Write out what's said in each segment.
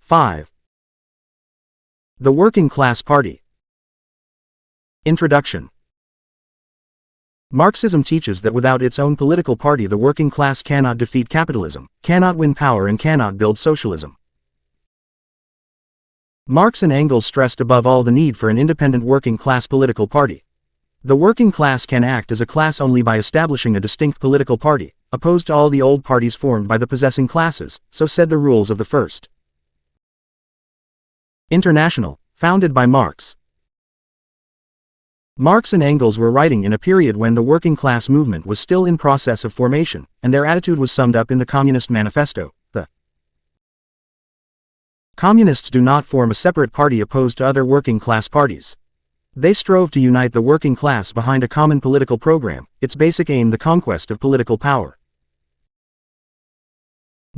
5. The Working Class Party. Introduction. Marxism teaches that without its own political party the working class cannot defeat capitalism, cannot win power and cannot build socialism. Marx and Engels stressed above all the need for an independent working class political party. The working class can act as a class only by establishing a distinct political party, opposed to all the old parties formed by the possessing classes, so said the rules of the First International, founded by Marx. Marx and Engels were writing in a period when the working class movement was still in process of formation, and their attitude was summed up in the Communist Manifesto. The Communists do not form a separate party opposed to other working class parties. They strove to unite the working class behind a common political program, its basic aim the conquest of political power.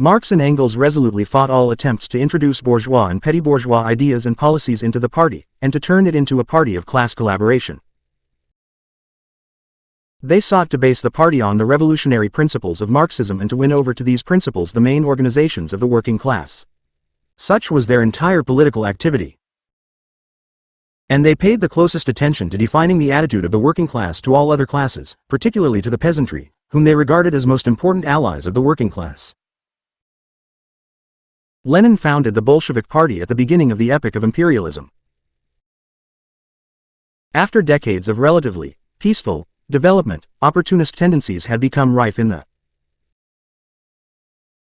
Marx and Engels resolutely fought all attempts to introduce bourgeois and petty bourgeois ideas and policies into the party, and to turn it into a party of class collaboration. They sought to base the party on the revolutionary principles of Marxism and to win over to these principles the main organizations of the working class. Such was their entire political activity. And they paid the closest attention to defining the attitude of the working class to all other classes, particularly to the peasantry, whom they regarded as most important allies of the working class. Lenin founded the Bolshevik Party at the beginning of the epoch of imperialism. After decades of relatively peaceful development, opportunist tendencies had become rife in the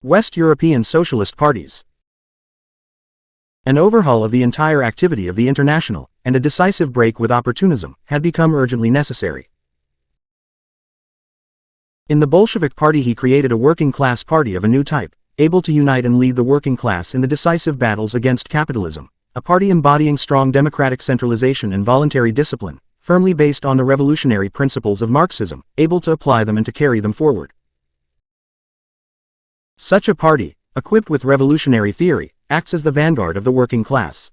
West European socialist parties. An overhaul of the entire activity of the International, and a decisive break with opportunism, had become urgently necessary. In the Bolshevik Party he created a working class party of a new type, able to unite and lead the working class in the decisive battles against capitalism, a party embodying strong democratic centralization and voluntary discipline, firmly based on the revolutionary principles of Marxism, able to apply them and to carry them forward. Such a party, equipped with revolutionary theory, acts as the vanguard of the working class.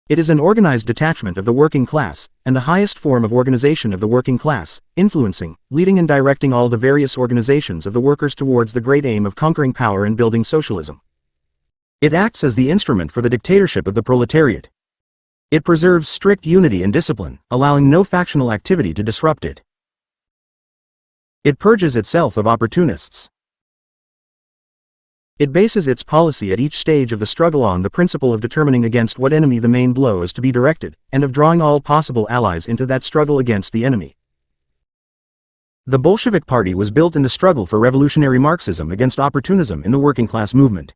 It is an organized detachment of the working class, and the highest form of organization of the working class, influencing, leading and directing all the various organizations of the workers towards the great aim of conquering power and building socialism. It acts as the instrument for the dictatorship of the proletariat. It preserves strict unity and discipline, allowing no factional activity to disrupt it. It purges itself of opportunists. It bases its policy at each stage of the struggle on the principle of determining against what enemy the main blow is to be directed, and of drawing all possible allies into that struggle against the enemy. The Bolshevik Party was built in the struggle for revolutionary Marxism against opportunism in the working class movement.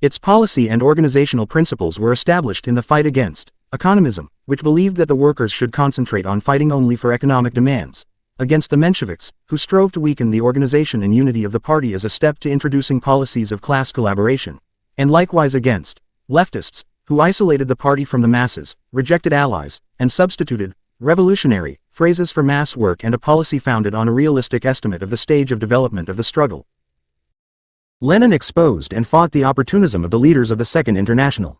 Its policy and organizational principles were established in the fight against economism, which believed that the workers should concentrate on fighting only for economic demands, against the Mensheviks, who strove to weaken the organization and unity of the party as a step to introducing policies of class collaboration, and likewise against leftists, who isolated the party from the masses, rejected allies, and substituted revolutionary phrases for mass work and a policy founded on a realistic estimate of the stage of development of the struggle. Lenin exposed and fought the opportunism of the leaders of the Second International,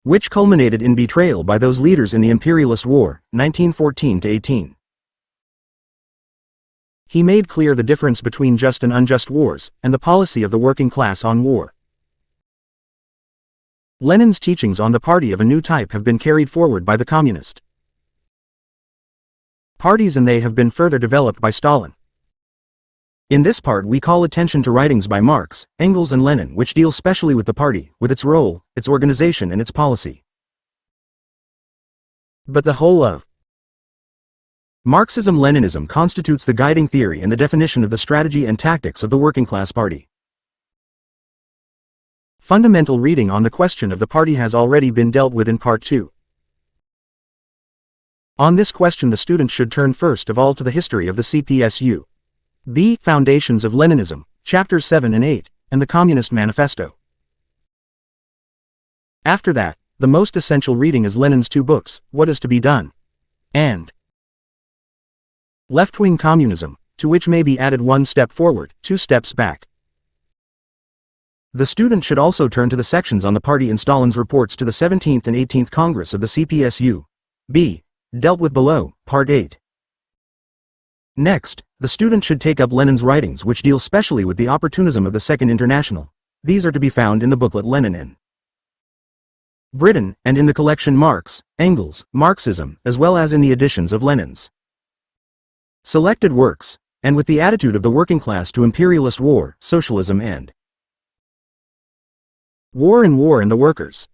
which culminated in betrayal by those leaders in the imperialist war, 1914-18. He made clear the difference between just and unjust wars, and the policy of the working class on war. Lenin's teachings on the party of a new type have been carried forward by the communist parties, and they have been further developed by Stalin. In this part we call attention to writings by Marx, Engels and Lenin which deal specially with the party, with its role, its organization and its policy. But the whole of Marxism-Leninism constitutes the guiding theory and the definition of the strategy and tactics of the working class party. Fundamental reading on the question of the party has already been dealt with in Part 2. On this question the student should turn first of all to the history of the CPSU. B. Foundations of Leninism, Chapters 7 and 8, and the Communist Manifesto. After that, the most essential reading is Lenin's two books, What is to be Done? And Left-Wing Communism, to which may be added 1 step forward, 2 steps back. The student should also turn to the sections on the party in Stalin's reports to the 17th and 18th Congress of the CPSU. B. Dealt with below, Part 8. Next, The student should take up Lenin's writings, which deal specially with the opportunism of the Second International. These are to be found in the booklet Lenin in Britain, and in the collection Marx, Engels, Marxism, as well as in the editions of Lenin's selected works, and with the attitude of the working class to imperialist war, socialism and war and the workers.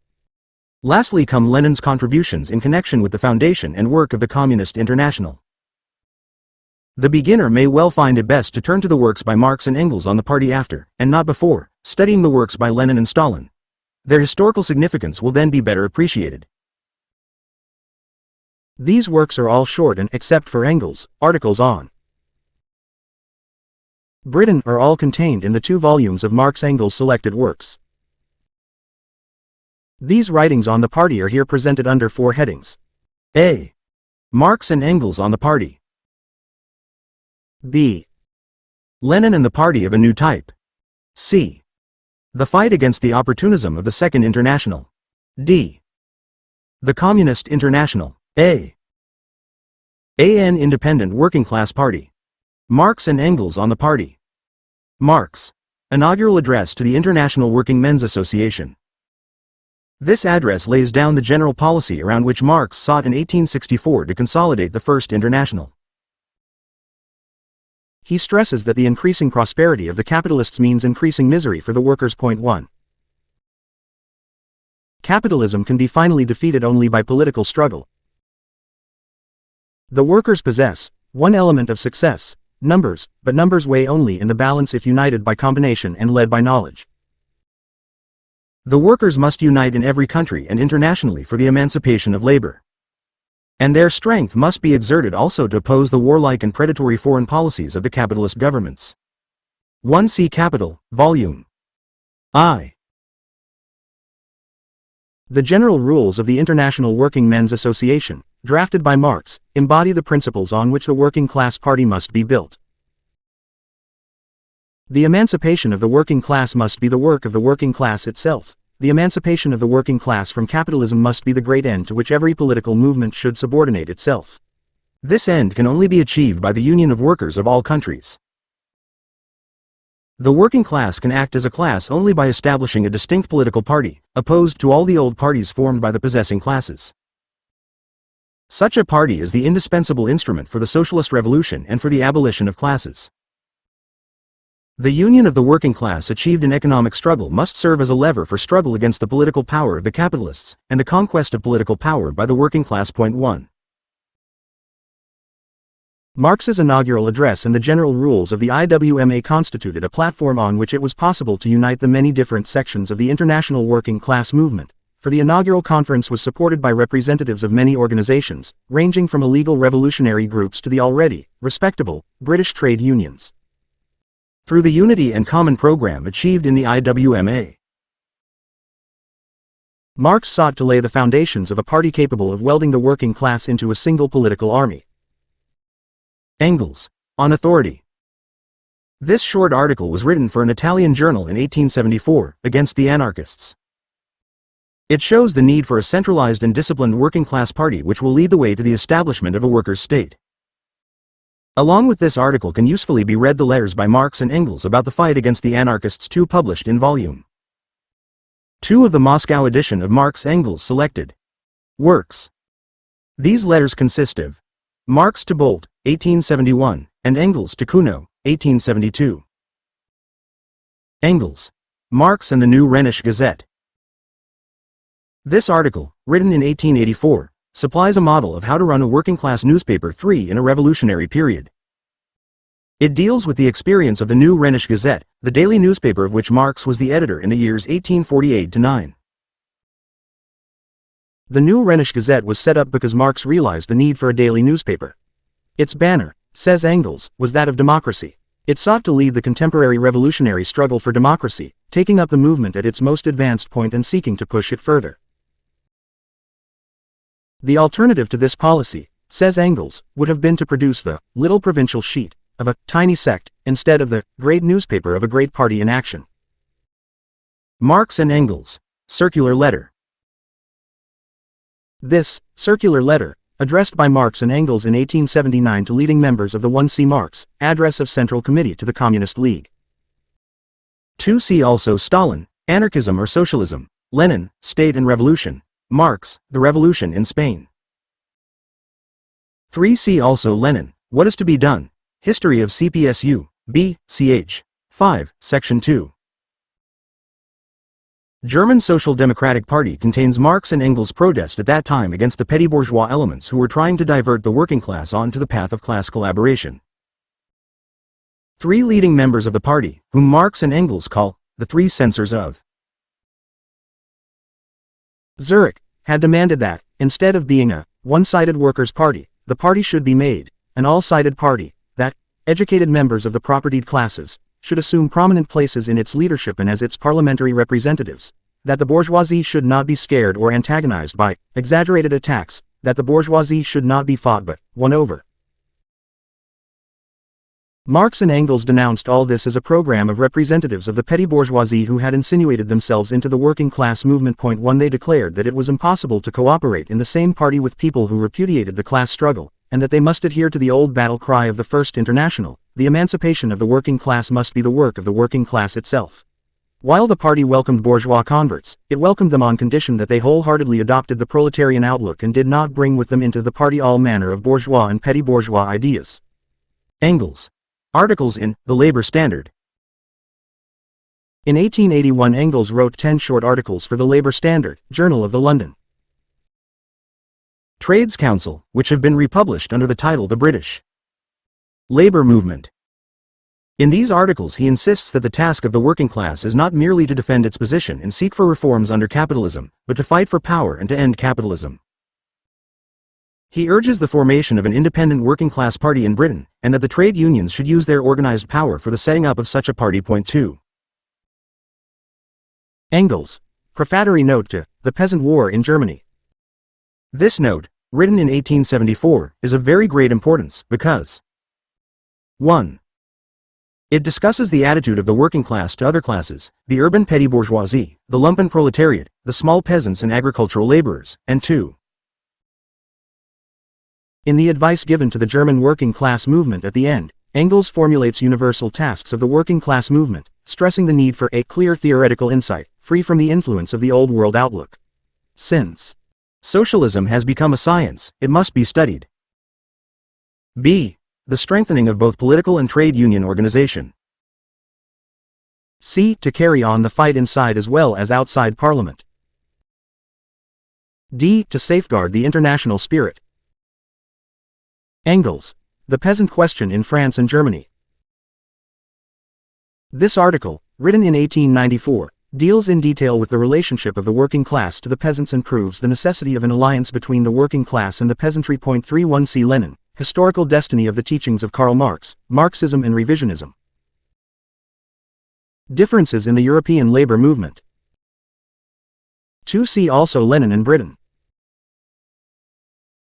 Lastly come Lenin's contributions in connection with the foundation and work of the Communist International. The beginner may well find it best to turn to the works by Marx and Engels on the party after, and not before, studying the works by Lenin and Stalin. Their historical significance will then be better appreciated. These works are all short and, except for Engels, articles on Britain are all contained in the 2 volumes of Marx-Engels selected works. These writings on the party are here presented under 4 headings. A. Marx and Engels on the party. B. Lenin and the party of a new type. C. The fight against the opportunism of the Second International. D. The Communist International. A. An independent working class party. Marx and Engels on the party. Marx. Inaugural address to the International Working Men's Association. This address lays down the general policy around which Marx sought in 1864 to consolidate the First International. He stresses that the increasing prosperity of the capitalists means increasing misery for the workers. Point 1. Capitalism can be finally defeated only by political struggle. The workers possess one element of success, numbers, but numbers weigh only in the balance if united by combination and led by knowledge. The workers must unite in every country and internationally for the emancipation of labor. And their strength must be exerted also to oppose the warlike and predatory foreign policies of the capitalist governments. 1 See Capital, Volume I. The general rules of the International Working Men's Association, drafted by Marx, embody the principles on which the working class party must be built. The emancipation of the working class must be the work of the working class itself. The emancipation of the working class from capitalism must be the great end to which every political movement should subordinate itself. This end can only be achieved by the union of workers of all countries. The working class can act as a class only by establishing a distinct political party, opposed to all the old parties formed by the possessing classes. Such a party is the indispensable instrument for the socialist revolution and for the abolition of classes. The union of the working class achieved in economic struggle must serve as a lever for struggle against the political power of the capitalists, and the conquest of political power by the working class. Point 1. Marx's inaugural address and the general rules of the IWMA constituted a platform on which it was possible to unite the many different sections of the international working class movement, for the inaugural conference was supported by representatives of many organizations, ranging from illegal revolutionary groups to the already respectable British trade unions. Through the unity and common program achieved in the IWMA, Marx sought to lay the foundations of a party capable of welding the working class into a single political army. Engels, on authority. This short article was written for an Italian journal in 1874, against the anarchists. It shows the need for a centralized and disciplined working class party which will lead the way to the establishment of a workers' state. Along with this article can usefully be read the letters by Marx and Engels about the fight against the anarchists, 2 published in Volume 2 of the Moscow edition of Marx-Engels Selected Works. These letters consist of Marx to Bolt, 1871, and Engels to Kuno, 1872. Engels, Marx and the New Rhenish Gazette. This article, written in 1884, supplies a model of how to run a working-class newspaper 3 in a revolutionary period. It deals with the experience of the New Rhenish Gazette, the daily newspaper of which Marx was the editor in the years 1848–9. The New Rhenish Gazette was set up because Marx realized the need for a daily newspaper. Its banner, says Engels, was that of democracy. It sought to lead the contemporary revolutionary struggle for democracy, taking up the movement at its most advanced point and seeking to push it further. The alternative to this policy, says Engels, would have been to produce the little provincial sheet of a tiny sect, instead of the great newspaper of a great party in action. Marx and Engels, Circular Letter. This circular letter addressed by Marx and Engels in 1879 to leading members of the 1C Marx, Address of Central Committee to the Communist League. 2C also Stalin, Anarchism or Socialism, Lenin, State and Revolution, Marx, The Revolution in Spain. 3C also Lenin, What is to be done, History of CPSU, B, ch. 5, Section 2. German Social Democratic Party contains Marx and Engels' protest at that time against the petty bourgeois elements who were trying to divert the working class onto the path of class collaboration. 3 leading members of the party, whom Marx and Engels call the 3 censors of Zurich, had demanded that, instead of being a one-sided workers' party, the party should be made an all-sided party, that educated members of the propertied classes should assume prominent places in its leadership and as its parliamentary representatives, that the bourgeoisie should not be scared or antagonized by exaggerated attacks, that the bourgeoisie should not be fought but won over. Marx and Engels denounced all this as a program of representatives of the petty bourgeoisie who had insinuated themselves into the working class movement. 1 They declared that it was impossible to cooperate in the same party with people who repudiated the class struggle, and that they must adhere to the old battle cry of the First International: the emancipation of the working class must be the work of the working class itself. While the party welcomed bourgeois converts, it welcomed them on condition that they wholeheartedly adopted the proletarian outlook and did not bring with them into the party all manner of bourgeois and petty bourgeois ideas. Engels. Articles in The Labor Standard. In 1881 Engels wrote 10 short articles for the Labor Standard, Journal of the London Trades Council, which have been republished under the title The British Labour Movement. In these articles he insists that the task of the working class is not merely to defend its position and seek for reforms under capitalism, but to fight for power and to end capitalism. He urges the formation of an independent working-class party in Britain, and that the trade unions should use their organized power for the setting up of such a party. 2. Engels. Prefatory Note to The Peasant War in Germany. This note, written in 1874, is of very great importance, because 1. It discusses the attitude of the working class to other classes, the urban petty bourgeoisie, the lumpen proletariat, the small peasants and agricultural laborers, and 2. In the advice given to the German working class movement at the end, Engels formulates universal tasks of the working class movement, stressing the need for a clear theoretical insight, free from the influence of the old world outlook. Since socialism has become a science, it must be studied. B. The strengthening of both political and trade union organization. C. To carry on the fight inside as well as outside Parliament. D. To safeguard the international spirit. Engels. The Peasant Question in France and Germany. This article, written in 1894, deals in detail with the relationship of the working class to the peasants and proves the necessity of an alliance between the working class and the peasantry. 31 See Lenin, Historical Destiny of the Teachings of Karl Marx, Marxism and Revisionism. Differences in the European labor movement. 2 See also Lenin and Britain.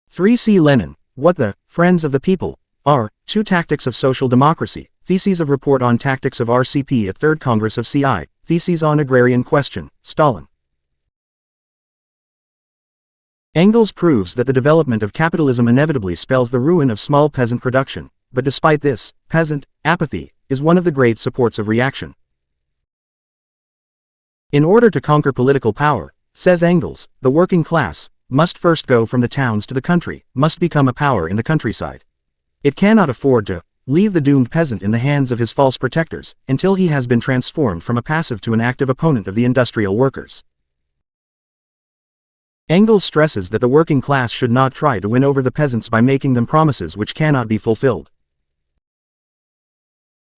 3 See Lenin, What the Friends of the People are, 2 Tactics of Social Democracy, Theses of Report on Tactics of RCP at 3rd Congress of CI, Theses on Agrarian Question, Stalin. Engels proves that the development of capitalism inevitably spells the ruin of small peasant production, but despite this, peasant apathy is one of the great supports of reaction. In order to conquer political power, says Engels, the working class must first go from the towns to the country, must become a power in the countryside. It cannot afford to leave the doomed peasant in the hands of his false protectors, until he has been transformed from a passive to an active opponent of the industrial workers. Engels stresses that the working class should not try to win over the peasants by making them promises which cannot be fulfilled.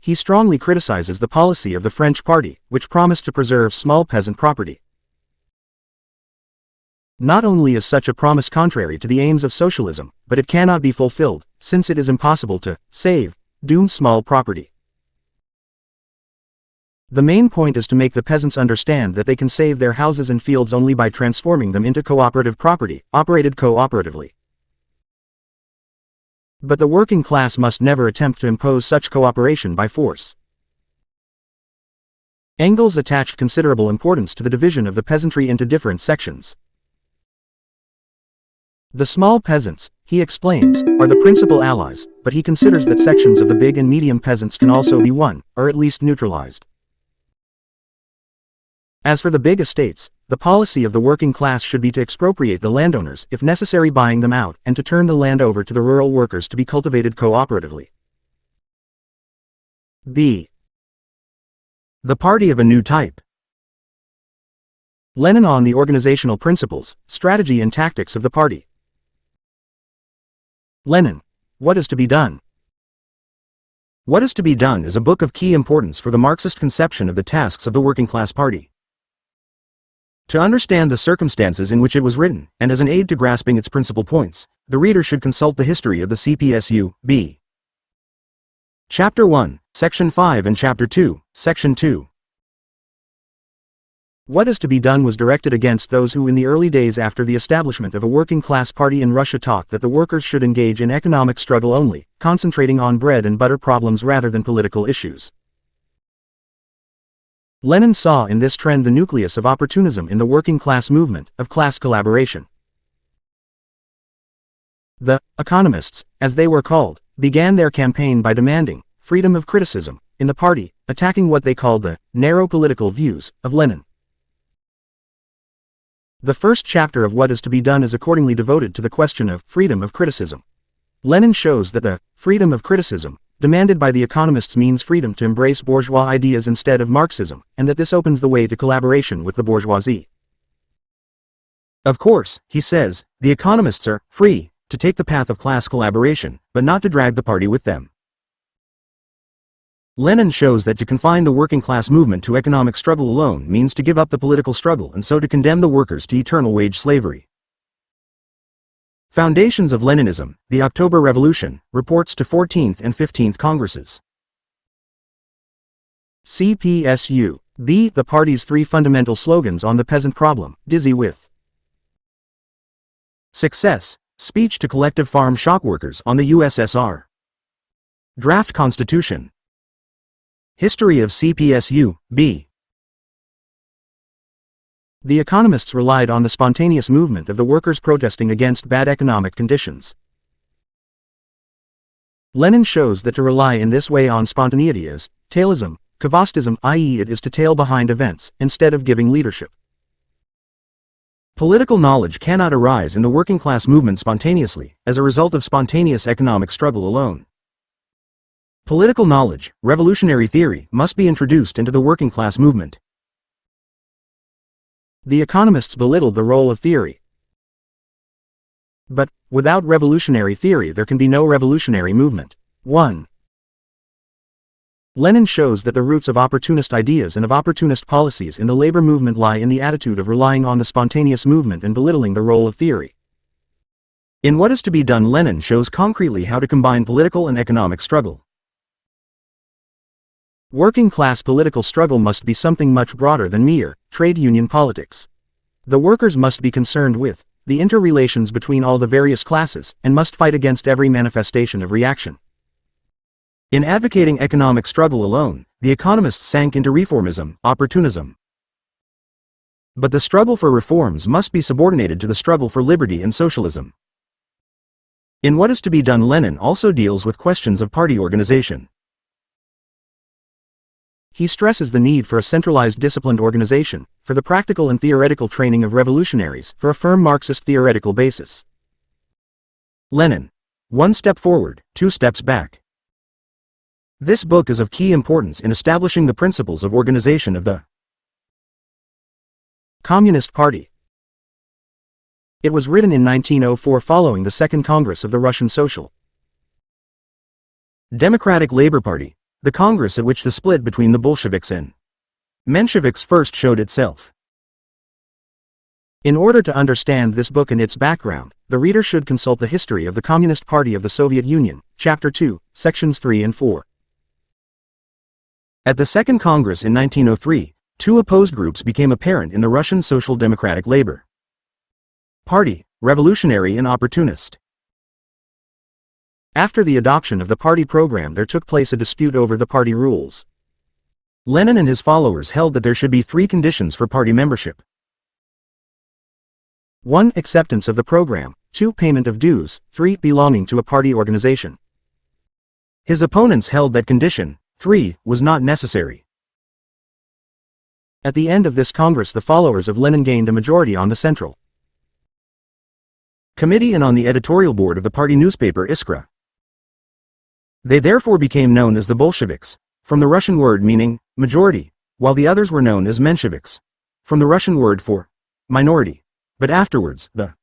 He strongly criticizes the policy of the French party, which promised to preserve small peasant property. Not only is such a promise contrary to the aims of socialism, but it cannot be fulfilled, since it is impossible to save doomed small property. The main point is to make the peasants understand that they can save their houses and fields only by transforming them into cooperative property, operated cooperatively. But the working class must never attempt to impose such cooperation by force. Engels attached considerable importance to the division of the peasantry into different sections. The small peasants, he explains, are the principal allies, but he considers that sections of the big and medium peasants can also be won, or at least neutralized. As for the big estates, the policy of the working class should be to expropriate the landowners, if necessary buying them out, and to turn the land over to the rural workers to be cultivated cooperatively. B. The party of a new type. Lenin on the organizational principles, strategy and tactics of the party. Lenin. What is to be done? What is to be done is a book of key importance for the Marxist conception of the tasks of the working class party. To understand the circumstances in which it was written, and as an aid to grasping its principal points, the reader should consult the history of the CPSU, B. Chapter 1, Section 5 and Chapter 2, Section 2. What is to be done was directed against those who in the early days after the establishment of a working class party in Russia taught that the workers should engage in economic struggle only, concentrating on bread and butter problems rather than political issues. Lenin saw in this trend the nucleus of opportunism in the working class movement, of class collaboration. The economists, as they were called, began their campaign by demanding freedom of criticism in the party, attacking what they called the narrow political views of Lenin. The first chapter of What is to be done is accordingly devoted to the question of freedom of criticism. Lenin shows that the freedom of criticism demanded by the economists means freedom to embrace bourgeois ideas instead of Marxism, and that this opens the way to collaboration with the bourgeoisie. Of course, he says, the economists are free to take the path of class collaboration, but not to drag the party with them. Lenin shows that to confine the working class movement to economic struggle alone means to give up the political struggle and so to condemn the workers to eternal wage slavery. Foundations of Leninism, the October Revolution, reports to 14th and 15th Congresses. CPSU. B. The party's three fundamental slogans on the peasant problem, dizzy with success, speech to collective farm shop workers on the USSR. Draft Constitution. History of CPSU, B. The economists relied on the spontaneous movement of the workers protesting against bad economic conditions. Lenin shows that to rely in this way on spontaneity is tailism, Khvostism, i.e. it is to tail behind events, instead of giving leadership. Political knowledge cannot arise in the working class movement spontaneously, as a result of spontaneous economic struggle alone. Political knowledge, revolutionary theory, must be introduced into the working class movement. The economists belittled the role of theory. But, without revolutionary theory there can be no revolutionary movement. 1. Lenin shows that the roots of opportunist ideas and of opportunist policies in the labor movement lie in the attitude of relying on the spontaneous movement and belittling the role of theory. In What is to be done, Lenin shows concretely how to combine political and economic struggle. Working class political struggle must be something much broader than mere trade union politics. The workers must be concerned with the interrelations between all the various classes, and must fight against every manifestation of reaction. In advocating economic struggle alone, the economists sank into reformism, opportunism. But the struggle for reforms must be subordinated to the struggle for liberty and socialism. In What is to be done, Lenin also deals with questions of party organization. He stresses the need for a centralized disciplined organization, for the practical and theoretical training of revolutionaries, for a firm Marxist theoretical basis. Lenin. 1 step forward, 2 steps back. This book is of key importance in establishing the principles of organization of the Communist Party. It was written in 1904 following the Second Congress of the Russian Social Democratic Labor Party, the Congress at which the split between the Bolsheviks and Mensheviks first showed itself. In order to understand this book and its background, the reader should consult the history of the Communist Party of the Soviet Union, Chapter 2, Sections 3 and 4. At the Second Congress in 1903, two opposed groups became apparent in the Russian Social Democratic Labor Party, revolutionary and opportunist. After the adoption of the party program there took place a dispute over the party rules. Lenin and his followers held that there should be 3 conditions for party membership. 1. Acceptance of the program. 2. Payment of dues, 3. Belonging to a party organization. His opponents held that condition 3 was not necessary. At the end of this Congress, the followers of Lenin gained a majority on the Central Committee and on the editorial board of the party newspaper Iskra. They therefore became known as the Bolsheviks, from the Russian word meaning majority, while the others were known as Mensheviks, from the Russian word for minority. But afterwards, the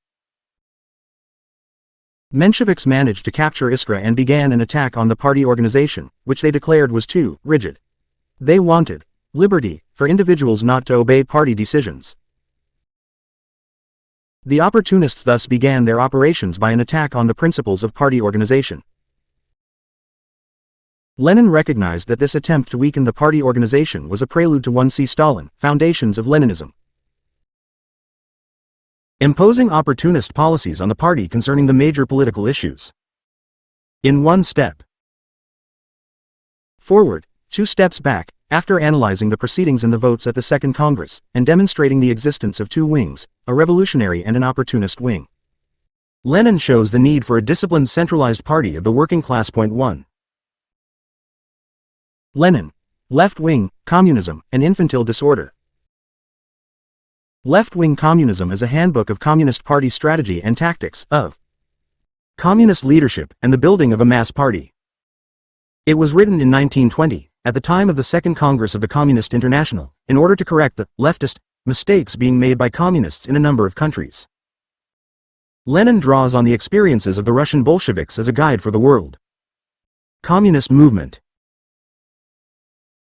Mensheviks managed to capture Iskra and began an attack on the party organization, which they declared was too rigid. They wanted liberty for individuals not to obey party decisions. The opportunists thus began their operations by an attack on the principles of party organization. Lenin recognized that this attempt to weaken the party organization was a prelude to 1C Stalin, Foundations of Leninism. Imposing opportunist policies on the party concerning the major political issues. In 1 step forward, 2 steps back, after analyzing the proceedings and the votes at the Second Congress, and demonstrating the existence of 2 wings, a revolutionary and an opportunist wing. Lenin shows the need for a disciplined centralized party of the working class. 1. Lenin. Left-wing, communism, and infantile disorder. Left-wing communism is a handbook of Communist Party strategy and tactics, of communist leadership and the building of a mass party. It was written in 1920, at the time of the Second Congress of the Communist International, in order to correct the leftist mistakes being made by communists in a number of countries. Lenin draws on the experiences of the Russian Bolsheviks as a guide for the world. Communist movement.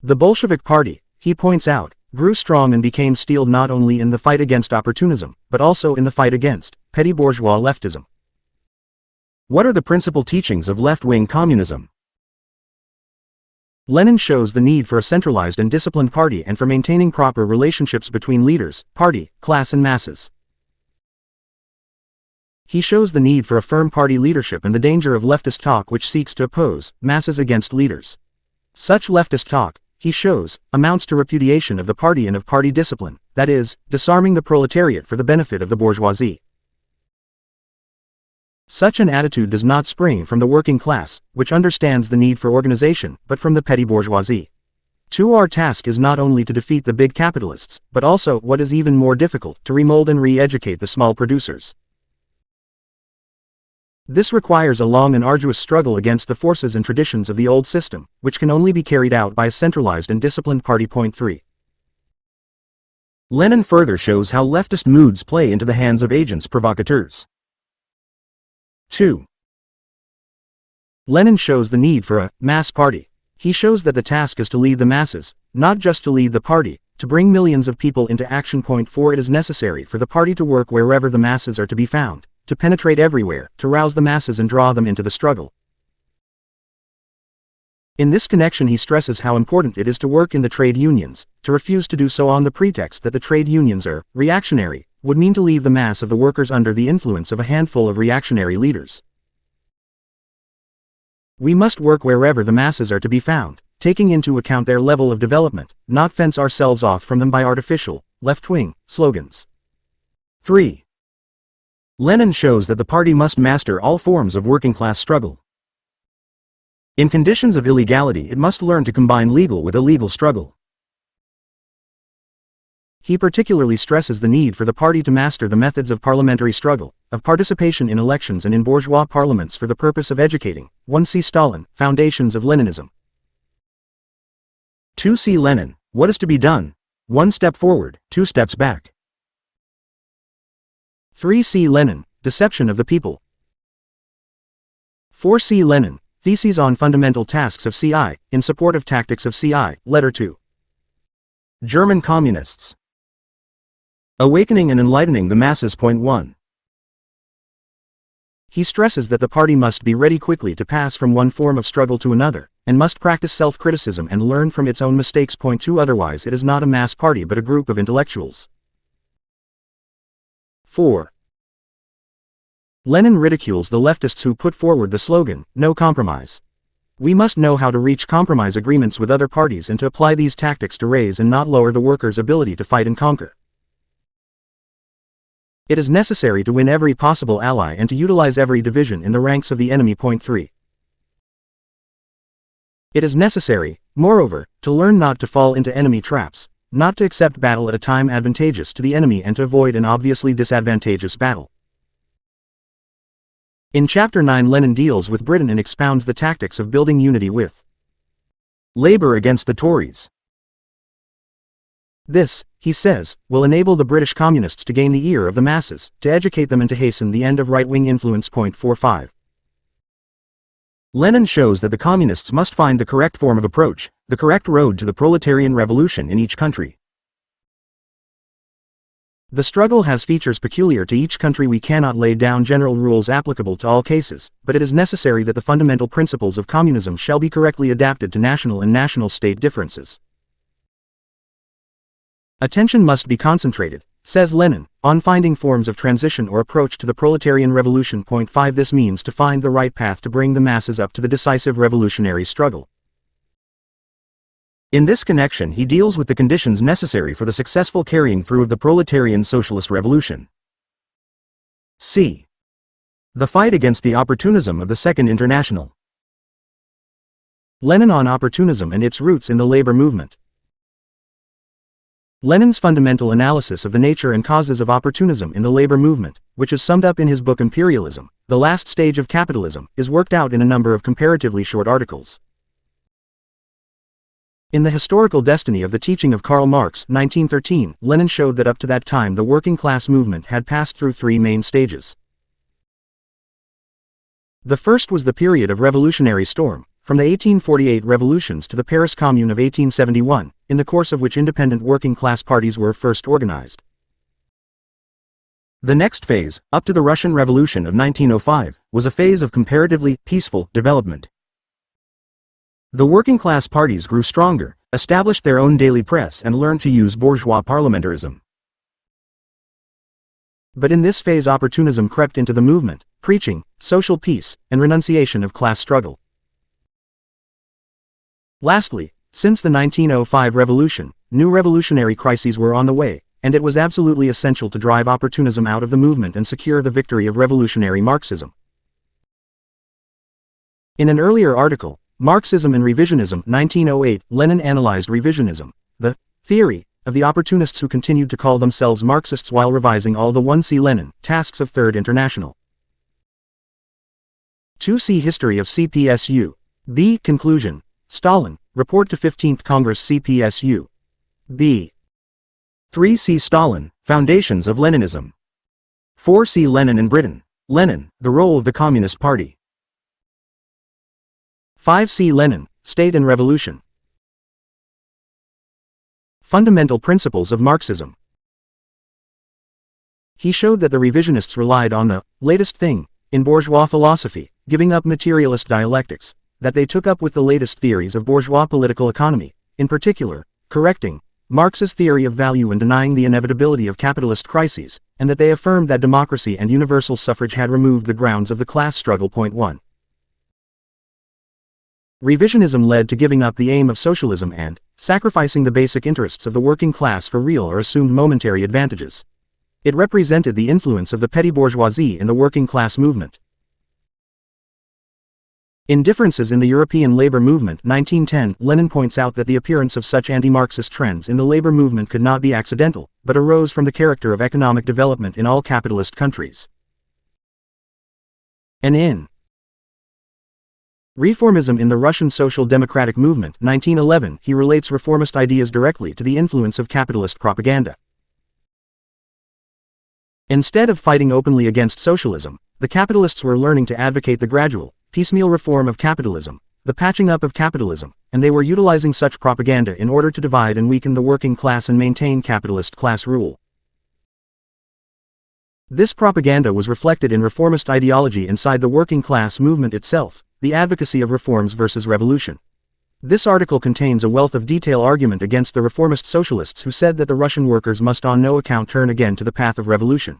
The Bolshevik Party, he points out, grew strong and became steeled not only in the fight against opportunism, but also in the fight against petty bourgeois leftism. What are the principal teachings of left-wing communism? Lenin shows the need for a centralized and disciplined party and for maintaining proper relationships between leaders, party, class and masses. He shows the need for a firm party leadership and the danger of leftist talk which seeks to oppose masses against leaders. Such leftist talk, he shows, amounts to repudiation of the party and of party discipline, that is, disarming the proletariat for the benefit of the bourgeoisie. Such an attitude does not spring from the working class, which understands the need for organization, but from the petty bourgeoisie. Our task is not only to defeat the big capitalists, but also, what is even more difficult, to remold and re-educate the small producers. This requires a long and arduous struggle against the forces and traditions of the old system, which can only be carried out by a centralized and disciplined party. 3. Lenin further shows how leftist moods play into the hands of agents provocateurs. 2. Lenin shows the need for a mass party. He shows that the task is to lead the masses, not just to lead the party, to bring millions of people into action. 4. It is necessary for the party to work wherever the masses are to be found, to penetrate everywhere, to rouse the masses and draw them into the struggle. In this connection he stresses how important it is to work in the trade unions. To refuse to do so on the pretext that the trade unions are reactionary would mean to leave the mass of the workers under the influence of a handful of reactionary leaders. We must work wherever the masses are to be found, taking into account their level of development, not fence ourselves off from them by artificial, left-wing slogans. 3. Lenin shows that the party must master all forms of working-class struggle. In conditions of illegality it must learn to combine legal with illegal struggle. He particularly stresses the need for the party to master the methods of parliamentary struggle, of participation in elections and in bourgeois parliaments for the purpose of educating. 1C Stalin, Foundations of Leninism. 2C Lenin, what is to be done? 1 step forward, 2 steps back. 3C Lenin, Deception of the People. 4C Lenin, Theses on Fundamental Tasks of CI, in Support of Tactics of CI, Letter 2. German Communists. Awakening and Enlightening the Masses. 1. He stresses that the party must be ready quickly to pass from one form of struggle to another, and must practice self-criticism and learn from its own mistakes. 2. Otherwise it is not a mass party but a group of intellectuals. 4. Lenin ridicules the leftists who put forward the slogan, "No compromise." We must know how to reach compromise agreements with other parties and to apply these tactics to raise and not lower the workers' ability to fight and conquer. It is necessary to win every possible ally and to utilize every division in the ranks of the enemy. Point 3. It is necessary, moreover, to learn not to fall into enemy traps, not to accept battle at a time advantageous to the enemy and to avoid an obviously disadvantageous battle. In Chapter 9, Lenin deals with Britain and expounds the tactics of building unity with Labour against the Tories. This, he says, will enable the British Communists to gain the ear of the masses, to educate them and to hasten the end of right-wing influence. Point 45. Lenin shows that the Communists must find the correct form of approach, the correct road to the proletarian revolution in each country. The struggle has features peculiar to each country. We cannot lay down general rules applicable to all cases, but it is necessary that the fundamental principles of communism shall be correctly adapted to national and national state differences. Attention must be concentrated, says Lenin, on finding forms of transition or approach to the proletarian revolution. Point 5. This means to find the right path to bring the masses up to the decisive revolutionary struggle. In this connection he deals with the conditions necessary for the successful carrying through of the proletarian socialist revolution. C. The fight against the opportunism of the Second International. Lenin on opportunism and its roots in the labor movement. Lenin's fundamental analysis of the nature and causes of opportunism in the labor movement, which is summed up in his book Imperialism, The Last Stage of Capitalism, is worked out in a number of comparatively short articles. In The Historical Destiny of the Teaching of Karl Marx, 1913, Lenin showed that up to that time the working class movement had passed through three main stages. The first was the period of revolutionary storm, from the 1848 revolutions to the Paris Commune of 1871, in the course of which independent working-class parties were first organized. The next phase, up to the Russian Revolution of 1905, was a phase of comparatively peaceful development. The working-class parties grew stronger, established their own daily press and learned to use bourgeois parliamentarism. But in this phase opportunism crept into the movement, preaching social peace and renunciation of class struggle. Lastly, since the 1905 revolution, new revolutionary crises were on the way, and it was absolutely essential to drive opportunism out of the movement and secure the victory of revolutionary Marxism. In an earlier article, Marxism and Revisionism, 1908, Lenin analyzed revisionism, the theory of the opportunists who continued to call themselves Marxists while revising all the 1c Lenin tasks of Third International. 2c History of CPSU. B. Conclusion. Stalin, Report to 15th Congress CPSU. B. 3c Stalin, Foundations of Leninism. 4c Lenin in Britain. Lenin, the role of the Communist Party. 5c Lenin, State and Revolution. Fundamental principles of Marxism. He showed that the revisionists relied on the latest thing in bourgeois philosophy, giving up materialist dialectics, that they took up with the latest theories of bourgeois political economy, in particular, correcting Marx's theory of value and denying the inevitability of capitalist crises, and that they affirmed that democracy and universal suffrage had removed the grounds of the class struggle. Point 1. Revisionism led to giving up the aim of socialism and sacrificing the basic interests of the working class for real or assumed momentary advantages. It represented the influence of the petty bourgeoisie in the working class movement. In Differences in the European Labor Movement, 1910, Lenin points out that the appearance of such anti-Marxist trends in the labor movement could not be accidental, but arose from the character of economic development in all capitalist countries. And in Reformism in the Russian Social Democratic Movement, 1911, he relates reformist ideas directly to the influence of capitalist propaganda. Instead of fighting openly against socialism, the capitalists were learning to advocate the gradual, piecemeal reform of capitalism, the patching up of capitalism, and they were utilizing such propaganda in order to divide and weaken the working class and maintain capitalist class rule. This propaganda was reflected in reformist ideology inside the working class movement itself, the advocacy of reforms versus revolution. This article contains a wealth of detail argument against the reformist socialists who said that the Russian workers must on no account turn again to the path of revolution.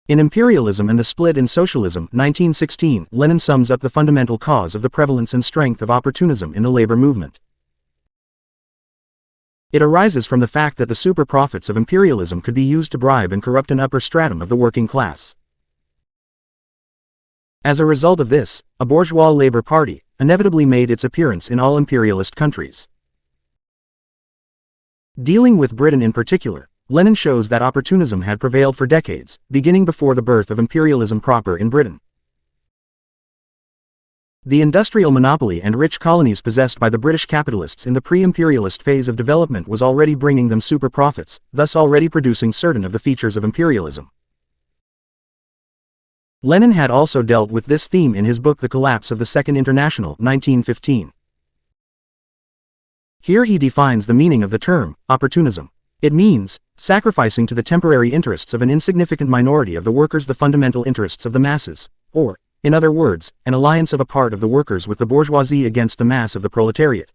In Imperialism and the Split in Socialism, 1916, Lenin sums up the fundamental cause of the prevalence and strength of opportunism in the labor movement. It arises from the fact that the super profits of imperialism could be used to bribe and corrupt an upper stratum of the working class. As a result of this, a bourgeois labor party inevitably made its appearance in all imperialist countries. Dealing with Britain in particular, Lenin shows that opportunism had prevailed for decades, beginning before the birth of imperialism proper in Britain. The industrial monopoly and rich colonies possessed by the British capitalists in the pre-imperialist phase of development was already bringing them super profits, thus already producing certain of the features of imperialism. Lenin had also dealt with this theme in his book The Collapse of the Second International, 1915. Here he defines the meaning of the term, opportunism. It means, sacrificing to the temporary interests of an insignificant minority of the workers the fundamental interests of the masses, or, in other words, an alliance of a part of the workers with the bourgeoisie against the mass of the proletariat.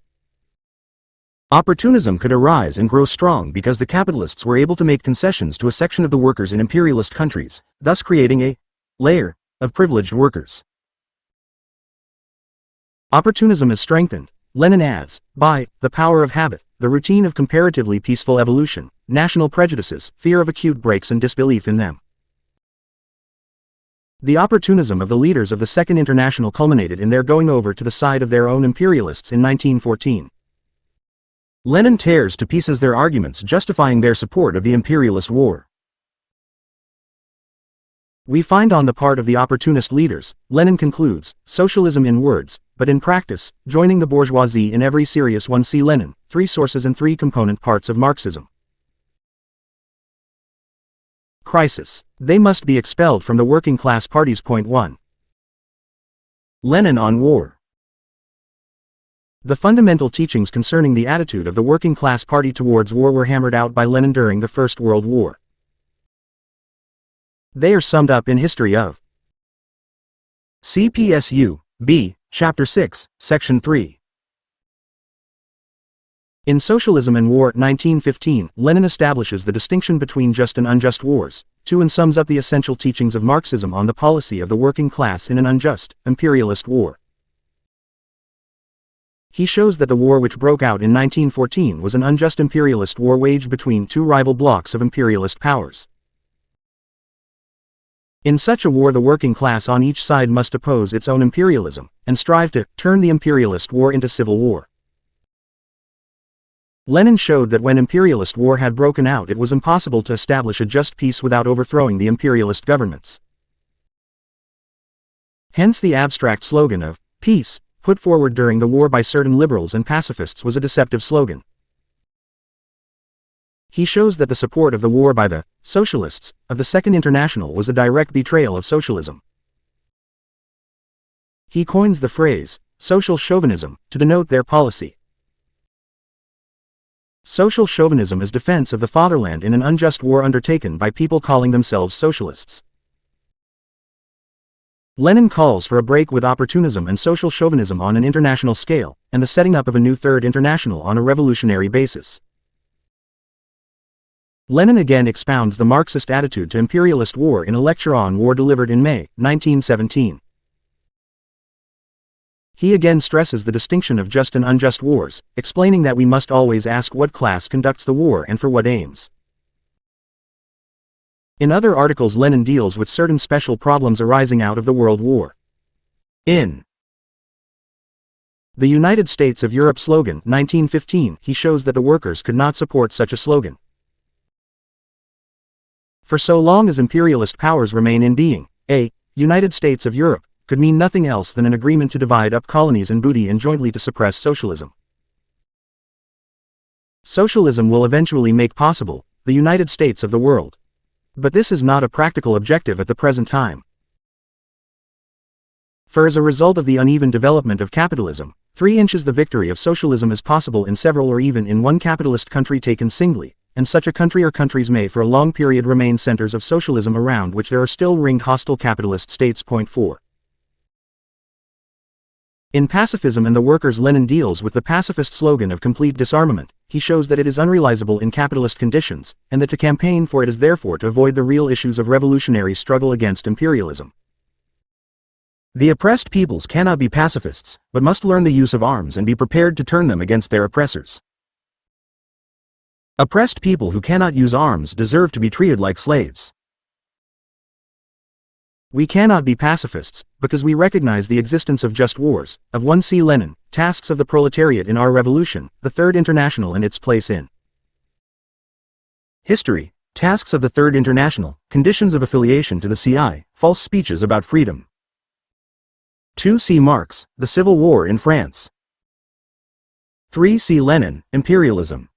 Opportunism could arise and grow strong because the capitalists were able to make concessions to a section of the workers in imperialist countries, thus creating a layer of privileged workers. Opportunism is strengthened, Lenin adds, by the power of habit, the routine of comparatively peaceful evolution, national prejudices, fear of acute breaks and disbelief in them. The opportunism of the leaders of the Second International culminated in their going over to the side of their own imperialists in 1914. Lenin tears to pieces their arguments justifying their support of the imperialist war. We find on the part of the opportunist leaders, Lenin concludes, socialism in words, but in practice, joining the bourgeoisie in every serious one. See Lenin, Three Sources and Three Component Parts of Marxism. Crisis. They must be expelled from the working class parties. Point 1. Lenin on war. The fundamental teachings concerning the attitude of the working class party towards war were hammered out by Lenin during the First World War. They are summed up in History of CPSU, B, Chapter 6, Section 3. In Socialism and War, 1915, Lenin establishes the distinction between just and unjust wars, and sums up the essential teachings of Marxism on the policy of the working class in an unjust, imperialist war. He shows that the war which broke out in 1914 was an unjust imperialist war waged between two rival blocs of imperialist powers. In such a war the working class on each side must oppose its own imperialism, and strive to turn the imperialist war into civil war. Lenin showed that when imperialist war had broken out it was impossible to establish a just peace without overthrowing the imperialist governments. Hence the abstract slogan of peace, put forward during the war by certain liberals and pacifists, was a deceptive slogan. He shows that the support of the war by the socialists of the Second International was a direct betrayal of socialism. He coins the phrase social chauvinism to denote their policy. Social chauvinism is defense of the fatherland in an unjust war undertaken by people calling themselves socialists. Lenin calls for a break with opportunism and social chauvinism on an international scale, and the setting up of a new Third International on a revolutionary basis. Lenin again expounds the Marxist attitude to imperialist war in a lecture on war delivered in May, 1917. He again stresses the distinction of just and unjust wars, explaining that we must always ask what class conducts the war and for what aims. In other articles Lenin deals with certain special problems arising out of the World War. In the United States of Europe slogan, 1915, he shows that the workers could not support such a slogan. For so long as imperialist powers remain in being, a United States of Europe could mean nothing else than an agreement to divide up colonies and booty and jointly to suppress socialism. Socialism will eventually make possible the United States of the world. But this is not a practical objective at the present time. For as a result of the uneven development of capitalism, 3 inches the victory of socialism is possible in several or even in one capitalist country taken singly, and such a country or countries may for a long period remain centers of socialism around which there are still ringed hostile capitalist states. Point 4. In Pacifism and the Workers, Lenin deals with the pacifist slogan of complete disarmament. He shows that it is unrealizable in capitalist conditions, and that to campaign for it is therefore to avoid the real issues of revolutionary struggle against imperialism. The oppressed peoples cannot be pacifists, but must learn the use of arms and be prepared to turn them against their oppressors. Oppressed people who cannot use arms deserve to be treated like slaves. We cannot be pacifists, because we recognize the existence of just wars, of 1C Lenin, tasks of the proletariat in our revolution, the Third International and its place in history, tasks of the Third International, conditions of affiliation to the CI, false speeches about freedom. 2C Marx, the Civil War in France. 3C Lenin, imperialism.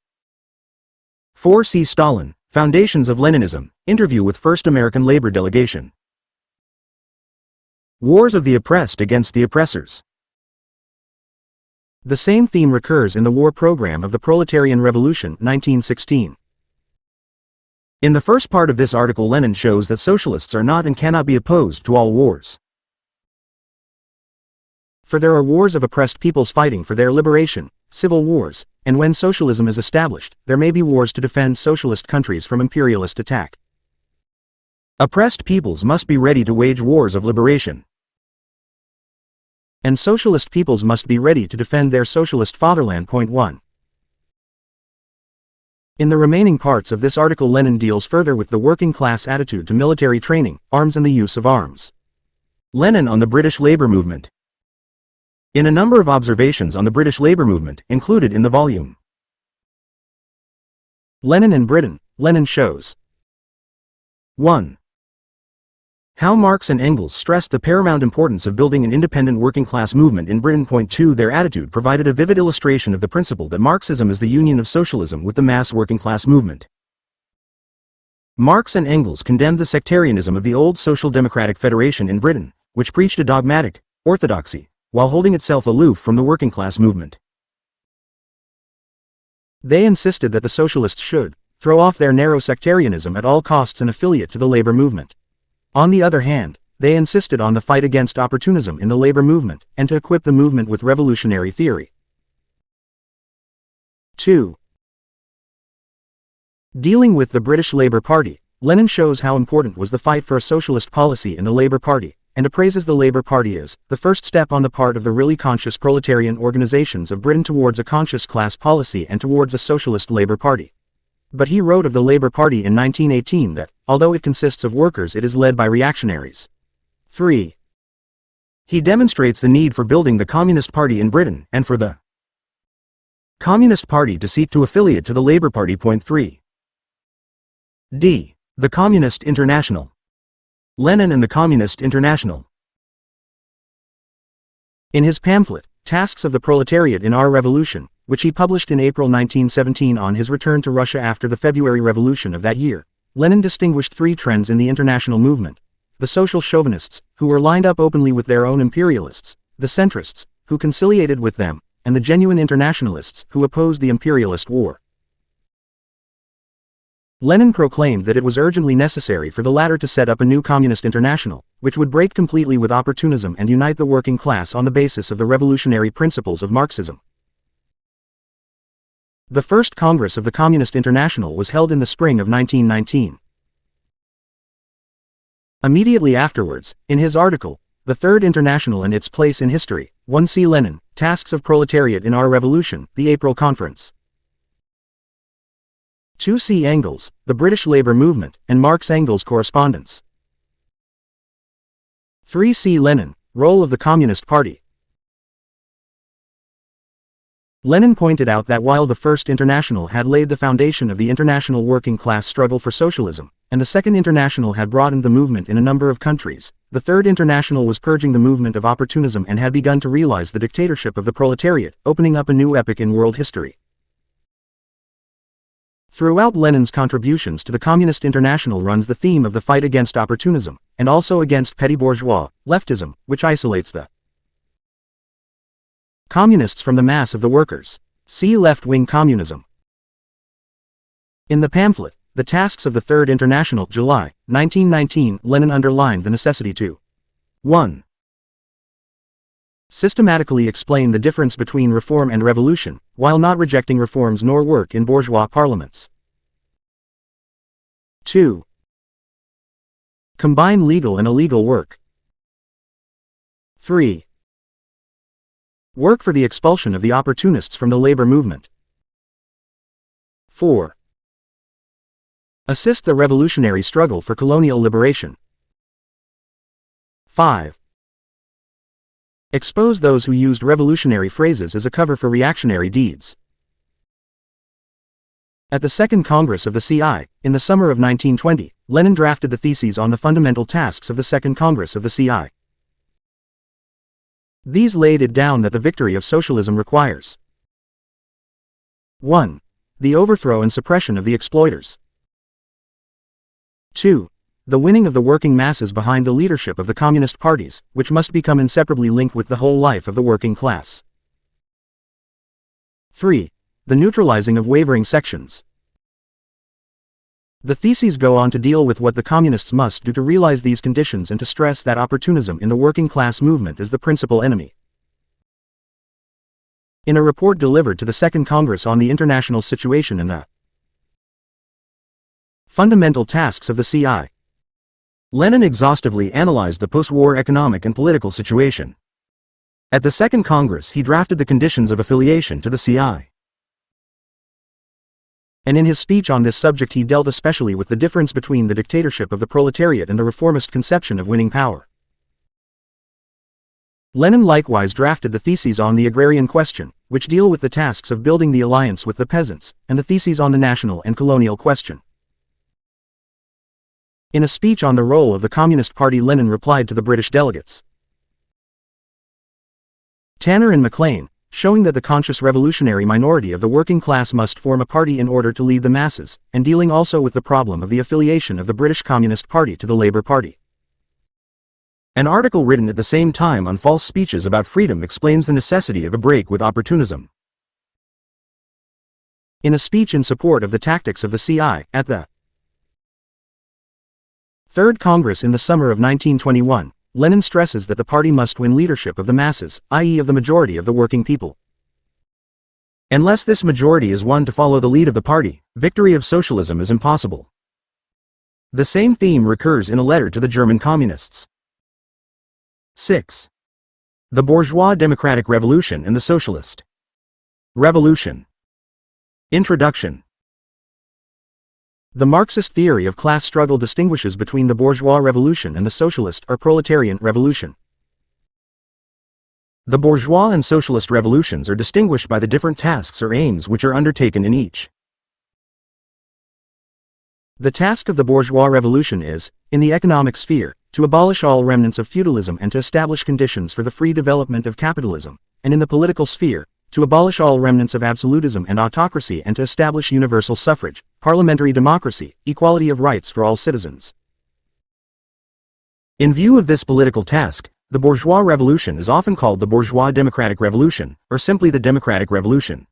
4C Stalin, foundations of Leninism, interview with First American Labor Delegation. Wars of the oppressed against the oppressors. The same theme recurs in the war program of the Proletarian Revolution, 1916. In the first part of this article, Lenin shows that socialists are not and cannot be opposed to all wars. For there are wars of oppressed peoples fighting for their liberation, civil wars, and when socialism is established, there may be wars to defend socialist countries from imperialist attack. Oppressed peoples must be ready to wage wars of liberation. And socialist peoples must be ready to defend their socialist fatherland. Point 1. In the remaining parts of this article, Lenin deals further with the working class attitude to military training, arms and the use of arms. Lenin on the British labor movement. In a number of observations on the British labor movement, included in the volume Lenin in Britain, Lenin shows 1. How Marx and Engels stressed the paramount importance of building an independent working class movement in Britain. Point 2. Their attitude provided a vivid illustration of the principle that Marxism is the union of socialism with the mass working class movement. Marx and Engels condemned the sectarianism of the old Social Democratic Federation in Britain, which preached a dogmatic orthodoxy, while holding itself aloof from the working class movement. They insisted that the socialists should throw off their narrow sectarianism at all costs and affiliate to the labor movement. On the other hand, they insisted on the fight against opportunism in the labor movement, and to equip the movement with revolutionary theory. 2. Dealing with the British Labour Party, Lenin shows how important was the fight for a socialist policy in the Labour Party, and appraises the Labour Party as the first step on the part of the really conscious proletarian organizations of Britain towards a conscious class policy and towards a socialist Labour Party. But he wrote of the Labour Party in 1918 that, although it consists of workers, it is led by reactionaries. 3. He demonstrates the need for building the Communist Party in Britain and for the Communist Party to seek to affiliate to the Labour Party. Point 3. D. The Communist International. Lenin and the Communist International. In his pamphlet, Tasks of the Proletariat in Our Revolution, which he published in April 1917 on his return to Russia after the February Revolution of that year, Lenin distinguished three trends in the international movement: the social chauvinists, who were lined up openly with their own imperialists; the centrists, who conciliated with them; and the genuine internationalists, who opposed the imperialist war. Lenin proclaimed that it was urgently necessary for the latter to set up a new communist international, which would break completely with opportunism and unite the working class on the basis of the revolutionary principles of Marxism. The first Congress of the Communist International was held in the spring of 1919. Immediately afterwards, in his article, The Third International and Its Place in History, 1C Lenin, Tasks of Proletariat in Our Revolution, the April Conference. 2C Engels, The British Labour Movement, and Marx-Engels Correspondence. 3C Lenin, Role of the Communist Party. Lenin pointed out that while the First International had laid the foundation of the international working class struggle for socialism, and the Second International had broadened the movement in a number of countries, the Third International was purging the movement of opportunism and had begun to realize the dictatorship of the proletariat, opening up a new epoch in world history. Throughout Lenin's contributions to the Communist International runs the theme of the fight against opportunism, and also against petty bourgeois leftism, which isolates the communists from the mass of the workers. See left-wing communism. In the pamphlet, The Tasks of the Third International, July, 1919, Lenin underlined the necessity to 1. Systematically explain the difference between reform and revolution, while not rejecting reforms nor work in bourgeois parliaments. 2. Combine legal and illegal work. 3. Work for the expulsion of the opportunists from the labor movement. 4. Assist the revolutionary struggle for colonial liberation. 5. Expose those who used revolutionary phrases as a cover for reactionary deeds. At the Second Congress of the CI, in the summer of 1920, Lenin drafted the theses on the fundamental tasks of the Second Congress of the CI. These laid it down that the victory of socialism requires 1. The overthrow and suppression of the exploiters. 2. The winning of the working masses behind the leadership of the communist parties, which must become inseparably linked with the whole life of the working class. 3. The neutralizing of wavering sections. The theses go on to deal with what the communists must do to realize these conditions and to stress that opportunism in the working class movement is the principal enemy. In a report delivered to the Second Congress on the international situation and the fundamental tasks of the CI, Lenin exhaustively analyzed the post-war economic and political situation. At the Second Congress he drafted the conditions of affiliation to the CI. And in his speech on this subject he dealt especially with the difference between the dictatorship of the proletariat and the reformist conception of winning power. Lenin likewise drafted the theses on the agrarian question, which deal with the tasks of building the alliance with the peasants, and the theses on the national and colonial question. In a speech on the role of the Communist Party, Lenin replied to the British delegates, Tanner and Maclean, showing that the conscious revolutionary minority of the working class must form a party in order to lead the masses, and dealing also with the problem of the affiliation of the British Communist Party to the Labour Party. An article written at the same time on false speeches about freedom explains the necessity of a break with opportunism. In a speech in support of the tactics of the CI, at the Third Congress in the summer of 1921, Lenin stresses that the party must win leadership of the masses, i.e. of the majority of the working people. Unless this majority is won to follow the lead of the party, victory of socialism is impossible. The same theme recurs in a letter to the German communists. 6. The bourgeois democratic revolution and the socialist revolution. Introduction. The Marxist theory of class struggle distinguishes between the bourgeois revolution and the socialist or proletarian revolution. The bourgeois and socialist revolutions are distinguished by the different tasks or aims which are undertaken in each. The task of the bourgeois revolution is, in the economic sphere, to abolish all remnants of feudalism and to establish conditions for the free development of capitalism, and in the political sphere, to abolish all remnants of absolutism and autocracy and to establish universal suffrage, parliamentary democracy, equality of rights for all citizens. In view of this political task, the bourgeois revolution is often called the bourgeois democratic revolution, or simply the democratic revolution.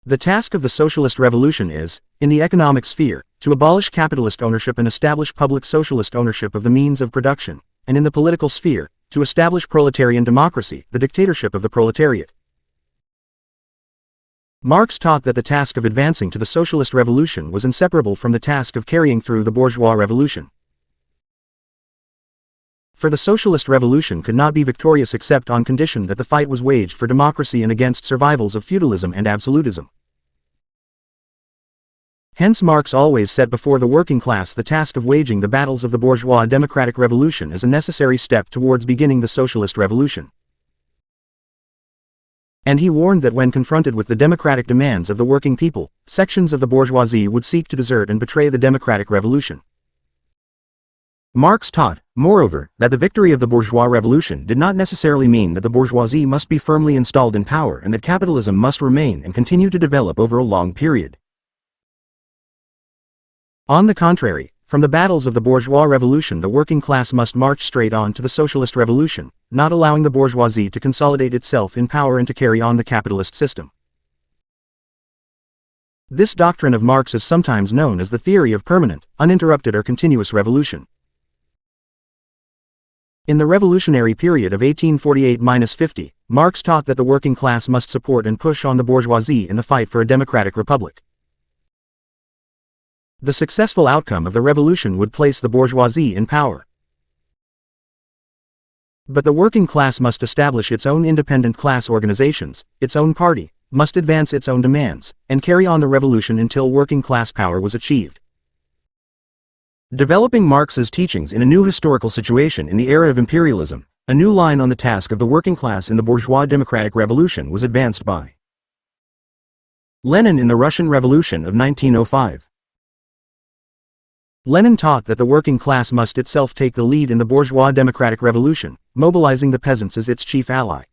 The task of the socialist revolution is, in the economic sphere, to abolish capitalist ownership and establish public socialist ownership of the means of production, and in the political sphere, to establish proletarian democracy, the dictatorship of the proletariat. Marx taught that the task of advancing to the socialist revolution was inseparable from the task of carrying through the bourgeois revolution. For the socialist revolution could not be victorious except on condition that the fight was waged for democracy and against survivals of feudalism and absolutism. Hence Marx always set before the working class the task of waging the battles of the bourgeois democratic revolution as a necessary step towards beginning the socialist revolution. And he warned that when confronted with the democratic demands of the working people, sections of the bourgeoisie would seek to desert and betray the democratic revolution. Marx taught, moreover, that the victory of the bourgeois revolution did not necessarily mean that the bourgeoisie must be firmly installed in power and that capitalism must remain and continue to develop over a long period. On the contrary, from the battles of the bourgeois revolution the working class must march straight on to the socialist revolution, not allowing the bourgeoisie to consolidate itself in power and to carry on the capitalist system. This doctrine of Marx is sometimes known as the theory of permanent, uninterrupted or continuous revolution. In the revolutionary period of 1848–50, Marx taught that the working class must support and push on the bourgeoisie in the fight for a democratic republic. The successful outcome of the revolution would place the bourgeoisie in power. But the working class must establish its own independent class organizations, its own party, must advance its own demands, and carry on the revolution until working-class power was achieved. Developing Marx's teachings in a new historical situation in the era of imperialism, a new line on the task of the working class in the bourgeois democratic revolution was advanced by Lenin in the Russian Revolution of 1905. Lenin taught that the working class must itself take the lead in the bourgeois democratic revolution, mobilizing the peasants as its chief ally.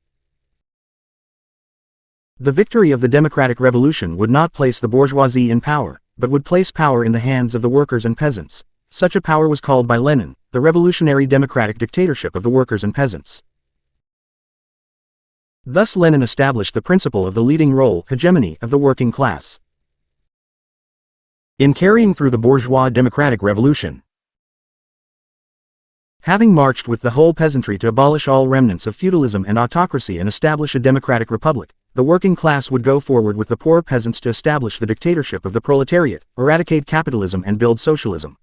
The victory of the democratic revolution would not place the bourgeoisie in power, but would place power in the hands of the workers and peasants. Such a power was called by Lenin the revolutionary democratic dictatorship of the workers and peasants. Thus Lenin established the principle of the leading role, hegemony, of the working class in carrying through the bourgeois democratic revolution. Having marched with the whole peasantry to abolish all remnants of feudalism and autocracy and establish a democratic republic, the working class would go forward with the poor peasants to establish the dictatorship of the proletariat, eradicate capitalism and build socialism.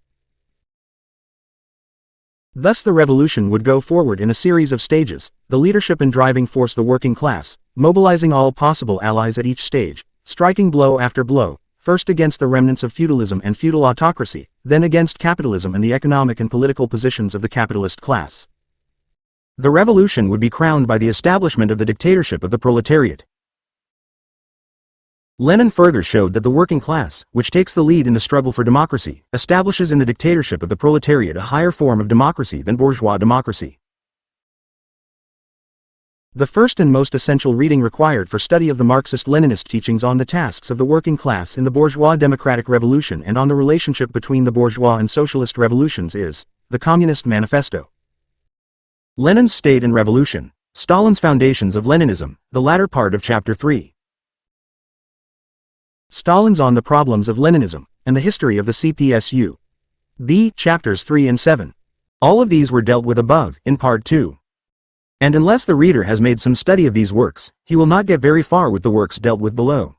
Thus the revolution would go forward in a series of stages, the leadership and driving force the working class, mobilizing all possible allies at each stage, striking blow after blow, first against the remnants of feudalism and feudal autocracy, then against capitalism and the economic and political positions of the capitalist class. The revolution would be crowned by the establishment of the dictatorship of the proletariat. Lenin further showed that the working class, which takes the lead in the struggle for democracy, establishes in the dictatorship of the proletariat a higher form of democracy than bourgeois democracy. The first and most essential reading required for study of the Marxist-Leninist teachings on the tasks of the working class in the bourgeois democratic revolution and on the relationship between the bourgeois and socialist revolutions is the Communist Manifesto. Lenin's State and Revolution, Stalin's Foundations of Leninism, the latter part of Chapter 3. Stalin's On the Problems of Leninism, and the History of the CPSU. B. Chapters 3 and 7. All of these were dealt with above, in Part 2. And unless the reader has made some study of these works, he will not get very far with the works dealt with below.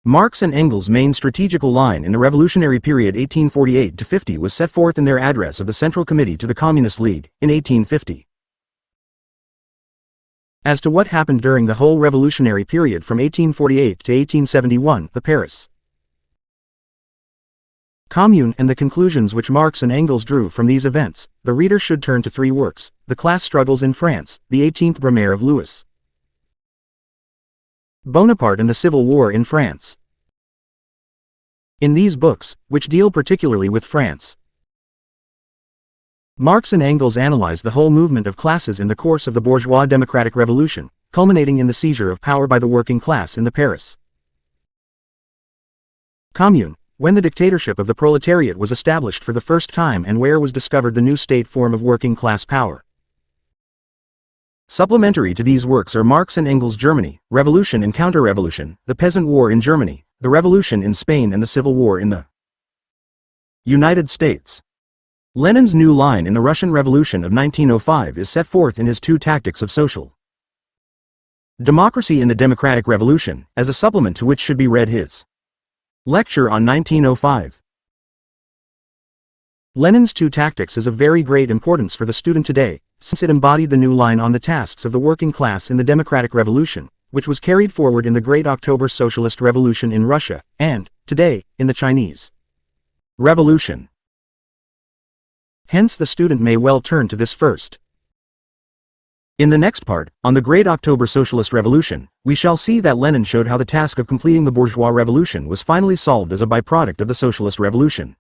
Marx and Engels' main strategical line in the revolutionary period 1848-50 was set forth in their address of the Central Committee to the Communist League, in 1850. As to what happened during the whole revolutionary period from 1848 to 1871, the Paris Commune and the conclusions which Marx and Engels drew from these events, the reader should turn to three works: The Class Struggles in France, the 18th Brumaire of Louis Bonaparte and the Civil War in France. In these books, which deal particularly with France, Marx and Engels analyzed the whole movement of classes in the course of the bourgeois democratic revolution, culminating in the seizure of power by the working class in the Paris Commune, when the dictatorship of the proletariat was established for the first time and where was discovered the new state form of working class power. Supplementary to these works are Marx and Engels' Germany, Revolution and Counter-Revolution, the Peasant War in Germany, the Revolution in Spain and the Civil War in the United States. Lenin's new line in the Russian Revolution of 1905 is set forth in his two Tactics of Social Democracy in the Democratic Revolution, as a supplement to which should be read his lecture on 1905. Lenin's two tactics is of very great importance for the student today, since it embodied the new line on the tasks of the working class in the democratic revolution, which was carried forward in the Great October Socialist Revolution in Russia, and, today, in the Chinese Revolution. Hence the student may well turn to this first. In the next part, on the Great October Socialist Revolution, we shall see that Lenin showed how the task of completing the bourgeois revolution was finally solved as a byproduct of the socialist revolution.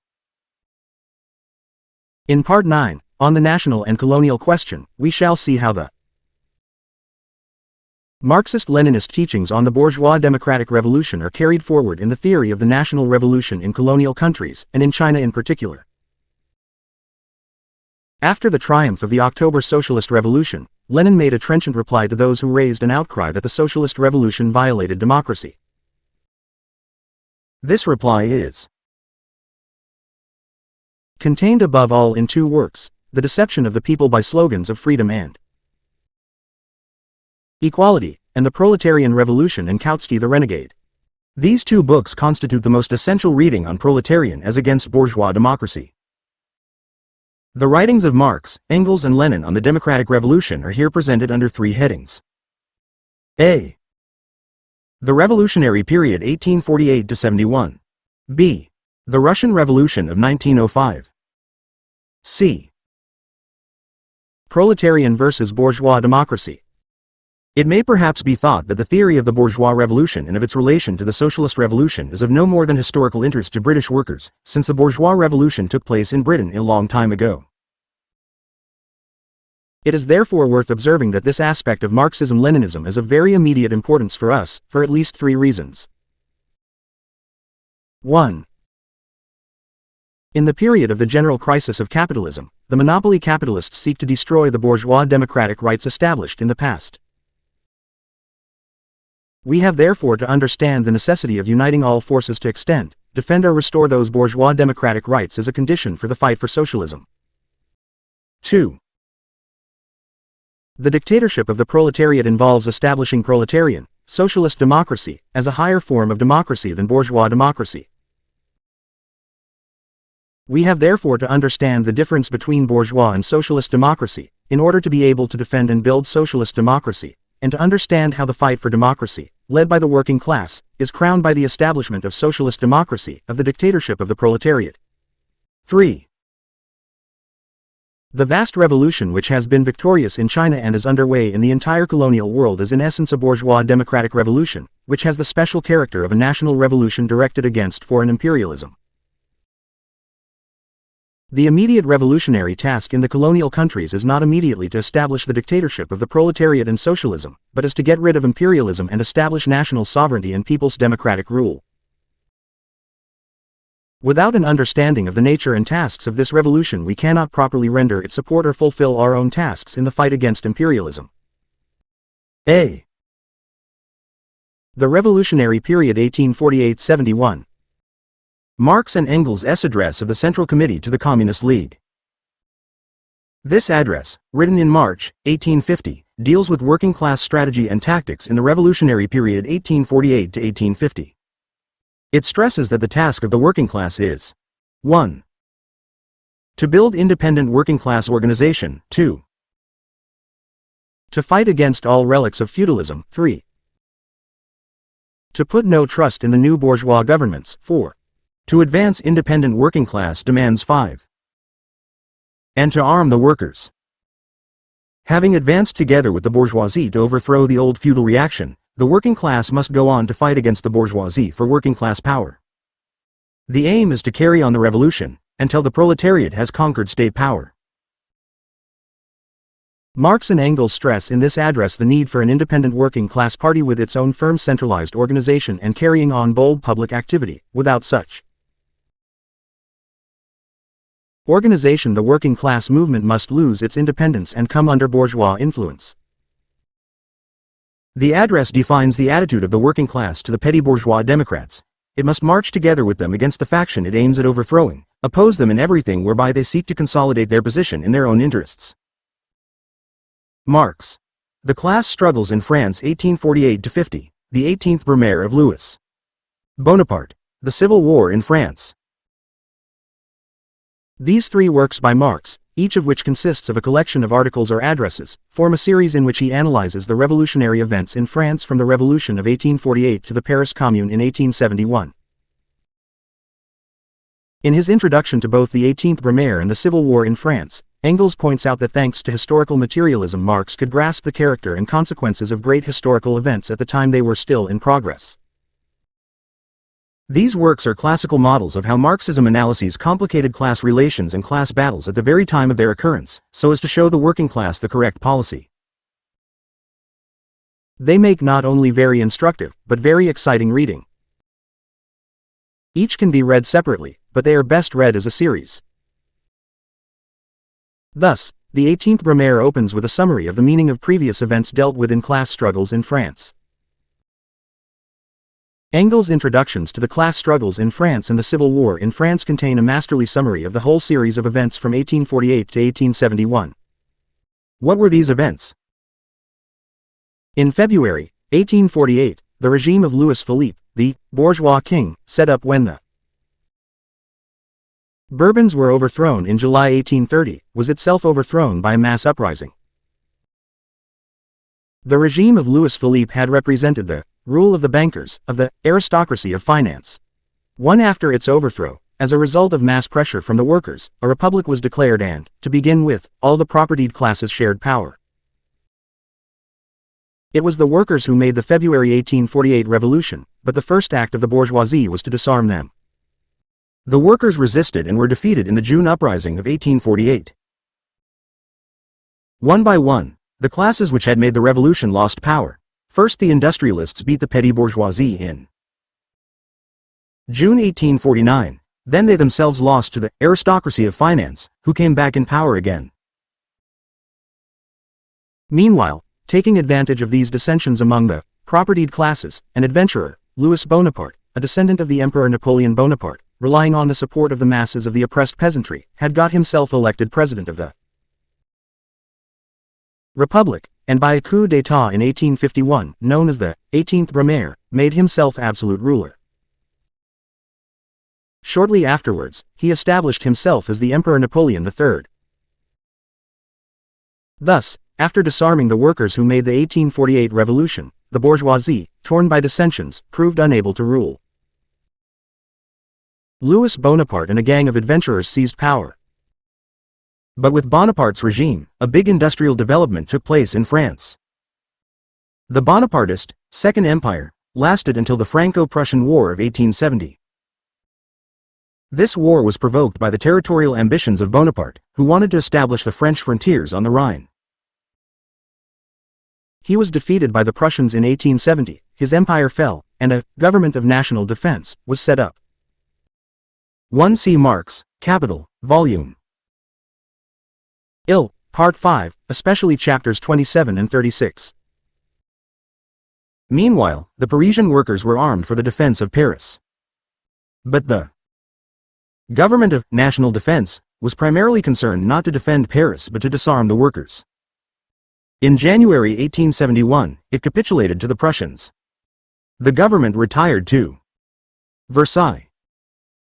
In Part 9, on the national and colonial question, we shall see how the Marxist-Leninist teachings on the bourgeois democratic revolution are carried forward in the theory of the national revolution in colonial countries, and in China in particular. After the triumph of the October Socialist Revolution, Lenin made a trenchant reply to those who raised an outcry that the socialist revolution violated democracy. This reply is contained above all in two works: The Deception of the People by Slogans of Freedom and Equality, and The Proletarian Revolution and Kautsky the Renegade. These two books constitute the most essential reading on proletarian as against bourgeois democracy. The writings of Marx, Engels and Lenin on the democratic revolution are here presented under three headings. A. The Revolutionary Period 1848–71. B. The Russian Revolution of 1905. C. Proletarian versus bourgeois democracy. It may perhaps be thought that the theory of the bourgeois revolution and of its relation to the socialist revolution is of no more than historical interest to British workers, since the bourgeois revolution took place in Britain a long time ago. It is therefore worth observing that this aspect of Marxism-Leninism is of very immediate importance for us, for at least three reasons. 1. In the period of the general crisis of capitalism, the monopoly capitalists seek to destroy the bourgeois democratic rights established in the past. We have therefore to understand the necessity of uniting all forces to extend, defend or restore those bourgeois democratic rights as a condition for the fight for socialism. 2. The dictatorship of the proletariat involves establishing proletarian, socialist democracy, as a higher form of democracy than bourgeois democracy. We have therefore to understand the difference between bourgeois and socialist democracy, in order to be able to defend and build socialist democracy, and to understand how the fight for democracy, led by the working class, is crowned by the establishment of socialist democracy, of the dictatorship of the proletariat. 3. The vast revolution which has been victorious in China and is underway in the entire colonial world is in essence a bourgeois democratic revolution, which has the special character of a national revolution directed against foreign imperialism. The immediate revolutionary task in the colonial countries is not immediately to establish the dictatorship of the proletariat and socialism, but is to get rid of imperialism and establish national sovereignty and people's democratic rule. Without an understanding of the nature and tasks of this revolution, we cannot properly render its support or fulfill our own tasks in the fight against imperialism. A. The Revolutionary Period 1848–71. Marx and Engels' address of the Central Committee to the Communist League. This address, written in March, 1850, deals with working-class strategy and tactics in the Revolutionary Period 1848–1850. It stresses that the task of the working class is 1. To build independent working-class organization, 2. To fight against all relics of feudalism, 3. To put no trust in the new bourgeois governments, 4. To advance independent working-class demands, 5. And to arm the workers. Having advanced together with the bourgeoisie to overthrow the old feudal reaction, the working class must go on to fight against the bourgeoisie for working-class power. The aim is to carry on the revolution, until the proletariat has conquered state power. Marx and Engels stress in this address the need for an independent working-class party with its own firm centralized organization and carrying on bold public activity. Without such organization, the working-class movement must lose its independence and come under bourgeois influence. The address defines the attitude of the working class to the petty bourgeois democrats. It must march together with them against the faction it aims at overthrowing, oppose them in everything whereby they seek to consolidate their position in their own interests. Marx. The Class Struggles in France 1848–50, the 18th Brumaire of Louis Bonaparte. The Civil War in France. These three works by Marx, each of which consists of a collection of articles or addresses, form a series in which he analyzes the revolutionary events in France from the Revolution of 1848 to the Paris Commune in 1871. In his introduction to both the 18th Brumaire and the Civil War in France, Engels points out that thanks to historical materialism, Marx could grasp the character and consequences of great historical events at the time they were still in progress. These works are classical models of how Marxism analyses complicated class relations and class battles at the very time of their occurrence, so as to show the working class the correct policy. They make not only very instructive, but very exciting reading. Each can be read separately, but they are best read as a series. Thus, the 18th Brumaire opens with a summary of the meaning of previous events dealt with in class struggles in France. Engels' introductions to the class struggles in France and the Civil War in France contain a masterly summary of the whole series of events from 1848 to 1871. What were these events? In February 1848, the regime of Louis Philippe, the bourgeois king, set up when the Bourbons were overthrown in July 1830, was itself overthrown by a mass uprising. The regime of Louis Philippe had represented the rule of the bankers, of the aristocracy of finance. One after its overthrow, as a result of mass pressure from the workers, a republic was declared and, to begin with, all the propertied classes shared power. It was the workers who made the February 1848 revolution, but the first act of the bourgeoisie was to disarm them. The workers resisted and were defeated in the June uprising of 1848. One by one, the classes which had made the revolution lost power. First the industrialists beat the petty bourgeoisie in June 1849, then they themselves lost to the aristocracy of finance, who came back in power again. Meanwhile, taking advantage of these dissensions among the propertied classes, an adventurer, Louis Bonaparte, a descendant of the Emperor Napoleon Bonaparte, relying on the support of the masses of the oppressed peasantry, had got himself elected president of the Republic, and by a coup d'état in 1851, known as the 18th Brumaire, made himself absolute ruler. Shortly afterwards, he established himself as the Emperor Napoleon III. Thus, after disarming the workers who made the 1848 revolution, the bourgeoisie, torn by dissensions, proved unable to rule. Louis Bonaparte and a gang of adventurers seized power. But with Bonaparte's regime, a big industrial development took place in France. The Bonapartist Second Empire lasted until the Franco-Prussian War of 1870. This war was provoked by the territorial ambitions of Bonaparte, who wanted to establish the French frontiers on the Rhine. He was defeated by the Prussians in 1870, his empire fell, and a government of national defense was set up. 1 See Marx, Capital, Volume Ill, Part 5, especially chapters 27 and 36. Meanwhile, the Parisian workers were armed for the defense of Paris. But the government of national defense was primarily concerned not to defend Paris but to disarm the workers. In January 1871, it capitulated to the Prussians. The government retired to Versailles.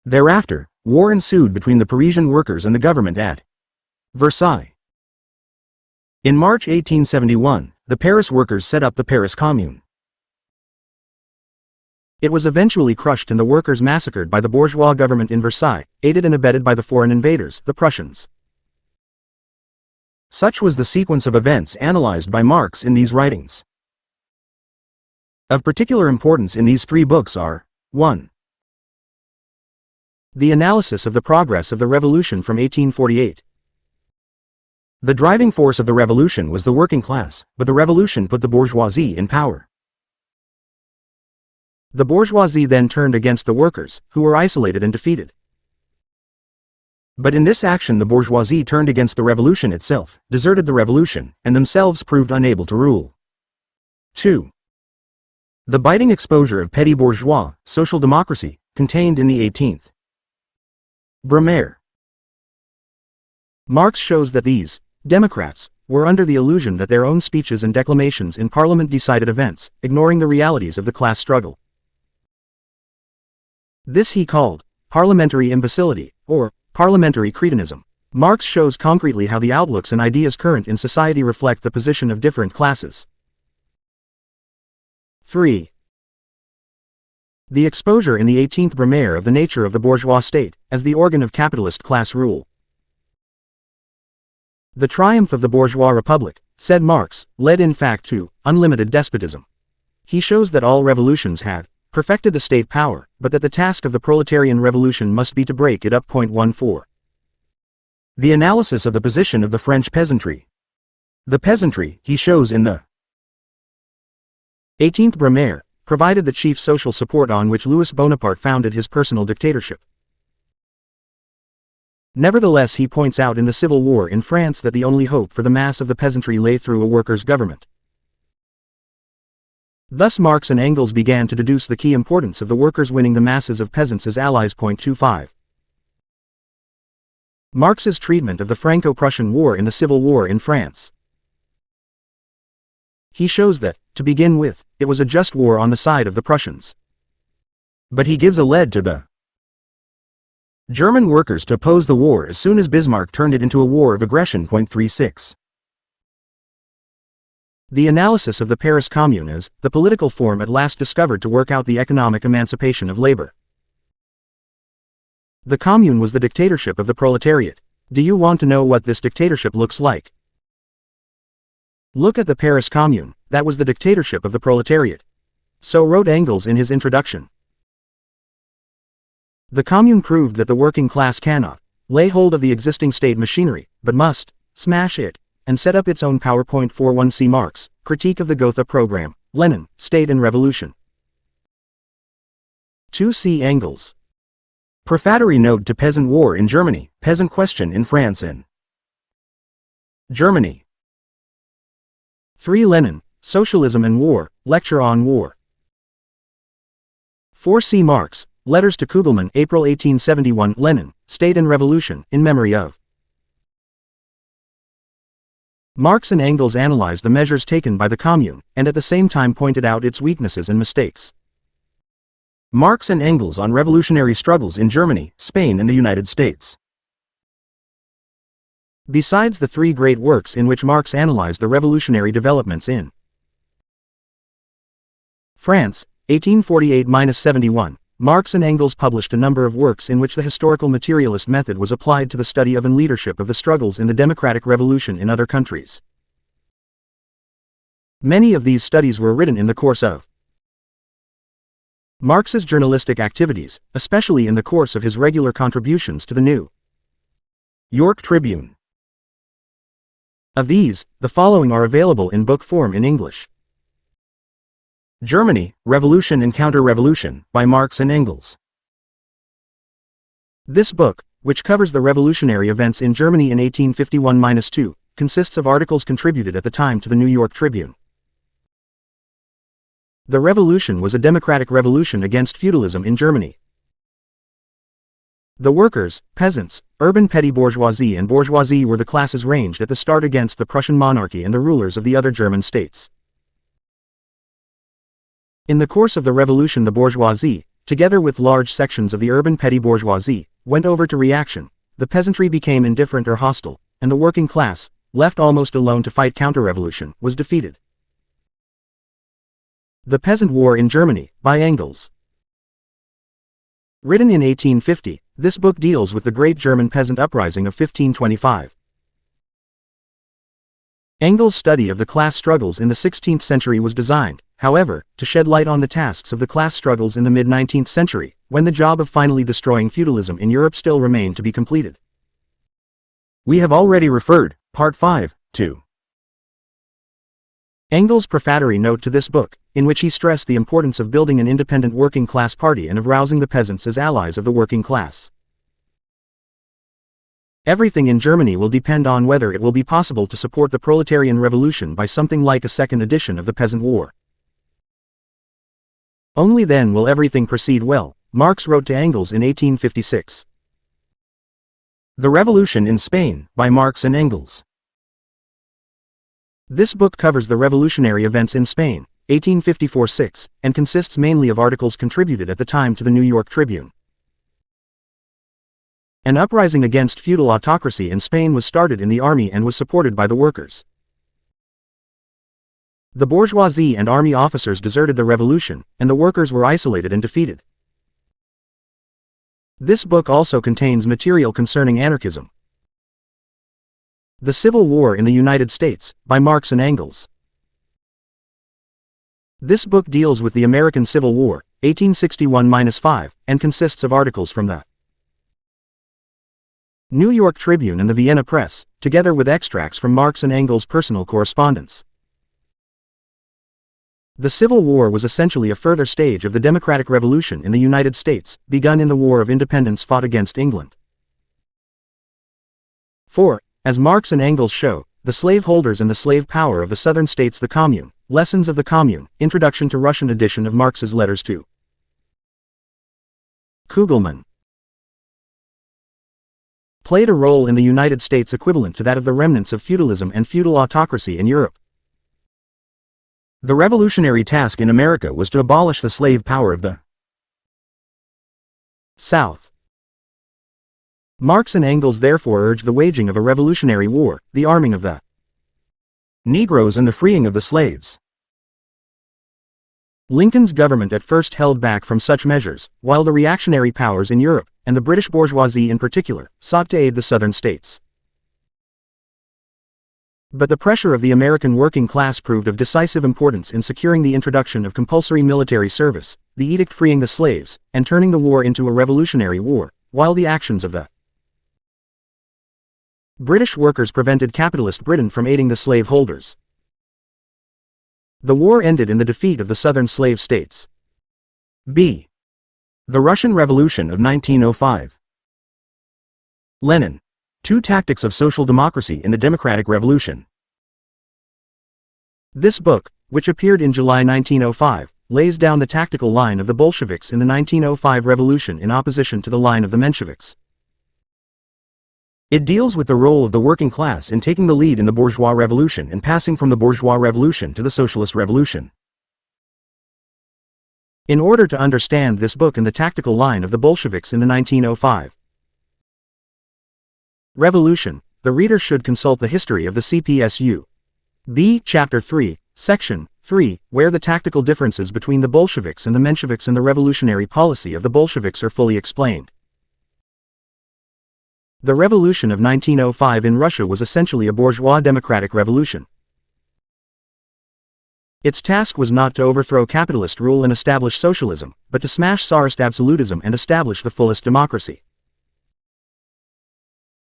Thereafter, war ensued between the Parisian workers and the government at Versailles. In March 1871, the Paris workers set up the Paris Commune. It was eventually crushed and the workers massacred by the bourgeois government in Versailles, aided and abetted by the foreign invaders, the Prussians. Such was the sequence of events analyzed by Marx in these writings. Of particular importance in these three books are 1. The analysis of the progress of the revolution from 1848. The driving force of the revolution was the working class, but the revolution put the bourgeoisie in power. The bourgeoisie then turned against the workers, who were isolated and defeated. But in this action the bourgeoisie turned against the revolution itself, deserted the revolution, and themselves proved unable to rule. 2. The biting exposure of petty bourgeois, social democracy, contained in the 18th Brumaire. Marx shows that these Democrats were under the illusion that their own speeches and declamations in Parliament decided events, ignoring the realities of the class struggle. This he called parliamentary imbecility, or parliamentary cretinism. Marx shows concretely how the outlooks and ideas current in society reflect the position of different classes. 3. The exposure in the 18th Brumaire of the nature of the bourgeois state, as the organ of capitalist class rule. The triumph of the bourgeois republic, said Marx, led in fact to unlimited despotism. He shows that all revolutions had perfected the state power, but that the task of the proletarian revolution must be to break it up. 14. The analysis of the position of the French peasantry. The peasantry, he shows in the 18th Brumaire, provided the chief social support on which Louis Bonaparte founded his personal dictatorship. Nevertheless, he points out in the Civil War in France that the only hope for the mass of the peasantry lay through a workers' government. Thus Marx and Engels began to deduce the key importance of the workers winning the masses of peasants as allies. 25. Marx's treatment of the Franco-Prussian War in the Civil War in France. He shows that, to begin with, it was a just war on the side of the Prussians. But he gives a lead to the German workers to oppose the war as soon as Bismarck turned it into a war of aggression. 36. The analysis of the Paris Commune as the political form at last discovered to work out the economic emancipation of labor. The Commune was the dictatorship of the proletariat. Do you want to know what this dictatorship looks like? Look at the Paris Commune, that was the dictatorship of the proletariat. So wrote Engels in his introduction. The Commune proved that the working class cannot lay hold of the existing state machinery, but must smash it, and set up its own PowerPoint 41. See Marx, Critique of the Gotha Program, Lenin, State and Revolution. 2. See Engels. Prefatory Note to Peasant War in Germany, Peasant Question in France and Germany. 3. Lenin, Socialism and War, Lecture on War. 4. See Marx, Letters to Kugelmann, April 1871, Lenin, State and Revolution, in memory of. Marx and Engels analyzed the measures taken by the Commune, and at the same time pointed out its weaknesses and mistakes. Marx and Engels on revolutionary struggles in Germany, Spain and the United States. Besides the three great works in which Marx analyzed the revolutionary developments in France, 1848–71, Marx and Engels published a number of works in which the historical materialist method was applied to the study of and leadership of the struggles in the democratic revolution in other countries. Many of these studies were written in the course of Marx's journalistic activities, especially in the course of his regular contributions to the New York Tribune. Of these, the following are available in book form in English. Germany, Revolution and Counter-Revolution, by Marx and Engels. This book, which covers the revolutionary events in Germany in 1851–2, consists of articles contributed at the time to the New York Tribune. The revolution was a democratic revolution against feudalism in Germany. The workers, peasants, urban petty bourgeoisie and bourgeoisie were the classes ranged at the start against the Prussian monarchy and the rulers of the other German states. In the course of the revolution, the bourgeoisie, together with large sections of the urban petty bourgeoisie, went over to reaction, the peasantry became indifferent or hostile, and the working class, left almost alone to fight counter-revolution, was defeated. The Peasant War in Germany, by Engels. Written in 1850, this book deals with the great German peasant uprising of 1525. Engels' study of the class struggles in the 16th century was designed, however, to shed light on the tasks of the class struggles in the mid-19th century, when the job of finally destroying feudalism in Europe still remained to be completed. We have already referred, Part 5, to Engels' prefatory note to this book, in which he stressed the importance of building an independent working class party and of rousing the peasants as allies of the working class. Everything in Germany will depend on whether it will be possible to support the proletarian revolution by something like a second edition of the Peasant War. Only then will everything proceed well, Marx wrote to Engels in 1856. The Revolution in Spain, by Marx and Engels. This book covers the revolutionary events in Spain, 1854–6, and consists mainly of articles contributed at the time to the New York Tribune. An uprising against feudal autocracy in Spain was started in the army and was supported by the workers. The bourgeoisie and army officers deserted the revolution, and the workers were isolated and defeated. This book also contains material concerning anarchism. The Civil War in the United States, by Marx and Engels. This book deals with the American Civil War, 1861–5, and consists of articles from the New York Tribune and the Vienna Press, together with extracts from Marx and Engels' personal correspondence. The Civil War was essentially a further stage of the Democratic Revolution in the United States, begun in the War of Independence fought against England. 4. As Marx and Engels show, the slaveholders and the slave power of the southern states. The Commune, Lessons of the Commune, Introduction to Russian edition of Marx's Letters to Kugelmann. Played a role in the United States equivalent to that of the remnants of feudalism and feudal autocracy in Europe. The revolutionary task in America was to abolish the slave power of the South. Marx and Engels therefore urged the waging of a revolutionary war, the arming of the Negroes and the freeing of the slaves. Lincoln's government at first held back from such measures, while the reactionary powers in Europe, and the British bourgeoisie in particular, sought to aid the Southern states. But the pressure of the American working class proved of decisive importance in securing the introduction of compulsory military service, the edict freeing the slaves, and turning the war into a revolutionary war, while the actions of the British workers prevented capitalist Britain from aiding the slaveholders. The war ended in the defeat of the Southern slave states. B. The Russian Revolution of 1905. Lenin. Two Tactics of Social Democracy in the Democratic Revolution. This book, which appeared in July 1905, lays down the tactical line of the Bolsheviks in the 1905 revolution in opposition to the line of the Mensheviks. It deals with the role of the working class in taking the lead in the bourgeois revolution and passing from the bourgeois revolution to the socialist revolution. In order to understand this book and the tactical line of the Bolsheviks in the 1905 revolution, the reader should consult the history of the CPSU. B. Chapter 3, Section 3, where the tactical differences between the Bolsheviks and the Mensheviks and the revolutionary policy of the Bolsheviks are fully explained. The revolution of 1905 in Russia was essentially a bourgeois democratic revolution. Its task was not to overthrow capitalist rule and establish socialism, but to smash Tsarist absolutism and establish the fullest democracy.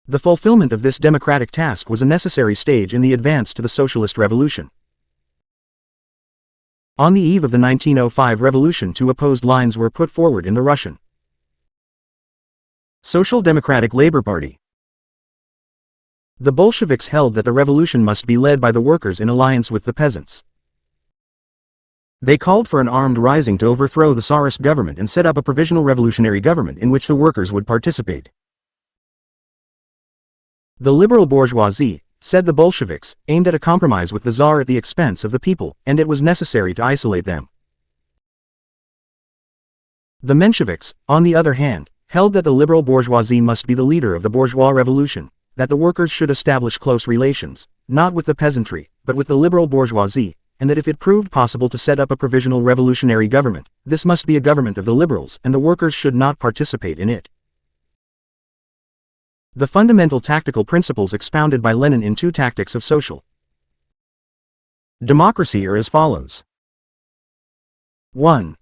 The fulfillment of this democratic task was a necessary stage in the advance to the socialist revolution. On the eve of the 1905 revolution, two opposed lines were put forward in the Russian Social Democratic Labor Party. The Bolsheviks held that the revolution must be led by the workers in alliance with the peasants. They called for an armed rising to overthrow the Tsarist government and set up a provisional revolutionary government in which the workers would participate. The liberal bourgeoisie, said the Bolsheviks, aimed at a compromise with the Tsar at the expense of the people, and it was necessary to isolate them. The Mensheviks, on the other hand, held that the liberal bourgeoisie must be the leader of the bourgeois revolution, that the workers should establish close relations, not with the peasantry, but with the liberal bourgeoisie, and that if it proved possible to set up a provisional revolutionary government, this must be a government of the liberals and the workers should not participate in it. The fundamental tactical principles expounded by Lenin in Two Tactics of Social Democracy are as follows. 1.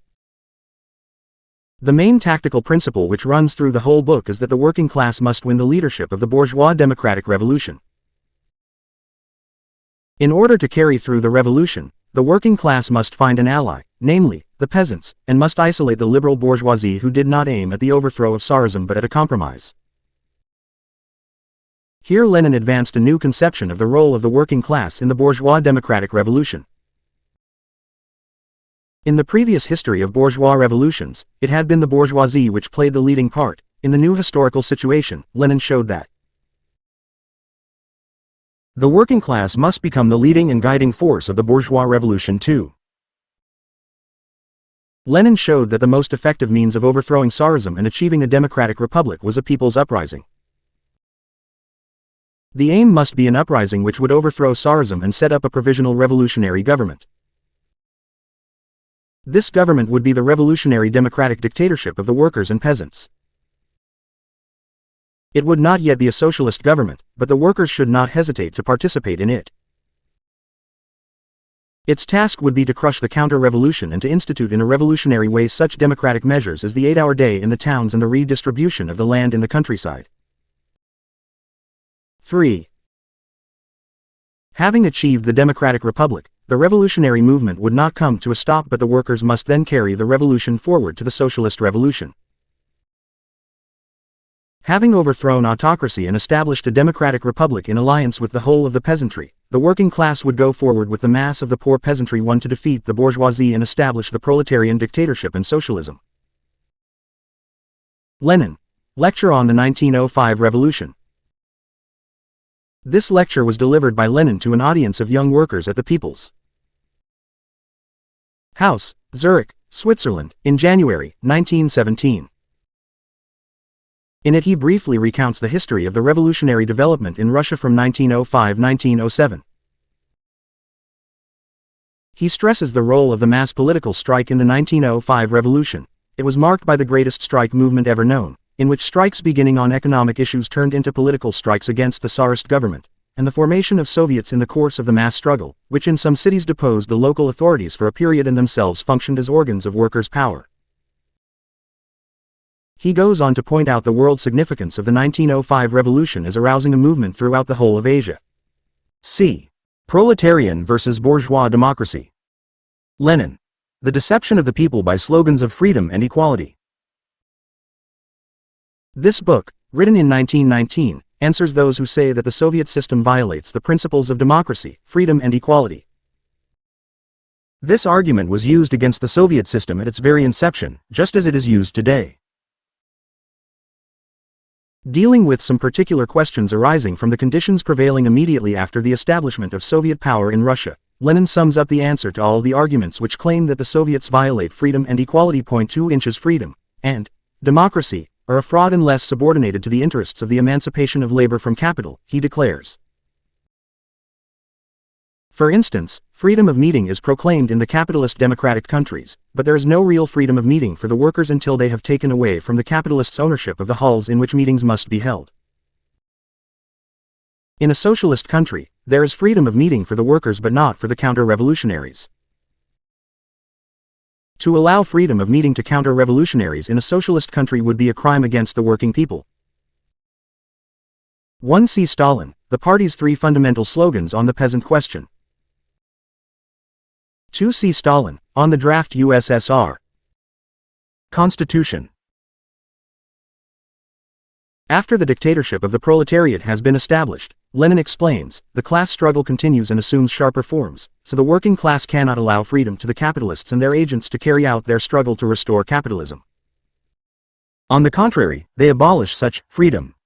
The main tactical principle which runs through the whole book is that the working class must win the leadership of the bourgeois democratic revolution. In order to carry through the revolution, the working class must find an ally, namely, the peasants, and must isolate the liberal bourgeoisie who did not aim at the overthrow of Tsarism but at a compromise. Here Lenin advanced a new conception of the role of the working class in the bourgeois democratic revolution. In the previous history of bourgeois revolutions, it had been the bourgeoisie which played the leading part. In the new historical situation, Lenin showed that the working class must become the leading and guiding force of the bourgeois revolution too. Lenin showed that the most effective means of overthrowing Tsarism and achieving a democratic republic was a people's uprising. The aim must be an uprising which would overthrow Tsarism and set up a provisional revolutionary government. This government would be the revolutionary democratic dictatorship of the workers and peasants. It would not yet be a socialist government, but the workers should not hesitate to participate in it. Its task would be to crush the counter-revolution and to institute in a revolutionary way such democratic measures as the 8-hour day in the towns and the redistribution of the land in the countryside. 3. Having achieved the democratic republic, the revolutionary movement would not come to a stop but the workers must then carry the revolution forward to the socialist revolution. Having overthrown autocracy and established a democratic republic in alliance with the whole of the peasantry, the working class would go forward with the mass of the poor peasantry to defeat the bourgeoisie and establish the proletarian dictatorship and socialism. Lenin. Lecture on the 1905 Revolution. This lecture was delivered by Lenin to an audience of young workers at the People's House, Zurich, Switzerland, in January 1917. In it he briefly recounts the history of the revolutionary development in Russia from 1905-1907. He stresses the role of the mass political strike in the 1905 revolution. It was marked by the greatest strike movement ever known, in which strikes beginning on economic issues turned into political strikes against the Tsarist government, and the formation of Soviets in the course of the mass struggle, which in some cities deposed the local authorities for a period and themselves functioned as organs of workers' power. He goes on to point out the world significance of the 1905 revolution as arousing a movement throughout the whole of Asia. C. Proletarian versus bourgeois democracy. Lenin. The deception of the people by slogans of freedom and equality. This book, written in 1919, answers those who say that the Soviet system violates the principles of democracy, freedom and equality. This argument was used against the Soviet system at its very inception, just as it is used today. Dealing with some particular questions arising from the conditions prevailing immediately after the establishment of Soviet power in Russia, Lenin sums up the answer to all the arguments which claim that the Soviets violate freedom and equality. 2 inches freedom and democracy are a fraud unless subordinated to the interests of the emancipation of labor from capital, he declares. For instance, freedom of meeting is proclaimed in the capitalist democratic countries, but there is no real freedom of meeting for the workers until they have taken away from the capitalists' ownership of the halls in which meetings must be held. In a socialist country, there is freedom of meeting for the workers but not for the counter-revolutionaries. To allow freedom of meeting to counter-revolutionaries in a socialist country would be a crime against the working people. 1. See Stalin, the party's 3 fundamental slogans on the peasant question. 2. See Stalin, on the draft USSR Constitution. After the dictatorship of the proletariat has been established, Lenin explains, the class struggle continues and assumes sharper forms, so the working class cannot allow freedom to the capitalists and their agents to carry out their struggle to restore capitalism. On the contrary, they abolish such freedom.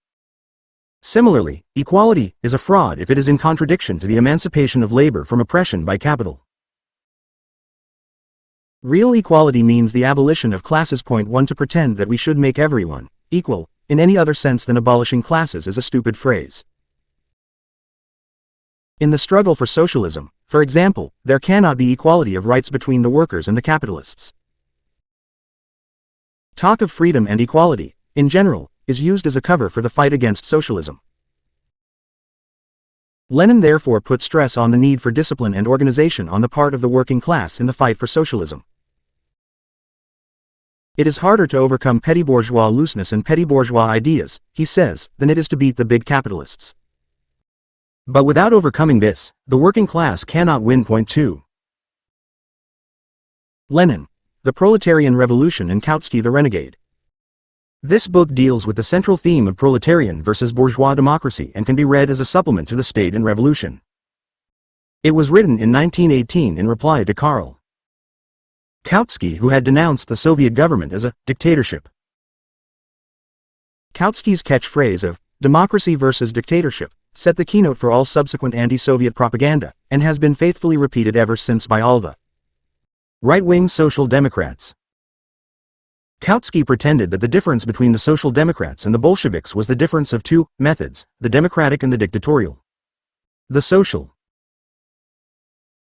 Similarly, equality is a fraud if it is in contradiction to the emancipation of labor from oppression by capital. Real equality means the abolition of classes. 1 To pretend that we should make everyone equal, in any other sense than abolishing classes, is a stupid phrase. In the struggle for socialism, for example, there cannot be equality of rights between the workers and the capitalists. Talk of freedom and equality, in general, is used as a cover for the fight against socialism. Lenin therefore put stress on the need for discipline and organization on the part of the working class in the fight for socialism. It is harder to overcome petty bourgeois looseness and petty bourgeois ideas, he says, than it is to beat the big capitalists. But without overcoming this, the working class cannot win. 2. Lenin, the Proletarian Revolution and Kautsky the Renegade. This book deals with the central theme of proletarian versus bourgeois democracy and can be read as a supplement to The State and Revolution. It was written in 1918 in reply to Karl Kautsky, who had denounced the Soviet government as a dictatorship. Kautsky's catchphrase of democracy versus dictatorship set the keynote for all subsequent anti-Soviet propaganda, and has been faithfully repeated ever since by all the right-wing Social Democrats. Kautsky pretended that the difference between the Social Democrats and the Bolsheviks was the difference of 2 methods, the democratic and the dictatorial. The Social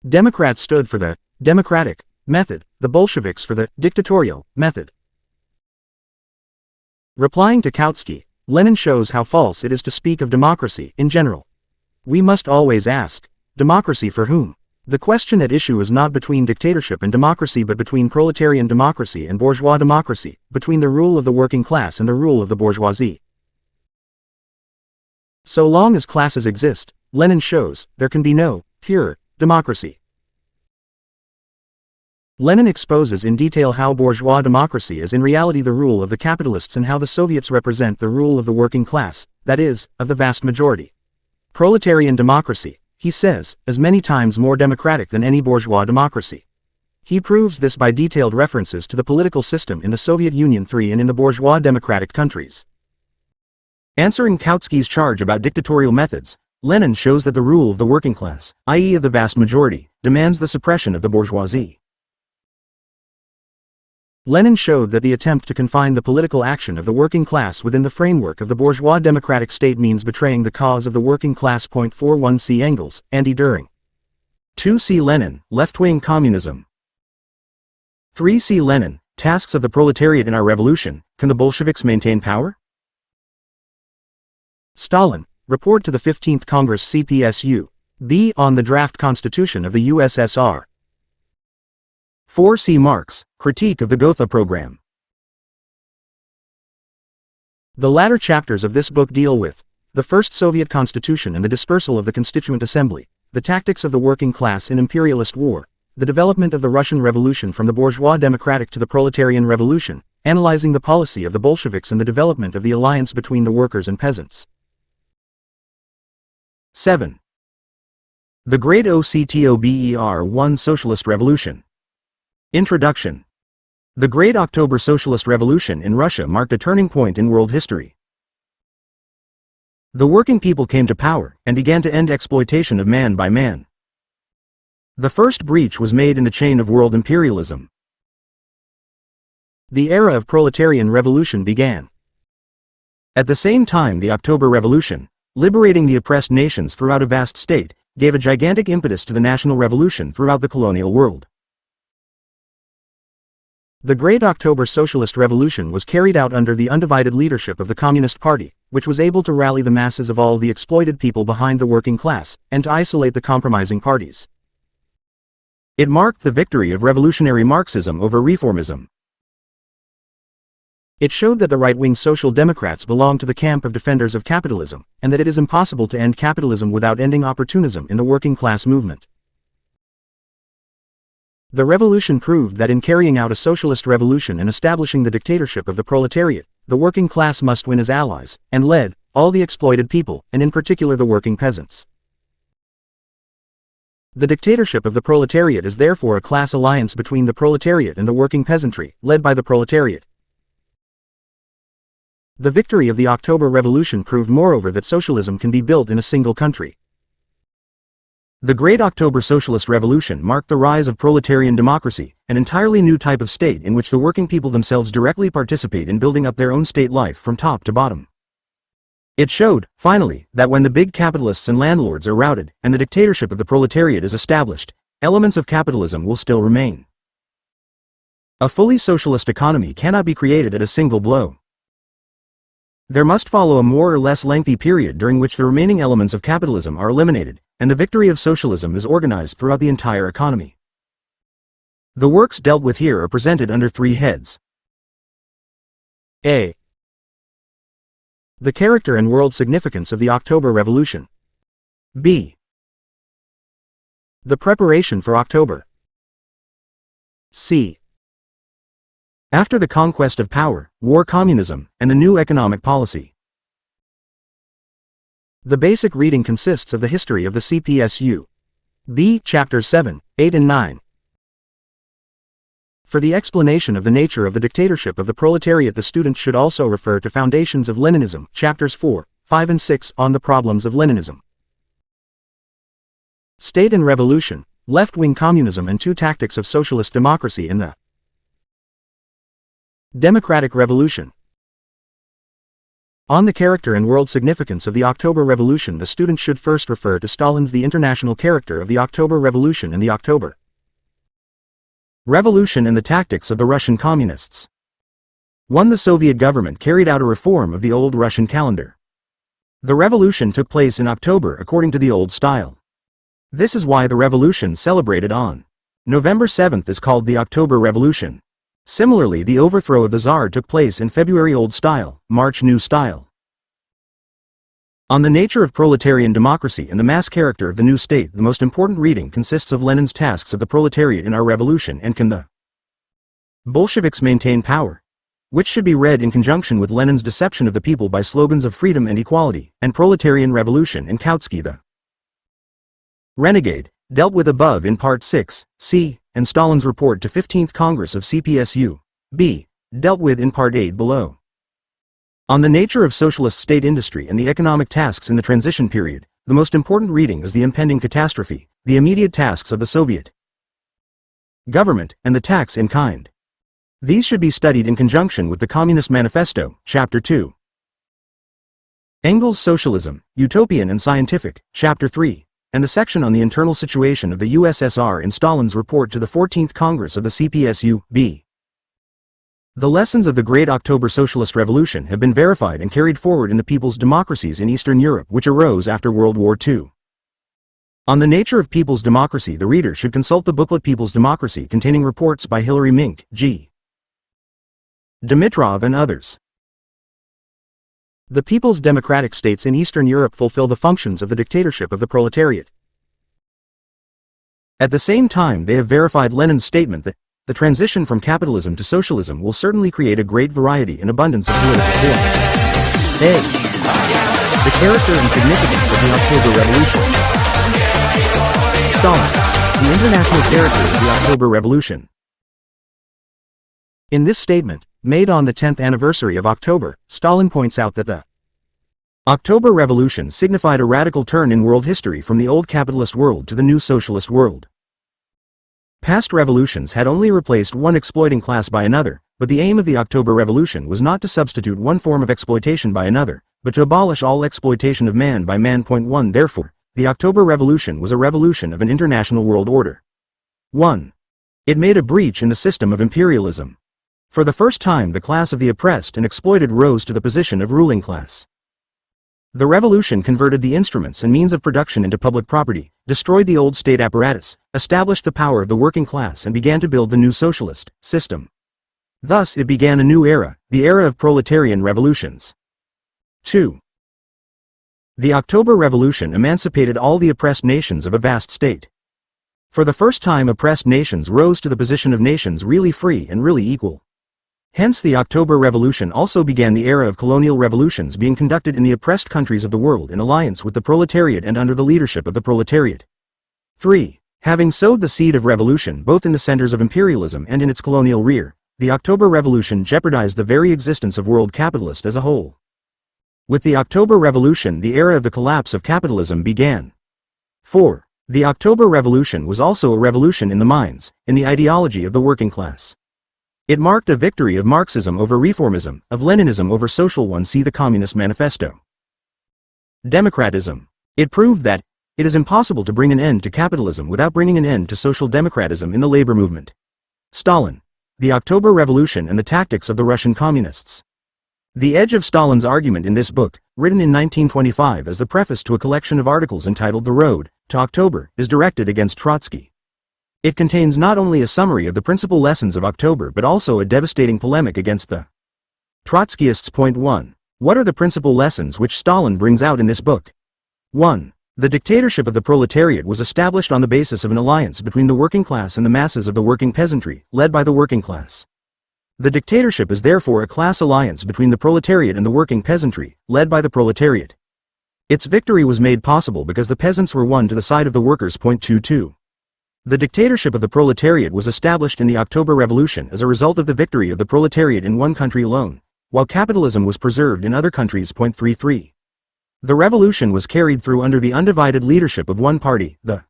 Democrats stood for the democratic method, the Bolsheviks for the dictatorial method. Replying to Kautsky, Lenin shows how false it is to speak of democracy in general. We must always ask, democracy for whom? The question at issue is not between dictatorship and democracy but between proletarian democracy and bourgeois democracy, between the rule of the working class and the rule of the bourgeoisie. So long as classes exist, Lenin shows, there can be no pure democracy. Lenin exposes in detail how bourgeois democracy is in reality the rule of the capitalists and how the Soviets represent the rule of the working class, that is, of the vast majority. Proletarian democracy, he says, is many times more democratic than any bourgeois democracy. He proves this by detailed references to the political system in the Soviet Union and in the bourgeois democratic countries. Answering Kautsky's charge about dictatorial methods, Lenin shows that the rule of the working class, i.e. of the vast majority, demands the suppression of the bourgeoisie. Lenin showed that the attempt to confine the political action of the working class within the framework of the bourgeois democratic state means betraying the cause of the working class. 41 See Engels, Andy Düring. 2c. Lenin, left-wing communism. 3c. Lenin, tasks of the proletariat in our revolution, can the Bolsheviks maintain power? Stalin, report to the 15th Congress CPSU. B. On the draft constitution of the USSR. 4c. Marx, critique of the Gotha program. The latter chapters of this book deal with the first Soviet constitution and the dispersal of the Constituent Assembly, the tactics of the working class in imperialist war, the development of the Russian Revolution from the bourgeois democratic to the proletarian revolution, analyzing the policy of the Bolsheviks and the development of the alliance between the workers and peasants. 7. The Great October Socialist Revolution. Introduction. The Great October Socialist Revolution in Russia marked a turning point in world history. The working people came to power and began to end exploitation of man by man. The first breach was made in the chain of world imperialism. The era of proletarian revolution began. At the same time, the October Revolution, liberating the oppressed nations throughout a vast state, gave a gigantic impetus to the national revolution throughout the colonial world. The Great October Socialist Revolution was carried out under the undivided leadership of the Communist Party, which was able to rally the masses of all the exploited people behind the working class, and to isolate the compromising parties. It marked the victory of revolutionary Marxism over reformism. It showed that the right-wing Social Democrats belong to the camp of defenders of capitalism, and that it is impossible to end capitalism without ending opportunism in the working class movement. The revolution proved that in carrying out a socialist revolution and establishing the dictatorship of the proletariat, the working class must win as allies, and led, all the exploited people, and in particular the working peasants. The dictatorship of the proletariat is therefore a class alliance between the proletariat and the working peasantry, led by the proletariat. The victory of the October Revolution proved moreover that socialism can be built in a single country. The Great October Socialist Revolution marked the rise of proletarian democracy, an entirely new type of state in which the working people themselves directly participate in building up their own state life from top to bottom. It showed, finally, that when the big capitalists and landlords are routed, and the dictatorship of the proletariat is established, elements of capitalism will still remain. A fully socialist economy cannot be created at a single blow. There must follow a more or less lengthy period during which the remaining elements of capitalism are eliminated, and the victory of socialism is organized throughout the entire economy. The works dealt with here are presented under three heads. A. The character and world significance of the October Revolution. B. The preparation for October. C. After the conquest of power, war, communism, and the new economic policy. The basic reading consists of the history of the CPSU. B. Chapters 7, 8 and 9. For the explanation of the nature of the dictatorship of the proletariat, the student should also refer to Foundations of Leninism, Chapters 4, 5 and 6 on the problems of Leninism. State and Revolution, Left-wing Communism and Two Tactics of Socialist Democracy in the Democratic Revolution. On the character and world significance of the October Revolution, the student should first refer to Stalin's The International Character of the October Revolution and the October Revolution and the Tactics of the Russian Communists. 1. The Soviet government carried out a reform of the old Russian calendar. The revolution took place in October according to the old style. This is why the revolution celebrated on November 7th is called the October Revolution. Similarly, the overthrow of the Tsar took place in February old style, March new style. On the nature of proletarian democracy and the mass character of the new state, the most important reading consists of Lenin's Tasks of the Proletariat in Our Revolution and Can the Bolsheviks Maintain Power?, which should be read in conjunction with Lenin's Deception of the People by Slogans of Freedom and Equality, and Proletarian Revolution and Kautsky the Renegade, dealt with above in Part 6, C, and Stalin's Report to 15th Congress of CPSU, B, dealt with in Part 8 below. On the nature of socialist state industry and the economic tasks in the transition period, the most important reading is the impending catastrophe, the immediate tasks of the Soviet government, and the tax in kind. These should be studied in conjunction with the Communist Manifesto, Chapter 2. Engels' Socialism, Utopian and Scientific, Chapter 3. and the section on the internal situation of the USSR in Stalin's report to the 14th Congress of the CPSU-B. The lessons of the Great October Socialist Revolution have been verified and carried forward in the people's democracies in Eastern Europe which arose after World War II. On the nature of people's democracy, the reader should consult the booklet People's Democracy containing reports by Hilary Mink, G. Dimitrov and others. The people's democratic states in Eastern Europe fulfill the functions of the dictatorship of the proletariat. At the same time, they have verified Lenin's statement that the transition from capitalism to socialism will certainly create a great variety and abundance of political forms. A. The character and significance of the October Revolution. Stalin, the international character of the October Revolution. In this statement, made on the 10th anniversary of October, Stalin points out that the October Revolution signified a radical turn in world history from the old capitalist world to the new socialist world. Past revolutions had only replaced one exploiting class by another, but the aim of the October Revolution was not to substitute one form of exploitation by another, but to abolish all exploitation of man by man. 1. Therefore, the October Revolution was a revolution of an international world order. 1. It made a breach in the system of imperialism. For the first time, the class of the oppressed and exploited rose to the position of ruling class. The revolution converted the instruments and means of production into public property, destroyed the old state apparatus, established the power of the working class and began to build the new socialist system. Thus it began a new era, the era of proletarian revolutions. 2. The October Revolution emancipated all the oppressed nations of a vast state. For the first time, oppressed nations rose to the position of nations really free and really equal. Hence the October Revolution also began the era of colonial revolutions being conducted in the oppressed countries of the world in alliance with the proletariat and under the leadership of the proletariat. 3. Having sowed the seed of revolution both in the centers of imperialism and in its colonial rear, the October Revolution jeopardized the very existence of world capitalist as a whole. With the October Revolution, the era of the collapse of capitalism began. 4. The October Revolution was also a revolution in the minds, in the ideology of the working class. It marked a victory of Marxism over reformism, of Leninism over social one. See the Communist Manifesto. Democratism. It proved that it is impossible to bring an end to capitalism without bringing an end to social democratism in the labor movement. Stalin. The October Revolution and the tactics of the Russian communists. The edge of Stalin's argument in this book, written in 1925 as the preface to a collection of articles entitled The Road to October, is directed against Trotsky. It contains not only a summary of the principal lessons of October but also a devastating polemic against the Trotskyists. 1. What are the principal lessons which Stalin brings out in this book? 1. The dictatorship of the proletariat was established on the basis of an alliance between the working class and the masses of the working peasantry, led by the working class. The dictatorship is therefore a class alliance between the proletariat and the working peasantry, led by the proletariat. Its victory was made possible because the peasants were won to the side of the workers. 2. The dictatorship of the proletariat was established in the October Revolution as a result of the victory of the proletariat in one country alone, while capitalism was preserved in other countries. 3. The revolution was carried through under the undivided leadership of one party, the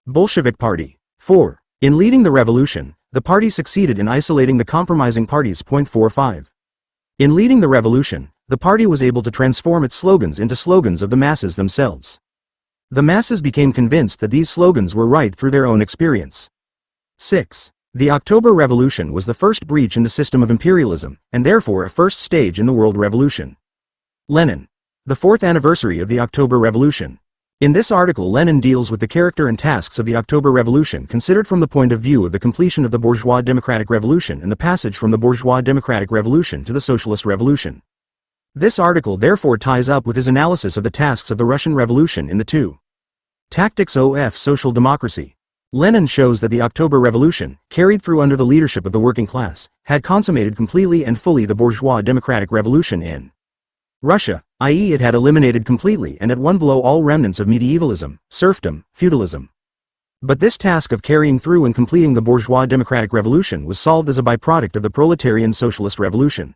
Bolshevik Party. 4. In leading the revolution, the party succeeded in isolating the compromising parties. 5. In leading the revolution, the party was able to transform its slogans into slogans of the masses themselves. The masses became convinced that these slogans were right through their own experience. 6. The October Revolution was the first breach in the system of imperialism, and therefore a first stage in the world revolution. Lenin. The 4th anniversary of the October Revolution. In this article, Lenin deals with the character and tasks of the October Revolution considered from the point of view of the completion of the bourgeois democratic revolution and the passage from the bourgeois democratic revolution to the socialist revolution. This article therefore ties up with his analysis of the tasks of the Russian Revolution in the two Tactics of Social Democracy. Lenin shows that the October Revolution, carried through under the leadership of the working class, had consummated completely and fully the bourgeois democratic revolution in Russia, i.e. it had eliminated completely and at one blow all remnants of medievalism, serfdom, feudalism. But this task of carrying through and completing the bourgeois democratic revolution was solved as a byproduct of the proletarian socialist revolution.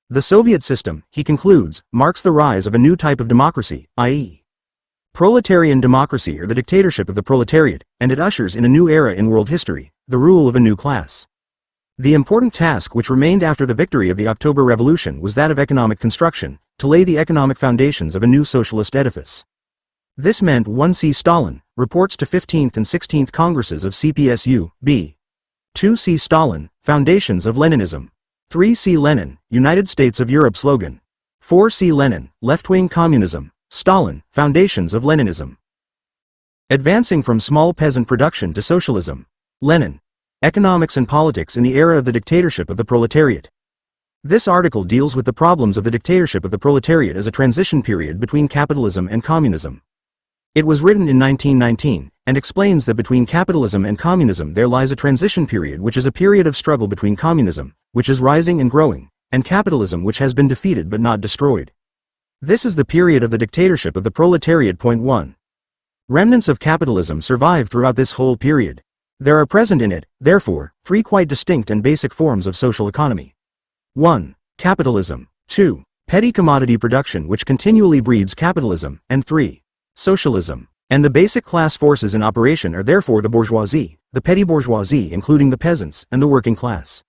The Soviet system, he concludes, marks the rise of a new type of democracy, i.e. proletarian democracy or the dictatorship of the proletariat, and it ushers in a new era in world history, the rule of a new class. The important task which remained after the victory of the October Revolution was that of economic construction, to lay the economic foundations of a new socialist edifice. This meant 1c. Stalin, reports to 15th and 16th Congresses of CPSU, b. 2c. Stalin, Foundations of Leninism. 3c. Lenin, United States of Europe slogan. 4c. Lenin, Left-wing Communism. Stalin, Foundations of Leninism. Advancing from small peasant production to socialism. Lenin. Economics and Politics in the Era of the Dictatorship of the Proletariat. This article deals with the problems of the dictatorship of the proletariat as a transition period between capitalism and communism. It was written in 1919, and explains that between capitalism and communism there lies a transition period which is a period of struggle between communism, which is rising and growing, and capitalism which has been defeated but not destroyed. This is the period of the dictatorship of the proletariat. Point 1. Remnants of capitalism survive throughout this whole period. There are present in it, therefore, three quite distinct and basic forms of social economy. 1. Capitalism. 2. Petty commodity production which continually breeds capitalism, and 3. Socialism. And the basic class forces in operation are therefore the bourgeoisie, the petty bourgeoisie including the peasants, and the working class.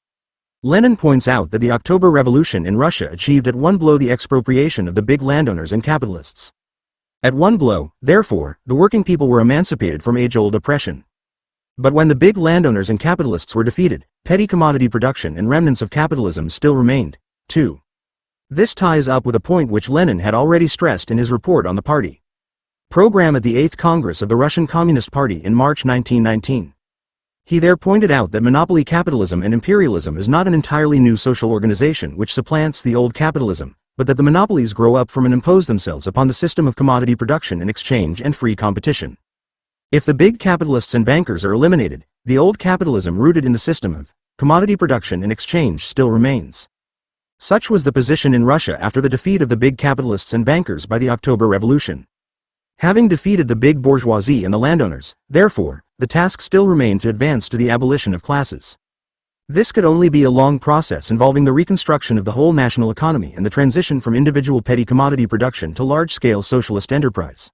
Lenin points out that the October Revolution in Russia achieved at one blow the expropriation of the big landowners and capitalists. At one blow, therefore, the working people were emancipated from age-old oppression. But when the big landowners and capitalists were defeated, petty commodity production and remnants of capitalism still remained. 2. This ties up with a point which Lenin had already stressed in his report on the party program at the 8th Congress of the Russian Communist Party in March 1919. He there pointed out that monopoly capitalism and imperialism is not an entirely new social organization which supplants the old capitalism, but that the monopolies grow up from and impose themselves upon the system of commodity production and exchange and free competition. If the big capitalists and bankers are eliminated, the old capitalism rooted in the system of commodity production and exchange still remains. Such was the position in Russia after the defeat of the big capitalists and bankers by the October Revolution. Having defeated the big bourgeoisie and the landowners, therefore, the task still remained to advance to the abolition of classes. This could only be a long process involving the reconstruction of the whole national economy and the transition from individual petty commodity production to large-scale socialist enterprise.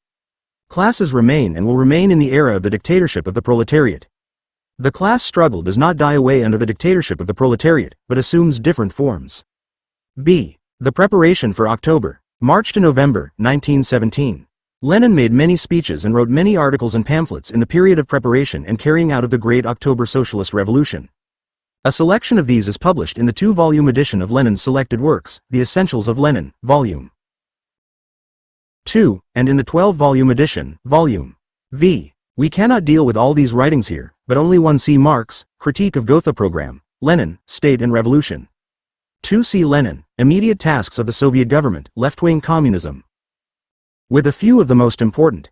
Classes remain and will remain in the era of the dictatorship of the proletariat. The class struggle does not die away under the dictatorship of the proletariat, but assumes different forms. b. The preparation for October, March to November, 1917. Lenin made many speeches and wrote many articles and pamphlets in the period of preparation and carrying out of the Great October Socialist Revolution. A selection of these is published in the 2-volume edition of Lenin's selected works, The Essentials of Lenin, Volume 2, and in the 12-volume edition, Volume V. We cannot deal with all these writings here, but only 1c. Marx, Critique of Gotha Program, Lenin, State and Revolution. 2c. Lenin, Immediate Tasks of the Soviet Government, Left-wing Communism. With a few of the most important.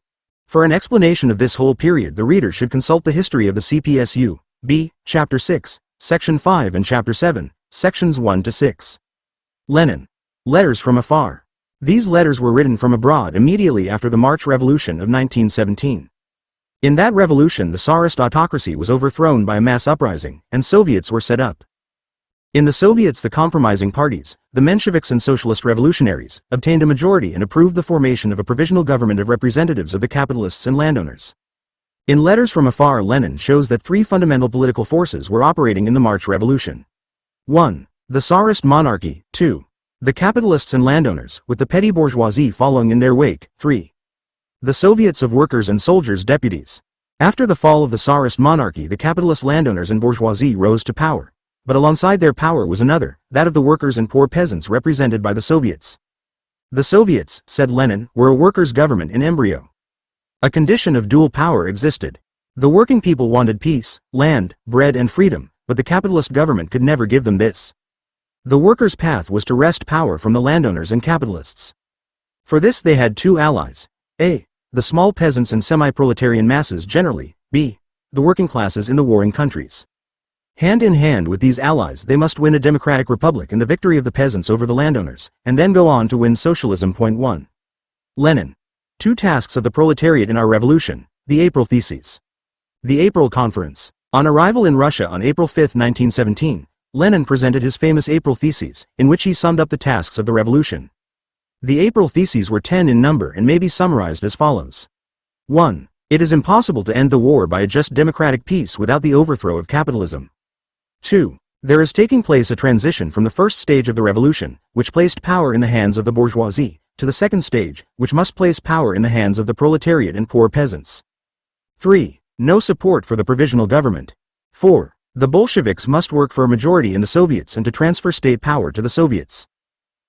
For an explanation of this whole period the reader should consult the history of the CPSU, b. Chapter 6, Section 5 and Chapter 7, Sections 1 to 6. Lenin. Letters from afar. These letters were written from abroad immediately after the March Revolution of 1917. In that revolution the Tsarist autocracy was overthrown by a mass uprising, and Soviets were set up. In the Soviets the compromising parties, the Mensheviks and Socialist Revolutionaries, obtained a majority and approved the formation of a provisional government of representatives of the capitalists and landowners. In Letters from Afar Lenin shows that three fundamental political forces were operating in the March Revolution. 1. The Tsarist monarchy. 2. The capitalists and landowners, with the petty bourgeoisie following in their wake. 3. The Soviets of workers and soldiers deputies. After the fall of the Tsarist monarchy the capitalist landowners and bourgeoisie rose to power. But alongside their power was another, that of the workers and poor peasants represented by the Soviets. The Soviets, said Lenin, were a workers' government in embryo. A condition of dual power existed. The working people wanted peace, land, bread and freedom, but the capitalist government could never give them this. The workers' path was to wrest power from the landowners and capitalists. For this they had two allies. A. The small peasants and semi-proletarian masses generally. B. The working classes in the warring countries. Hand in hand with these allies they must win a democratic republic and the victory of the peasants over the landowners, and then go on to win socialism. 1. Lenin. Two tasks of the proletariat in our revolution. The April Theses. The April Conference. On arrival in Russia on April 5, 1917, Lenin presented his famous April Theses, in which he summed up the tasks of the revolution. The April Theses were 10 in number and may be summarized as follows. 1. It is impossible to end the war by a just democratic peace without the overthrow of capitalism. 2. There is taking place a transition from the first stage of the revolution, which placed power in the hands of the bourgeoisie, to the second stage, which must place power in the hands of the proletariat and poor peasants. 3. No support for the provisional government. 4. The Bolsheviks must work for a majority in the Soviets and to transfer state power to the Soviets.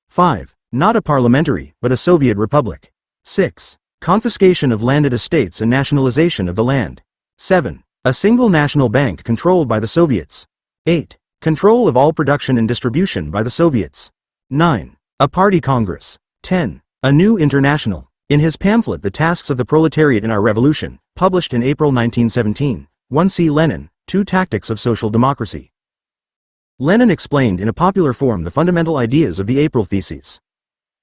5. Not a parliamentary, but a Soviet republic. 6. Confiscation of landed estates and nationalization of the land. 7. A single national bank controlled by the Soviets. 8. Control of all production and distribution by the Soviets. 9. A party congress. 10. A new international. In his pamphlet The Tasks of the Proletariat in Our Revolution, published in April 1917, 1C. Lenin, Two Tactics of Social Democracy. Lenin explained in a popular form the fundamental ideas of the April Theses.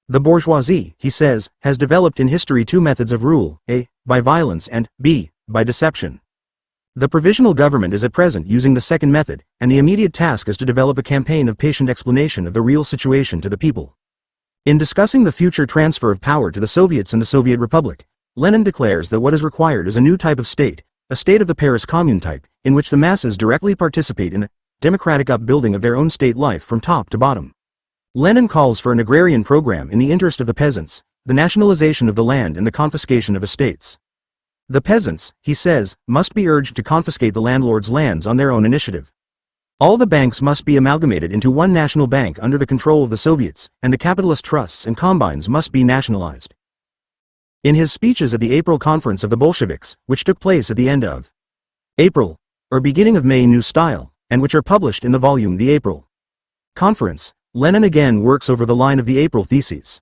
The bourgeoisie, he says, has developed in history two methods of rule, A. By violence and, B. By deception. The provisional government is at present using the second method, and the immediate task is to develop a campaign of patient explanation of the real situation to the people. In discussing the future transfer of power to the Soviets and the Soviet Republic, Lenin declares that what is required is a new type of state, a state of the Paris Commune type, in which the masses directly participate in the democratic upbuilding of their own state life from top to bottom. Lenin calls for an agrarian program in the interest of the peasants, the nationalization of the land and the confiscation of estates. The peasants, he says, must be urged to confiscate the landlords' lands on their own initiative. All the banks must be amalgamated into one national bank under the control of the Soviets, and the capitalist trusts and combines must be nationalized. In his speeches at the April Conference of the Bolsheviks, which took place at the end of April, or beginning of May New Style, and which are published in the volume The April Conference, Lenin again works over the line of the April Theses.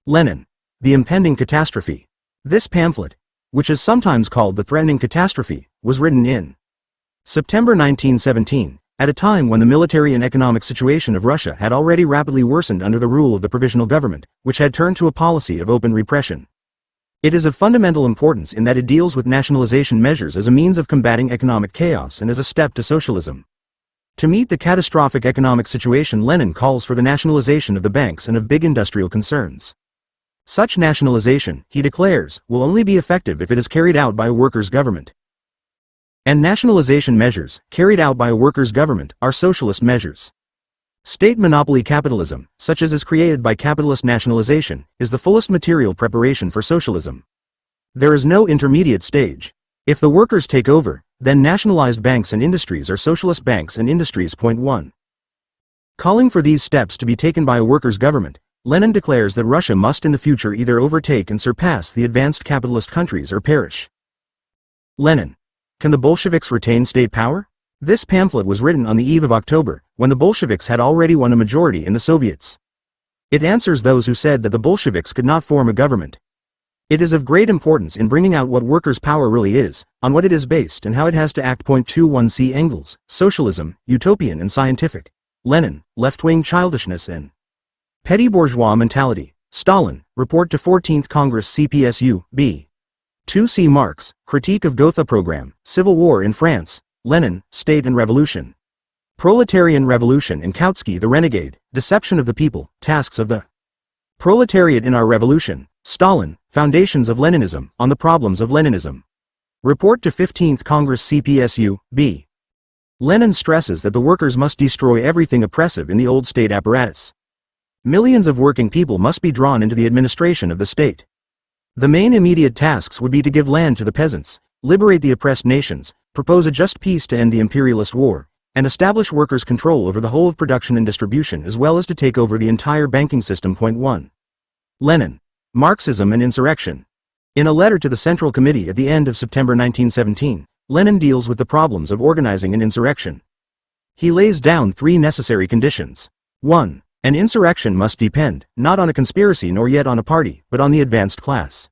Lenin. The Impending Catastrophe. This pamphlet, which is sometimes called The Threatening Catastrophe, was written in September 1917, at a time when the military and economic situation of Russia had already rapidly worsened under the rule of the provisional government, which had turned to a policy of open repression. It is of fundamental importance in that it deals with nationalization measures as a means of combating economic chaos and as a step to socialism. To meet the catastrophic economic situation, Lenin calls for the nationalization of the banks and of big industrial concerns. Such nationalization, he declares, will only be effective if it is carried out by a workers' government. And nationalization measures, carried out by a workers' government, are socialist measures. State monopoly capitalism, such as is created by capitalist nationalization, is the fullest material preparation for socialism. There is no intermediate stage. If the workers take over, then nationalized banks and industries are socialist banks and industries. 1. Calling for these steps to be taken by a workers' government, Lenin declares that Russia must in the future either overtake and surpass the advanced capitalist countries or perish. Lenin. Can the Bolsheviks retain state power? This pamphlet was written on the eve of October, when the Bolsheviks had already won a majority in the Soviets. It answers those who said that the Bolsheviks could not form a government. It is of great importance in bringing out what workers' power really is, on what it is based and how it has to act. 1C. Engels, Socialism, Utopian and Scientific. Lenin, Left-wing Childishness and Petty Bourgeois Mentality. Stalin, Report to 14th Congress CPSU, B. 2C. Marx, Critique of Gotha Program, Civil War in France. Lenin, State and Revolution. Proletarian Revolution in Kautsky the Renegade, Deception of the People, Tasks of the Proletariat in Our Revolution. Stalin, Foundations of Leninism, On the Problems of Leninism. Report to 15th Congress CPSU, B. Lenin stresses that the workers must destroy everything oppressive in the old state apparatus. Millions of working people must be drawn into the administration of the state. The main immediate tasks would be to give land to the peasants, liberate the oppressed nations, propose a just peace to end the imperialist war, and establish workers' control over the whole of production and distribution as well as to take over the entire banking system. 1. Lenin. Marxism and Insurrection. In a letter to the Central Committee at the end of September 1917, Lenin deals with the problems of organizing an insurrection. He lays down three necessary conditions. 1. An insurrection must depend, not on a conspiracy nor yet on a party, but on the advanced class.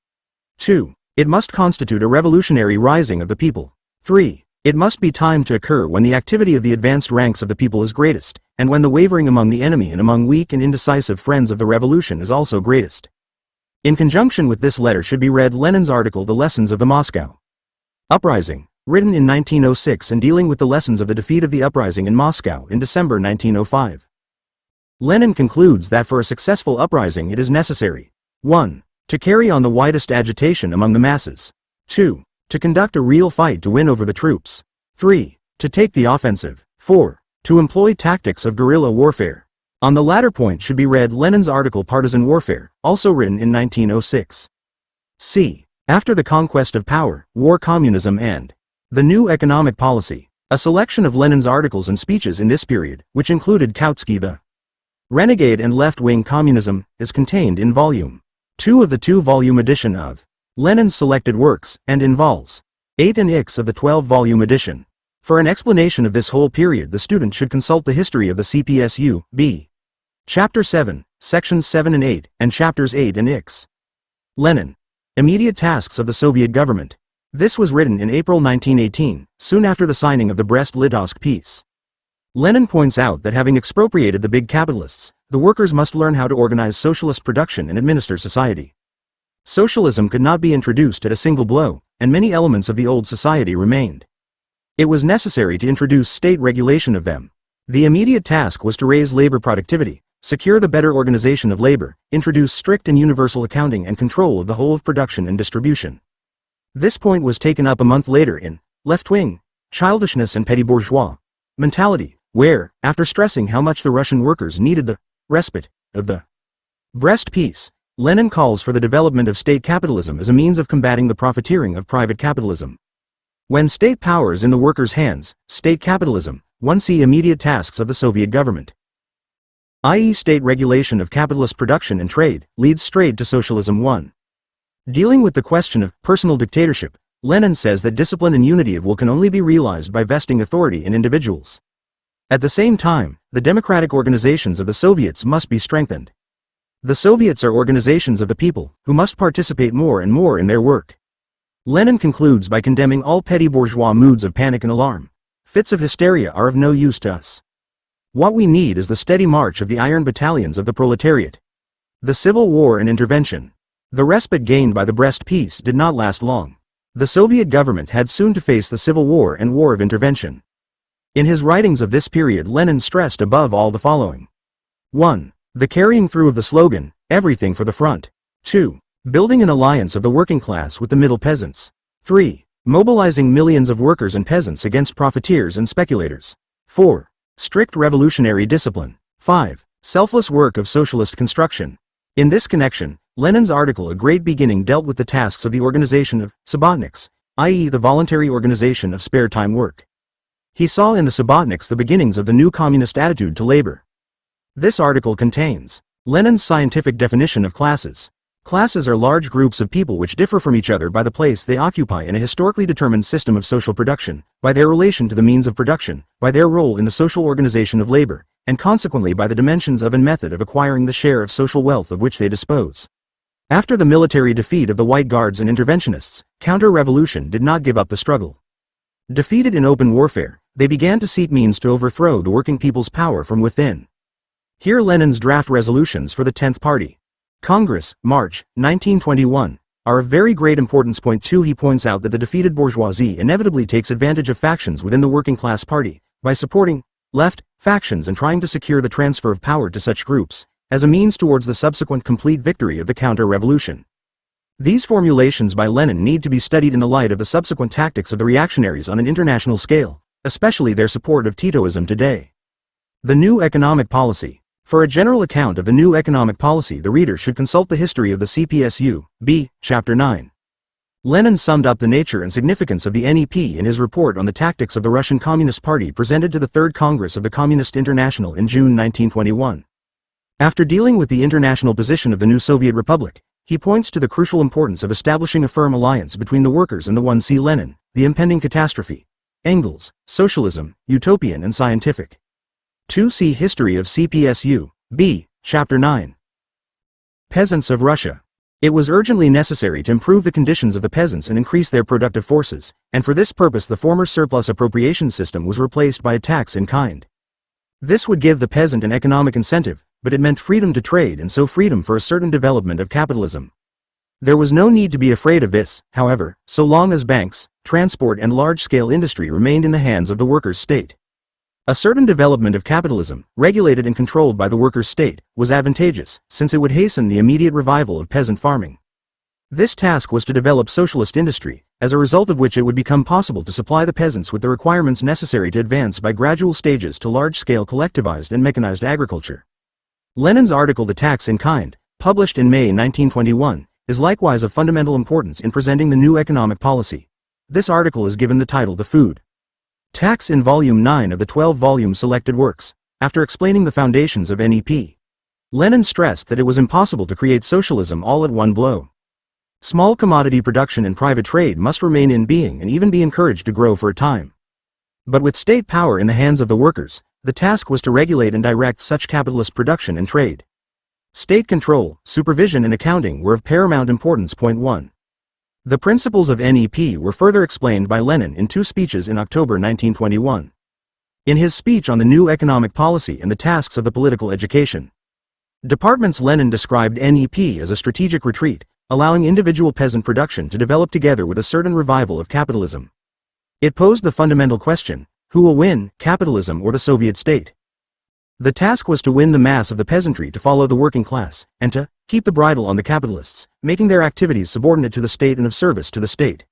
2. It must constitute a revolutionary rising of the people. 3. It must be timed to occur when the activity of the advanced ranks of the people is greatest, and when the wavering among the enemy and among weak and indecisive friends of the revolution is also greatest. In conjunction with this letter should be read Lenin's article The Lessons of the Moscow Uprising, written in 1906 and dealing with the lessons of the defeat of the uprising in Moscow in December 1905. Lenin concludes that for a successful uprising it is necessary 1. To carry on the widest agitation among the masses. 2. To conduct a real fight to win over the troops. 3. To take the offensive. 4. To employ tactics of guerrilla warfare. On the latter point should be read Lenin's article Partisan Warfare, also written in 1906. C. After the Conquest of Power, War, Communism and the New Economic Policy. A selection of Lenin's articles and speeches in this period, which included Kautsky the Renegade and Left-Wing Communism, is contained in Volume 2 of the 2-volume edition of Lenin's Selected Works, and in Vols. 8 and Ix of the 12-volume edition. For an explanation of this whole period, the student should consult the history of the CPSU, B. Chapter 7, Sections 7 and 8, and Chapters 8 and Ix. Lenin. Immediate tasks of the Soviet government. This was written in April 1918, soon after the signing of the Brest-Litovsk peace. Lenin points out that having expropriated the big capitalists, the workers must learn how to organize socialist production and administer society. Socialism could not be introduced at a single blow, and many elements of the old society remained. It was necessary to introduce state regulation of them. The immediate task was to raise labor productivity, secure the better organization of labor, introduce strict and universal accounting and control of the whole of production and distribution. This point was taken up a month later in Left-Wing, Childishness and Petty Bourgeois Mentality, where, after stressing how much the Russian workers needed the respite of the Brest Peace, Lenin calls for the development of state capitalism as a means of combating the profiteering of private capitalism. When state power is in the workers' hands, state capitalism, one see immediate tasks of the Soviet government, i.e. state regulation of capitalist production and trade, leads straight to socialism. 1. Dealing with the question of personal dictatorship, Lenin says that discipline and unity of will can only be realized by vesting authority in individuals. At the same time, the democratic organizations of the Soviets must be strengthened. The Soviets are organizations of the people, who must participate more and more in their work. Lenin concludes by condemning all petty bourgeois moods of panic and alarm. Fits of hysteria are of no use to us. What we need is the steady march of the iron battalions of the proletariat. The Civil War and Intervention. The respite gained by the Brest Peace did not last long. The Soviet government had soon to face the Civil War and War of Intervention. In his writings of this period, Lenin stressed above all the following. 1. The carrying through of the slogan, everything for the front. 2. Building an alliance of the working class with the middle peasants. 3. Mobilizing millions of workers and peasants against profiteers and speculators. 4. Strict revolutionary discipline. 5. Selfless work of socialist construction. In this connection, Lenin's article A Great Beginning dealt with the tasks of the organization of Subotniks, i.e. the voluntary organization of spare time work. He saw in the Subotniks the beginnings of the new communist attitude to labor. This article contains Lenin's scientific definition of classes. Classes are large groups of people which differ from each other by the place they occupy in a historically determined system of social production, by their relation to the means of production, by their role in the social organization of labor, and consequently by the dimensions of and method of acquiring the share of social wealth of which they dispose. After the military defeat of the White Guards and interventionists, counter-revolution did not give up the struggle. Defeated in open warfare, they began to seek means to overthrow the working people's power from within. Here Lenin's draft resolutions for the 10th Party Congress, March, 1921, are of very great importance. Point 2. He points out that the defeated bourgeoisie inevitably takes advantage of factions within the working class party, by supporting left factions and trying to secure the transfer of power to such groups, as a means towards the subsequent complete victory of the counter-revolution. These formulations by Lenin need to be studied in the light of the subsequent tactics of the reactionaries on an international scale, especially their support of Titoism today. The New Economic Policy. For a general account of the new economic policy, the reader should consult the history of the CPSU, B, Chapter 9. Lenin summed up the nature and significance of the NEP in his report on the tactics of the Russian Communist Party presented to the Third Congress of the Communist International in June 1921. After dealing with the international position of the new Soviet Republic, he points to the crucial importance of establishing a firm alliance between the workers and the one. See Lenin, The Impending Catastrophe. Engels, Socialism, Utopian and Scientific. 2. See History of CPSU, B, Chapter 9. Peasants of Russia. It was urgently necessary to improve the conditions of the peasants and increase their productive forces, and for this purpose the former surplus appropriation system was replaced by a tax in kind. This would give the peasant an economic incentive, but it meant freedom to trade and so freedom for a certain development of capitalism. There was no need to be afraid of this, however, so long as banks, transport and large-scale industry remained in the hands of the workers' state. A certain development of capitalism, regulated and controlled by the workers' state, was advantageous, since it would hasten the immediate revival of peasant farming. This task was to develop socialist industry, as a result of which it would become possible to supply the peasants with the requirements necessary to advance by gradual stages to large-scale collectivized and mechanized agriculture. Lenin's article The Tax in Kind, published in May 1921, is likewise of fundamental importance in presenting the new economic policy. This article is given the title The Food Tax in Volume 9 of the 12-volume selected works. After explaining the foundations of NEP, Lenin stressed that it was impossible to create socialism all at one blow. Small commodity production and private trade must remain in being and even be encouraged to grow for a time. But with state power in the hands of the workers, the task was to regulate and direct such capitalist production and trade. State control, supervision and accounting were of paramount importance. Point 1. The principles of NEP were further explained by Lenin in two speeches in October 1921. In his speech on the new economic policy and the tasks of the political education departments, Lenin described NEP as a strategic retreat, allowing individual peasant production to develop together with a certain revival of capitalism. It posed the fundamental question: who will win, capitalism or the Soviet state? The task was to win the mass of the peasantry to follow the working class, and to keep the bridle on the capitalists, making their activities subordinate to the state and of service to the state.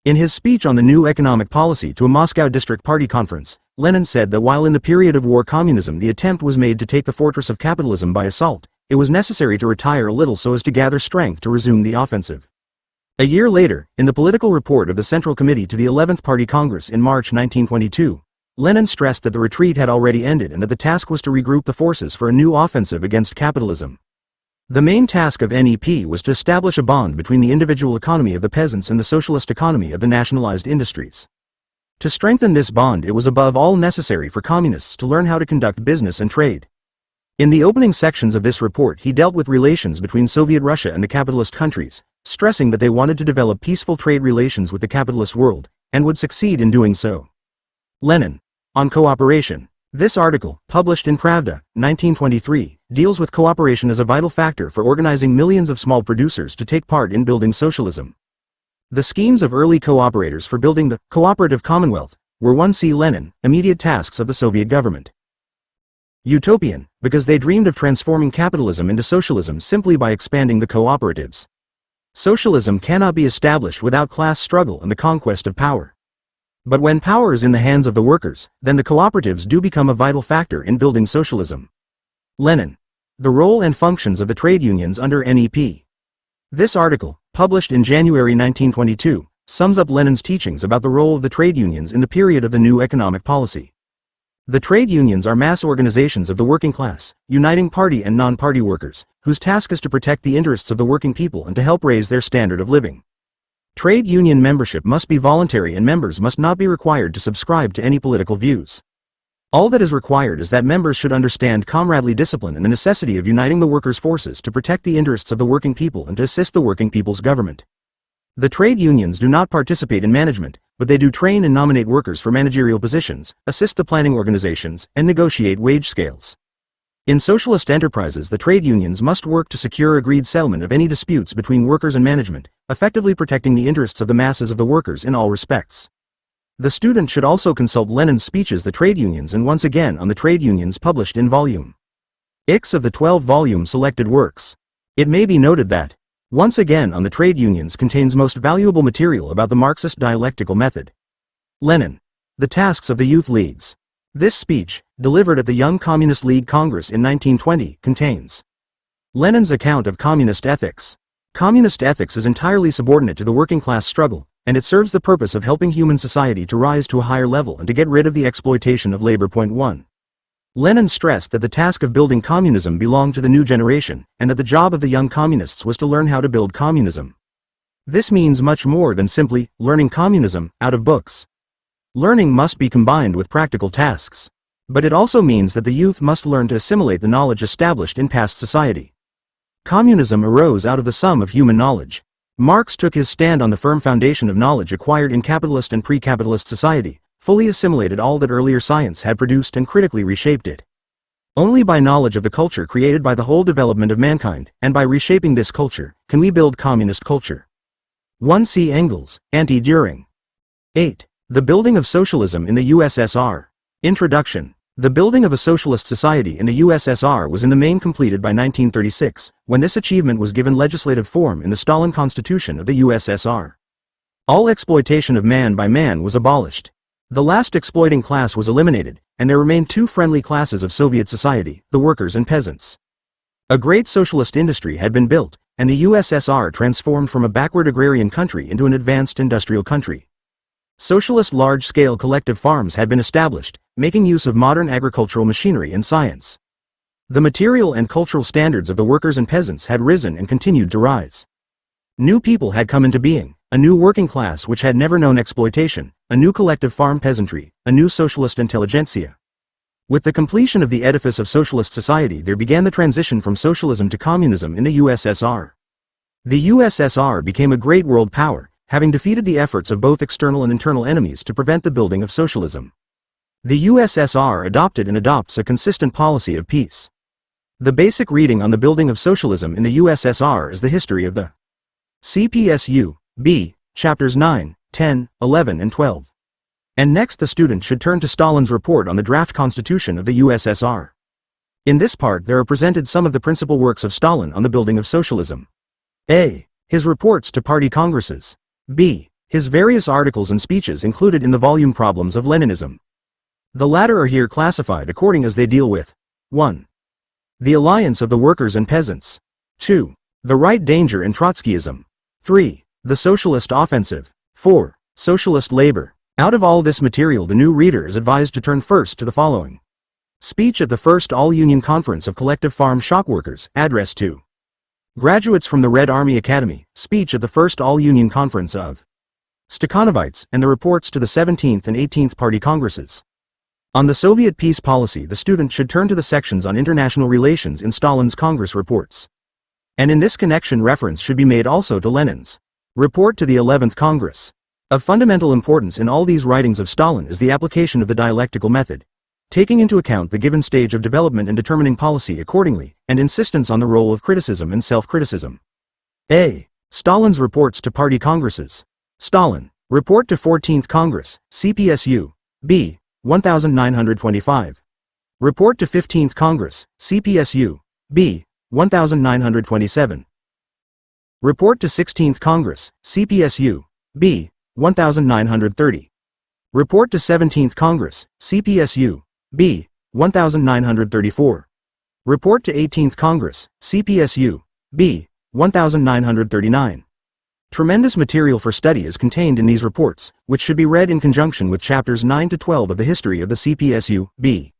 In his speech on the new economic policy to a Moscow District Party conference, Lenin said that while in the period of war communism the attempt was made to take the fortress of capitalism by assault, it was necessary to retire a little so as to gather strength to resume the offensive. A year later, in the political report of the Central Committee to the 11th Party Congress in March 1922, Lenin stressed that the retreat had already ended and that the task was to regroup the forces for a new offensive against capitalism. The main task of NEP was to establish a bond between the individual economy of the peasants and the socialist economy of the nationalized industries. To strengthen this bond, it was above all necessary for communists to learn how to conduct business and trade. In the opening sections of this report, he dealt with relations between Soviet Russia and the capitalist countries, stressing that they wanted to develop peaceful trade relations with the capitalist world, and would succeed in doing so. Lenin. On cooperation. This article, published in Pravda, 1923, deals with cooperation as a vital factor for organizing millions of small producers to take part in building socialism. The schemes of early cooperators for building the cooperative commonwealth were 1. See Lenin, immediate tasks of the Soviet government. Utopian, because they dreamed of transforming capitalism into socialism simply by expanding the cooperatives. Socialism cannot be established without class struggle and the conquest of power. But when power is in the hands of the workers, then the cooperatives do become a vital factor in building socialism. Lenin. The role and functions of the trade unions under NEP. This article, published in January 1922, sums up Lenin's teachings about the role of the trade unions in the period of the new economic policy. The trade unions are mass organizations of the working class, uniting party and non-party workers, whose task is to protect the interests of the working people and to help raise their standard of living. Trade union membership must be voluntary and members must not be required to subscribe to any political views. All that is required is that members should understand comradely discipline and the necessity of uniting the workers' forces to protect the interests of the working people and to assist the working people's government. The trade unions do not participate in management, but they do train and nominate workers for managerial positions, assist the planning organizations, and negotiate wage scales. In socialist enterprises, the trade unions must work to secure agreed settlement of any disputes between workers and management, effectively protecting the interests of the masses of the workers in all respects. The student should also consult Lenin's speeches The Trade Unions and once again on the trade unions published in Volume X of the 12-volume selected works. It may be noted that once again on the trade unions contains most valuable material about the Marxist dialectical method. Lenin. The tasks of the youth leagues. This speech, delivered at the Young Communist League Congress in 1920, contains Lenin's account of communist ethics. Communist ethics is entirely subordinate to the working class struggle, and it serves the purpose of helping human society to rise to a higher level and to get rid of the exploitation of labor. Point 1. Lenin stressed that the task of building communism belonged to the new generation, and that the job of the young communists was to learn how to build communism. This means much more than simply learning communism out of books. Learning must be combined with practical tasks. But it also means that the youth must learn to assimilate the knowledge established in past society. Communism arose out of the sum of human knowledge. Marx took his stand on the firm foundation of knowledge acquired in capitalist and pre-capitalist society, fully assimilated all that earlier science had produced and critically reshaped it. Only by knowledge of the culture created by the whole development of mankind, and by reshaping this culture, can we build communist culture. 1. See Engels, Anti-Düring. 8. The building of socialism in the USSR. Introduction. The building of a socialist society in the USSR was in the main completed by 1936, when this achievement was given legislative form in the Stalin Constitution of the USSR. All exploitation of man by man was abolished. The last exploiting class was eliminated, and there remained two friendly classes of Soviet society, the workers and peasants. A great socialist industry had been built, and the USSR transformed from a backward agrarian country into an advanced industrial country. Socialist large-scale collective farms had been established, making use of modern agricultural machinery and science. The material and cultural standards of the workers and peasants had risen and continued to rise. New people had come into being, a new working class which had never known exploitation, a new collective farm peasantry, a new socialist intelligentsia. With the completion of the edifice of socialist society, there began the transition from socialism to communism in the USSR. The USSR became a great world power, having defeated the efforts of both external and internal enemies to prevent the building of socialism. The USSR adopted and adopts a consistent policy of peace. The basic reading on the building of socialism in the USSR is the history of the CPSU, B, chapters 9, 10, 11 and 12. And next the student should turn to Stalin's report on the draft constitution of the USSR. In this part there are presented some of the principal works of Stalin on the building of socialism. A. His reports to party congresses. B. His various articles and speeches included in the volume Problems of Leninism. The latter are here classified according as they deal with 1. The alliance of the workers and peasants. 2. The right danger in Trotskyism. 3. The socialist offensive. 4. Socialist labor. Out of all this material the new reader is advised to turn first to the following. Speech at the First All-Union Conference of Collective Farm Shock Workers, address to graduates from the Red Army Academy, speech at the First All-Union Conference of Stakhanovites, and the reports to the 17th and 18th Party Congresses. On the Soviet peace policy the student should turn to the sections on international relations in Stalin's Congress reports. And in this connection reference should be made also to Lenin's report to the 11th Congress. Of fundamental importance in all these writings of Stalin is the application of the dialectical method, taking into account the given stage of development and determining policy accordingly, and insistence on the role of criticism and self-criticism. A. Stalin's reports to party congresses. Stalin, Report to 14th Congress, CPSU, B. 1925. Report to 15th Congress, CPSU, B. 1927. Report to 16th Congress, CPSU, B. 1930. Report to 17th Congress, CPSU, B. 1934. Report to 18th Congress, CPSU, B. 1939. Tremendous material for study is contained in these reports, which should be read in conjunction with chapters 9 to 12 of the history of the CPSU, B.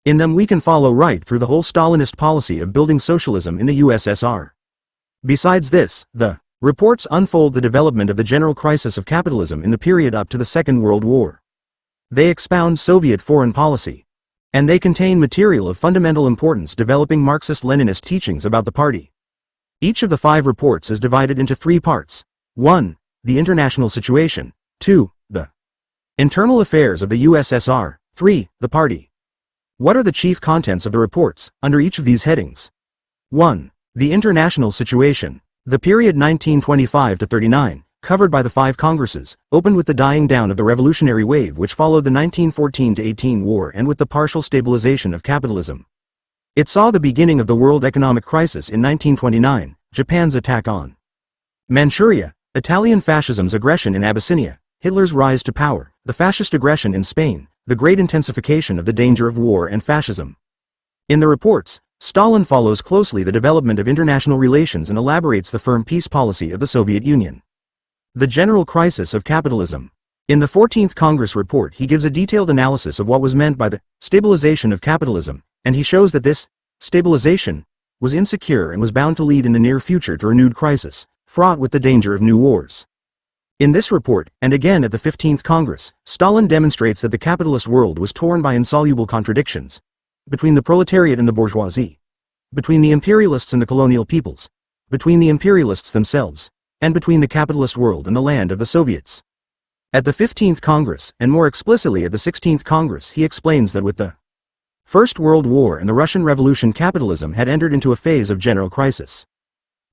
In them we can follow right through the whole Stalinist policy of building socialism in the USSR. Besides this, the reports unfold the development of the general crisis of capitalism in the period up to the Second World War. They expound Soviet foreign policy. And they contain material of fundamental importance developing Marxist-Leninist teachings about the party. Each of the 5 reports is divided into 3 parts. 1. The international situation. 2. The internal affairs of the USSR. 3. The party. What are the chief contents of the reports, under each of these headings? 1. The international situation. The period 1925 to 39, covered by the 5 Congresses, opened with the dying down of the revolutionary wave which followed the 1914-18 war and with the partial stabilization of capitalism. It saw the beginning of the world economic crisis in 1929, Japan's attack on Manchuria, Italian fascism's aggression in Abyssinia, Hitler's rise to power, the fascist aggression in Spain, the great intensification of the danger of war and fascism. In the reports, Stalin follows closely the development of international relations and elaborates the firm peace policy of the Soviet Union. The general crisis of capitalism. In the 14th Congress report he gives a detailed analysis of what was meant by the stabilization of capitalism, and he shows that this stabilization was insecure and was bound to lead in the near future to renewed crisis, fraught with the danger of new wars. In this report, and again at the 15th Congress, Stalin demonstrates that the capitalist world was torn by insoluble contradictions, between the proletariat and the bourgeoisie, between the imperialists and the colonial peoples, between the imperialists themselves, and between the capitalist world and the land of the Soviets. At the 15th Congress, and more explicitly at the 16th Congress, he explains that with the First World War and the Russian Revolution capitalism had entered into a phase of general crisis.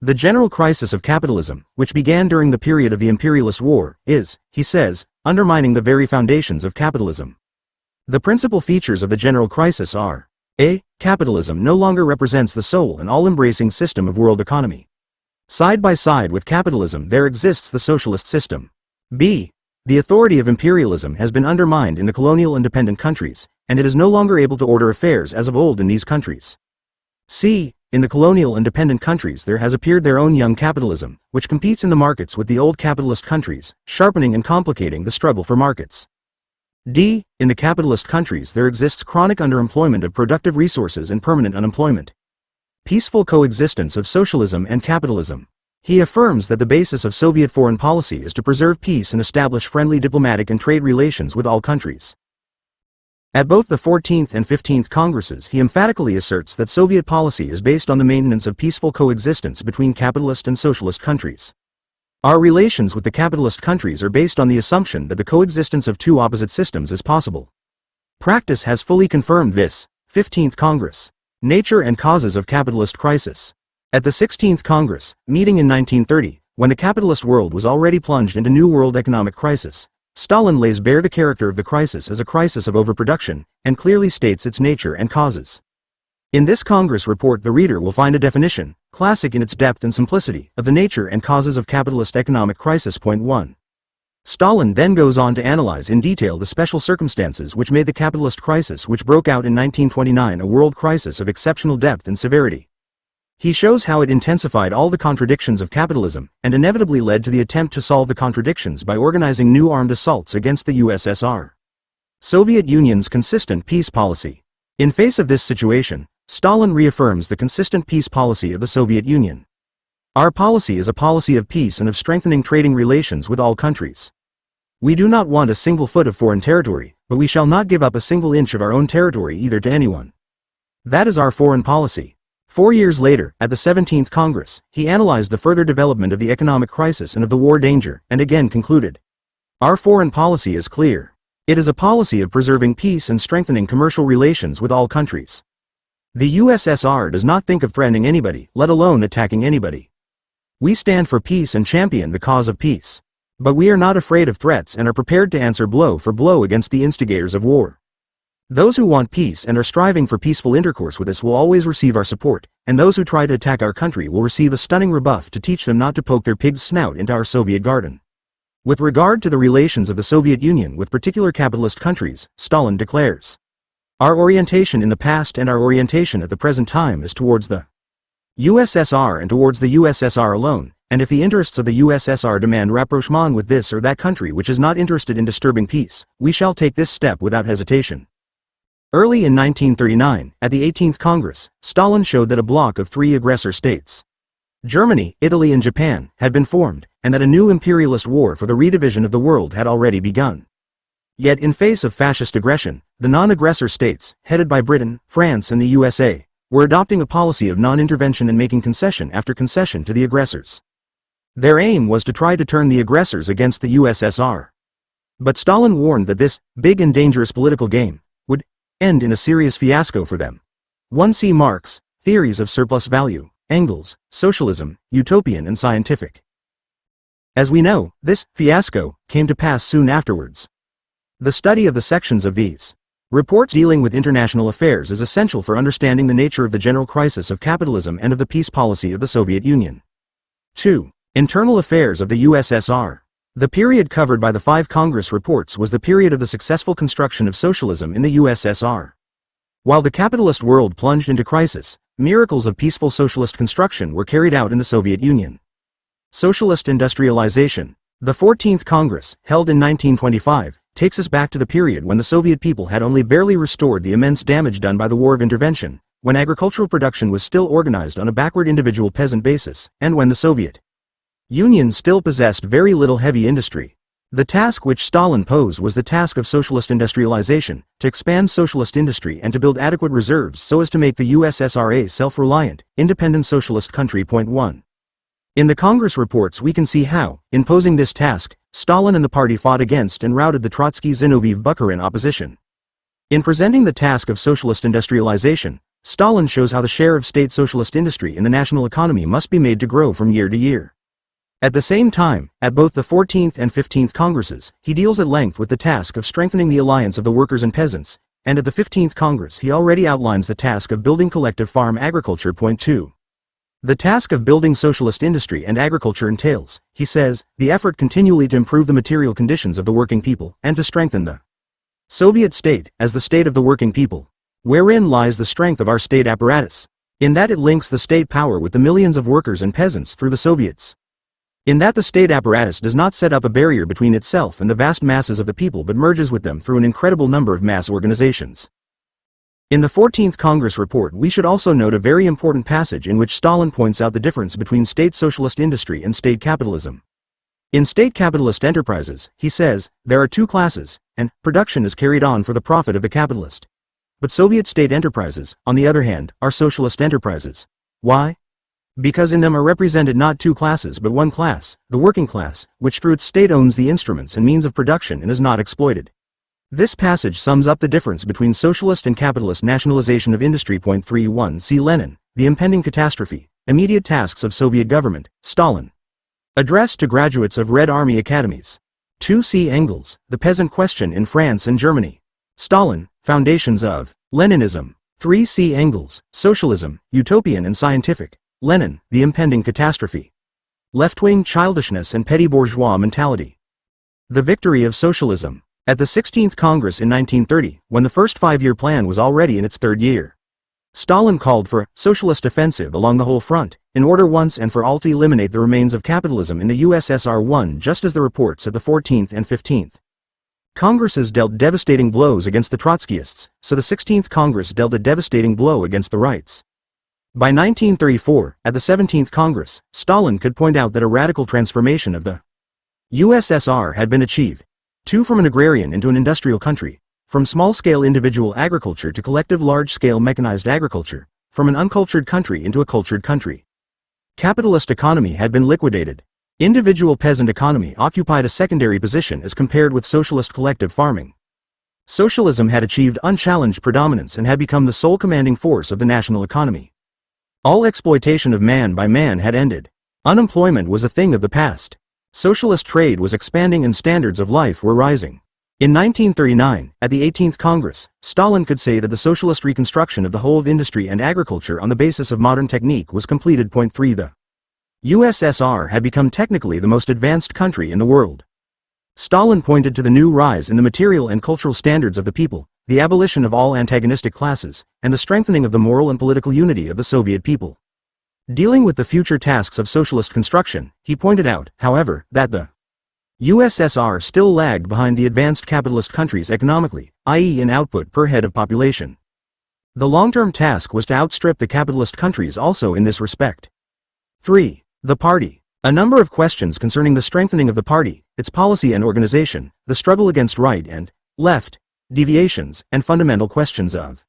The general crisis of capitalism, which began during the period of the imperialist war, is, he says, undermining the very foundations of capitalism. The principal features of the general crisis are: A. Capitalism no longer represents the sole and all-embracing system of world economy. Side by side with capitalism there exists the socialist system. B. The authority of imperialism has been undermined in the colonial independent countries, and it is no longer able to order affairs as of old in these countries. C. in the colonial and dependent countries there has appeared their own young capitalism, which competes in the markets with the old capitalist countries, sharpening and complicating the struggle for markets. D. In the capitalist countries there exists chronic underemployment of productive resources and permanent unemployment. Peaceful coexistence of socialism and capitalism. He affirms that the basis of Soviet foreign policy is to preserve peace and establish friendly diplomatic and trade relations with all countries. At both the 14th and 15th Congresses he emphatically asserts that Soviet policy is based on the maintenance of peaceful coexistence between capitalist and socialist countries. Our relations with the capitalist countries are based on the assumption that the coexistence of two opposite systems is possible. Practice has fully confirmed this. 15th Congress. Nature and causes of capitalist crisis. At the 16th Congress, meeting in 1930, when the capitalist world was already plunged into New World economic crisis, Stalin lays bare the character of the crisis as a crisis of overproduction, and clearly states its nature and causes. In this Congress report the reader will find a definition, classic in its depth and simplicity, of the nature and causes of capitalist economic crisis. Point 1. Stalin then goes on to analyze in detail the special circumstances which made the capitalist crisis which broke out in 1929 a world crisis of exceptional depth and severity. He shows how it intensified all the contradictions of capitalism, and inevitably led to the attempt to solve the contradictions by organizing new armed assaults against the USSR. Soviet Union's consistent peace policy. In face of this situation, Stalin reaffirms the consistent peace policy of the Soviet Union. Our policy is a policy of peace and of strengthening trading relations with all countries. We do not want a single foot of foreign territory, but we shall not give up a single inch of our own territory either to anyone. That is our foreign policy. 4 years later, at the 17th Congress, he analyzed the further development of the economic crisis and of the war danger, and again concluded. Our foreign policy is clear. It is a policy of preserving peace and strengthening commercial relations with all countries. The USSR does not think of threatening anybody, let alone attacking anybody. We stand for peace and champion the cause of peace. But we are not afraid of threats and are prepared to answer blow for blow against the instigators of war. Those who want peace and are striving for peaceful intercourse with us will always receive our support, and those who try to attack our country will receive a stunning rebuff to teach them not to poke their pig's snout into our Soviet garden. With regard to the relations of the Soviet Union with particular capitalist countries, Stalin declares, our orientation in the past and our orientation at the present time is towards the USSR and towards the USSR alone, and if the interests of the USSR demand rapprochement with this or that country which is not interested in disturbing peace, we shall take this step without hesitation. Early in 1939, at the 18th Congress, Stalin showed that a bloc of 3 aggressor states, Germany, Italy and Japan, had been formed, and that a new imperialist war for the redivision of the world had already begun. Yet in face of fascist aggression, the non-aggressor states, headed by Britain, France and the USA, were adopting a policy of non-intervention and making concession after concession to the aggressors. Their aim was to try to turn the aggressors against the USSR. But Stalin warned that this big and dangerous political game would end in a serious fiasco for them. 1. See Marx, Theories of Surplus Value, Engels, Socialism, Utopian and Scientific. As we know, this fiasco came to pass soon afterwards. The study of the sections of these reports dealing with international affairs is essential for understanding the nature of the general crisis of capitalism and of the peace policy of the Soviet Union. 2. Internal affairs of the USSR. The period covered by the 5 Congress reports was the period of the successful construction of socialism in the USSR. While the capitalist world plunged into crisis, miracles of peaceful socialist construction were carried out in the Soviet Union. Socialist industrialization. The 14th Congress, held in 1925, takes us back to the period when the Soviet people had only barely restored the immense damage done by the War of Intervention, when agricultural production was still organized on a backward individual peasant basis, and when the Soviet Union still possessed very little heavy industry. The task which Stalin posed was the task of socialist industrialization, to expand socialist industry and to build adequate reserves so as to make the USSR a self-reliant, independent socialist country. Point 1. In the Congress reports we can see how, in posing this task, Stalin and the party fought against and routed the Trotsky-Zinoviev-Bukharin opposition. In presenting the task of socialist industrialization, Stalin shows how the share of state socialist industry in the national economy must be made to grow from year to year. At the same time, at both the 14th and 15th Congresses, he deals at length with the task of strengthening the alliance of the workers and peasants, and at the 15th Congress he already outlines the task of building collective farm agriculture. Point 2. The task of building socialist industry and agriculture entails, he says, the effort continually to improve the material conditions of the working people, and to strengthen the Soviet state, as the state of the working people, wherein lies the strength of our state apparatus. In that it links the state power with the millions of workers and peasants through the Soviets. In that the state apparatus does not set up a barrier between itself and the vast masses of the people but merges with them through an incredible number of mass organizations. In the 14th Congress report we should also note a very important passage in which Stalin points out the difference between state socialist industry and state capitalism. In state capitalist enterprises, he says, there are two classes, and production is carried on for the profit of the capitalist. But Soviet state enterprises, on the other hand, are socialist enterprises. Why? Because in them are represented not two classes but one class, the working class, which through its state owns the instruments and means of production and is not exploited. This passage sums up the difference between socialist and capitalist nationalization of industry. 31 See Lenin, The Impending Catastrophe, Immediate Tasks of Soviet Government, Stalin. Addressed to graduates of Red Army academies. 2 See Engels, The Peasant Question in France and Germany. Stalin, Foundations of Leninism. 3 See Engels, Socialism, Utopian and Scientific. Lenin, The Impending Catastrophe. Left-wing childishness and petty bourgeois mentality. The Victory of Socialism. At the 16th Congress in 1930, when the first five-year plan was already in its third year, Stalin called for a socialist offensive along the whole front, in order once and for all to eliminate the remains of capitalism in the USSR. Just as the reports at the 14th and 15th Congresses dealt devastating blows against the Trotskyists, so the 16th Congress dealt a devastating blow against the rights. By 1934, at the 17th Congress, Stalin could point out that a radical transformation of the USSR had been achieved. From an agrarian into an industrial country, from small-scale individual agriculture to collective large-scale mechanized agriculture, from an uncultured country into a cultured country. Capitalist economy had been liquidated. Individual peasant economy occupied a secondary position as compared with socialist collective farming. Socialism had achieved unchallenged predominance and had become the sole commanding force of the national economy. All exploitation of man by man had ended. Unemployment was a thing of the past. Socialist trade was expanding and standards of life were rising. In 1939, at the 18th Congress, Stalin could say that the socialist reconstruction of the whole of industry and agriculture on the basis of modern technique was completed. 3 The USSR had become technically the most advanced country in the world. Stalin pointed to the new rise in the material and cultural standards of the people, the abolition of all antagonistic classes, and the strengthening of the moral and political unity of the Soviet people. Dealing with the future tasks of socialist construction, he pointed out, however, that the USSR still lagged behind the advanced capitalist countries economically, i.e. in output per head of population. The long-term task was to outstrip the capitalist countries also in this respect. 3. The Party. A number of questions concerning the strengthening of the party, its policy and organization, the struggle against right and left deviations, and fundamental questions of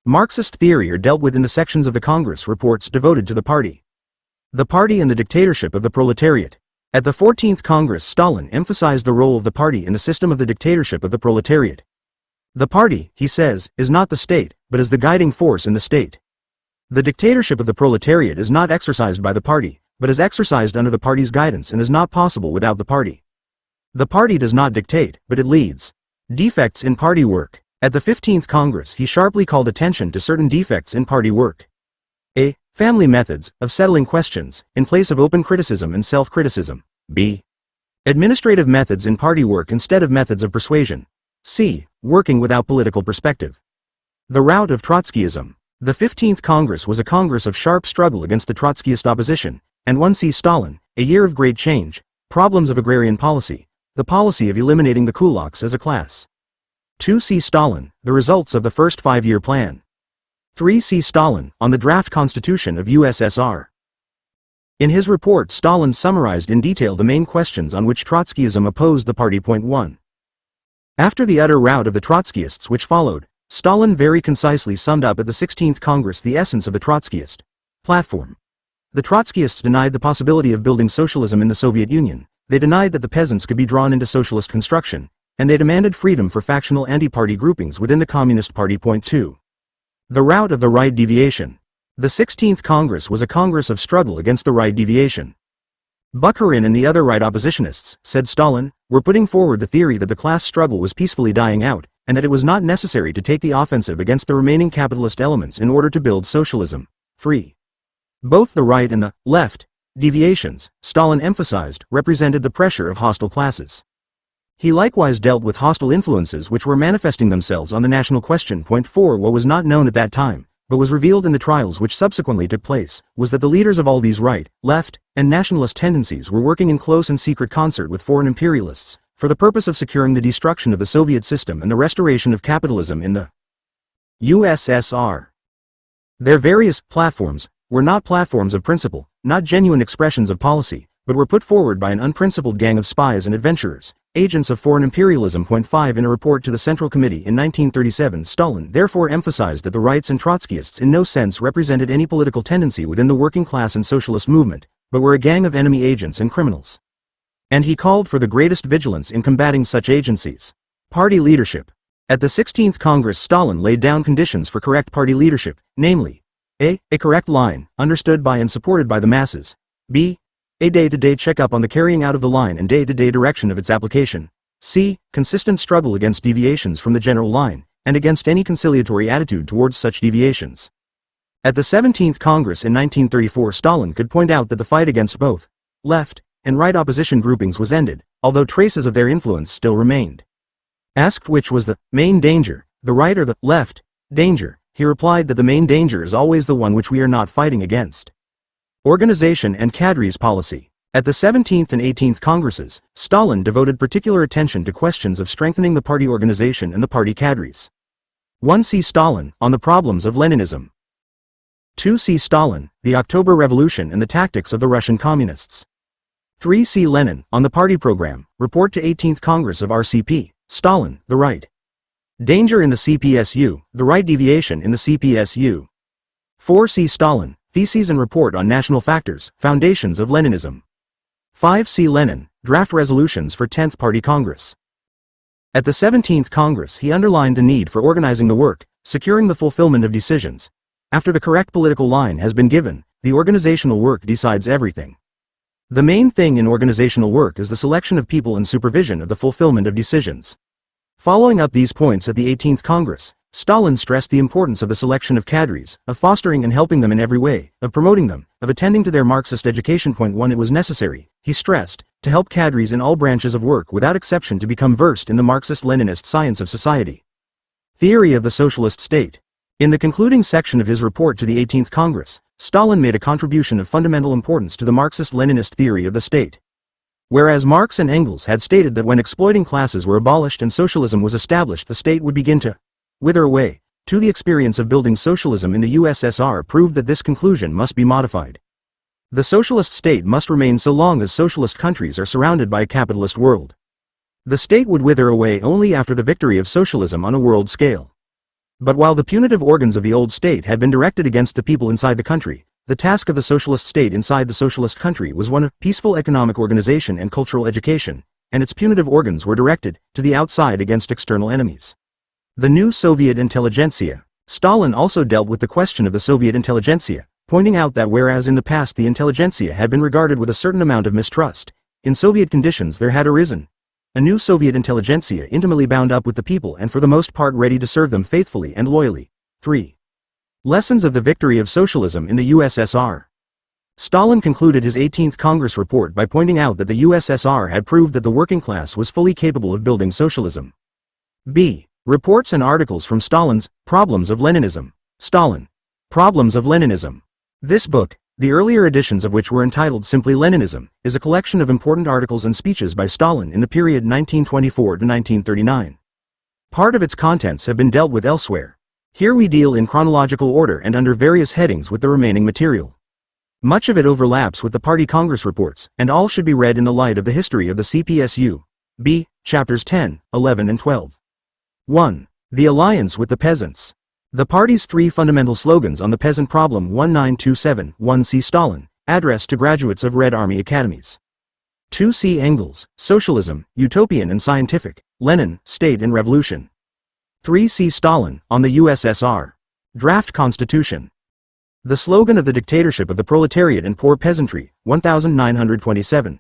Marxist theory are dealt with in the sections of the Congress reports devoted to the party. The party and the dictatorship of the proletariat. At the 14th Congress, Stalin emphasized the role of the party in the system of the dictatorship of the proletariat. The party, he says, is not the state, but is the guiding force in the state. The dictatorship of the proletariat is not exercised by the party, but is exercised under the party's guidance and is not possible without the party. The party does not dictate, but it leads. Defects in party work. At the 15th Congress he sharply called attention to certain defects in party work. A. Family methods of settling questions, in place of open criticism and self-criticism. B. Administrative methods in party work instead of methods of persuasion. C. Working without political perspective. The rout of Trotskyism. The 15th Congress was a congress of sharp struggle against the Trotskyist opposition, and 1 See Stalin, A Year of Great Change, Problems of Agrarian Policy, the policy of eliminating the kulaks as a class. 2 See Stalin, The Results of the First Five-Year Plan. 3 See Stalin, On the Draft Constitution of USSR. In his report Stalin summarized in detail the main questions on which Trotskyism opposed the party. 1. After the utter rout of the Trotskyists which followed, Stalin very concisely summed up at the 16th Congress the essence of the Trotskyist platform. The Trotskyists denied the possibility of building socialism in the Soviet Union, they denied that the peasants could be drawn into socialist construction, and they demanded freedom for factional anti-party groupings within the Communist Party. 2. The rout of the right deviation. The 16th Congress was a congress of struggle against the right deviation. Bukharin and the other right oppositionists, said Stalin, were putting forward the theory that the class struggle was peacefully dying out, and that it was not necessary to take the offensive against the remaining capitalist elements in order to build socialism. 3. Both the right and the left deviations, Stalin emphasized, represented the pressure of hostile classes. He likewise dealt with hostile influences which were manifesting themselves on the national question. 4. What was not known at that time, but was revealed in the trials which subsequently took place, was that the leaders of all these right, left, and nationalist tendencies were working in close and secret concert with foreign imperialists, for the purpose of securing the destruction of the Soviet system and the restoration of capitalism in the USSR. Their various platforms were not platforms of principle, not genuine expressions of policy, but were put forward by an unprincipled gang of spies and adventurers, agents of foreign imperialism. 5 In a report to the Central Committee in 1937, Stalin therefore emphasized that the Rights and Trotskyists in no sense represented any political tendency within the working class and socialist movement, but were a gang of enemy agents and criminals. And he called for the greatest vigilance in combating such agencies. Party leadership. At the 16th Congress, Stalin laid down conditions for correct party leadership, namely, a correct line, understood by and supported by the masses, b. a day-to-day checkup on the carrying out of the line and day-to-day direction of its application, c. consistent struggle against deviations from the general line, and against any conciliatory attitude towards such deviations. At the 17th Congress in 1934, Stalin could point out that the fight against both left and right opposition groupings was ended, although traces of their influence still remained. Asked which was the main danger, the right or the left danger, he replied that the main danger is always the one which we are not fighting against. Organization and cadres policy. At the 17th and 18th Congresses, Stalin devoted particular attention to questions of strengthening the party organization and the party cadres. 1. See Stalin, on the problems of Leninism. 2. See Stalin, the October Revolution and the tactics of the Russian Communists. 3. See Lenin, on the party program, report to 18th Congress of RCP. Stalin, the right. Danger in the CPSU, the right deviation in the CPSU. 4. See Stalin, theses and report on national factors, foundations of Leninism. 5. See Lenin, draft resolutions for 10th Party Congress. At the 17th Congress, he underlined the need for organizing the work, securing the fulfillment of decisions. After the correct political line has been given, the organizational work decides everything. The main thing in organizational work is the selection of people and supervision of the fulfillment of decisions. Following up these points at the 18th Congress, Stalin stressed the importance of the selection of cadres, of fostering and helping them in every way, of promoting them, of attending to their Marxist education. 1. It was necessary, he stressed, to help cadres in all branches of work without exception to become versed in the Marxist-Leninist science of society. Theory of the Socialist State. In the concluding section of his report to the 18th Congress, Stalin made a contribution of fundamental importance to the Marxist-Leninist theory of the state. Whereas Marx and Engels had stated that when exploiting classes were abolished and socialism was established, the state would begin to wither away, too, the experience of building socialism in the USSR proved that this conclusion must be modified. The socialist state must remain so long as socialist countries are surrounded by a capitalist world. The state would wither away only after the victory of socialism on a world scale. But while the punitive organs of the old state had been directed against the people inside the country, the task of the socialist state inside the socialist country was one of peaceful economic organization and cultural education, and its punitive organs were directed to the outside against external enemies. The new Soviet intelligentsia. Stalin also dealt with the question of the Soviet intelligentsia, pointing out that whereas in the past the intelligentsia had been regarded with a certain amount of mistrust, in Soviet conditions there had arisen a new Soviet intelligentsia intimately bound up with the people and for the most part ready to serve them faithfully and loyally. 3. Lessons of the victory of socialism in the USSR. Stalin concluded his 18th Congress report by pointing out that the USSR had proved that the working class was fully capable of building socialism. B. Reports and articles from Stalin's Problems of Leninism. Stalin. Problems of Leninism. This book, the earlier editions of which were entitled simply Leninism, is a collection of important articles and speeches by Stalin in the period 1924 to 1939. Part of its contents have been dealt with elsewhere. Here we deal in chronological order and under various headings with the remaining material. Much of it overlaps with the Party Congress reports, and all should be read in the light of the history of the CPSU. B. Chapters 10, 11 and 12. 1. The Alliance with the Peasants. The party's three fundamental slogans on the peasant problem. 1927. 1. See Stalin, address to graduates of Red Army academies. 2. See Engels, Socialism, Utopian and Scientific. Lenin, State and Revolution. 3. See Stalin, on the USSR. Draft Constitution. The slogan of the dictatorship of the proletariat and poor peasantry. 1927.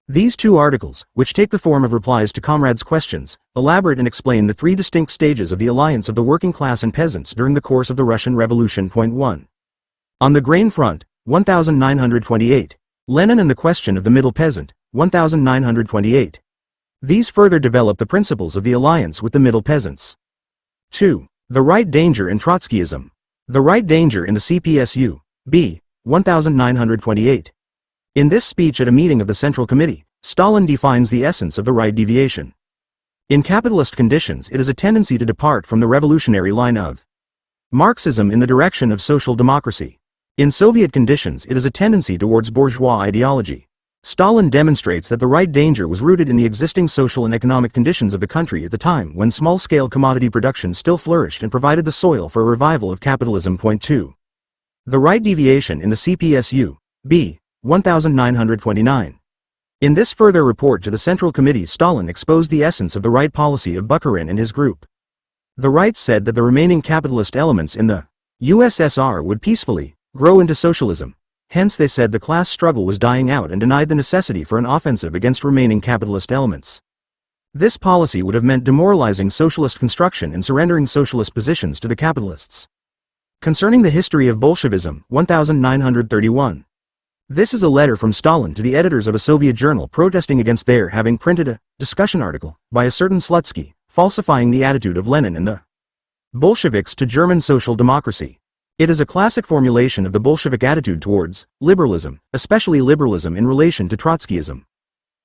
These two articles, which take the form of replies to comrades' questions, elaborate and explain the three distinct stages of the alliance of the working class and peasants during the course of the Russian Revolution. 1. On the grain front, 1928. Lenin and the question of the middle peasant. 1928. These further develop the principles of the alliance with the middle peasants. 2. The right danger in Trotskyism. The Right Danger in the CPSU, B. 1928. In this speech at a meeting of the Central Committee, Stalin defines the essence of the right deviation. In capitalist conditions, it is a tendency to depart from the revolutionary line of Marxism in the direction of social democracy. In Soviet conditions, it is a tendency towards bourgeois ideology. Stalin demonstrates that the right danger was rooted in the existing social and economic conditions of the country at the time when small-scale commodity production still flourished and provided the soil for a revival of capitalism. Point 2. The right deviation in the CPSU, B. 1929. In this further report to the Central Committee, Stalin exposed the essence of the right policy of Bukharin and his group. The right said that the remaining capitalist elements in the USSR would peacefully grow into socialism. Hence they said the class struggle was dying out and denied the necessity for an offensive against remaining capitalist elements. This policy would have meant demoralizing socialist construction and surrendering socialist positions to the capitalists. Concerning the history of Bolshevism, 1931. This is a letter from Stalin to the editors of a Soviet journal protesting against their having printed a discussion article by a certain Slutsky, falsifying the attitude of Lenin and the Bolsheviks to German social democracy. It is a classic formulation of the Bolshevik attitude towards liberalism, especially liberalism in relation to Trotskyism.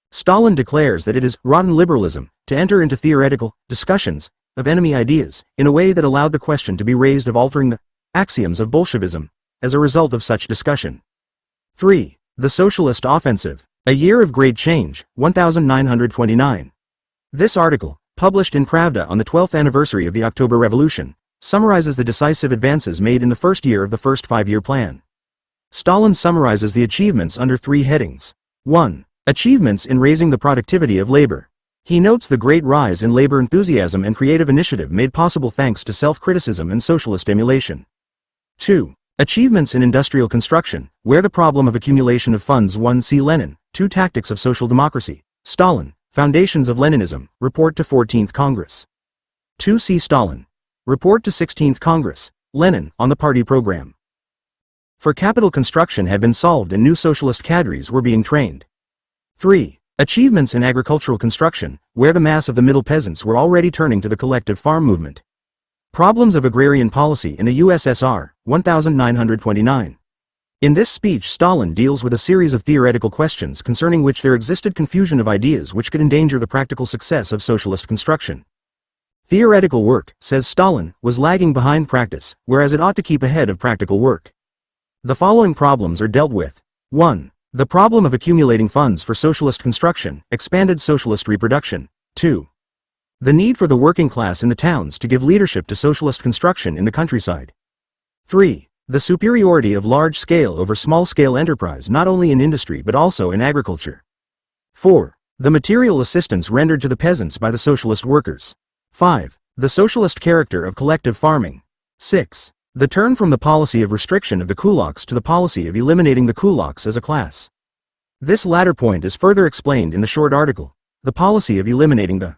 Stalin declares that it is rotten liberalism to enter into theoretical discussions of enemy ideas in a way that allowed the question to be raised of altering the axioms of Bolshevism as a result of such discussion. 3. The Socialist Offensive, A Year of Great Change, 1929. This article, published in Pravda on the 12th anniversary of the October Revolution, summarizes the decisive advances made in the first year of the first five-year plan. Stalin summarizes the achievements under three headings. 1. Achievements in raising the productivity of labor. He notes the great rise in labor enthusiasm and creative initiative made possible thanks to self-criticism and socialist emulation. 2. Achievements in industrial construction, where the problem of accumulation of funds. 1. See Lenin, 2. Tactics of Social Democracy. Stalin, Foundations of Leninism, Report to 14th Congress. 2. See Stalin. Report to 16th Congress, Lenin, on the party program. For capital construction had been solved and new socialist cadres were being trained. 3. Achievements in agricultural construction, where the mass of the middle peasants were already turning to the collective farm movement. Problems of agrarian policy in the USSR, 1929. In this speech, Stalin deals with a series of theoretical questions concerning which there existed confusion of ideas which could endanger the practical success of socialist construction. Theoretical work, says Stalin, was lagging behind practice, whereas it ought to keep ahead of practical work. The following problems are dealt with. 1. The problem of accumulating funds for socialist construction, expanded socialist reproduction. 2. The need for the working class in the towns to give leadership to socialist construction in the countryside. 3. The superiority of large-scale over small-scale enterprise not only in industry but also in agriculture. 4. The material assistance rendered to the peasants by the socialist workers. 5. The socialist character of collective farming. 6. The turn from the policy of restriction of the kulaks to the policy of eliminating the kulaks as a class. This latter point is further explained in the short article, The Policy of Eliminating the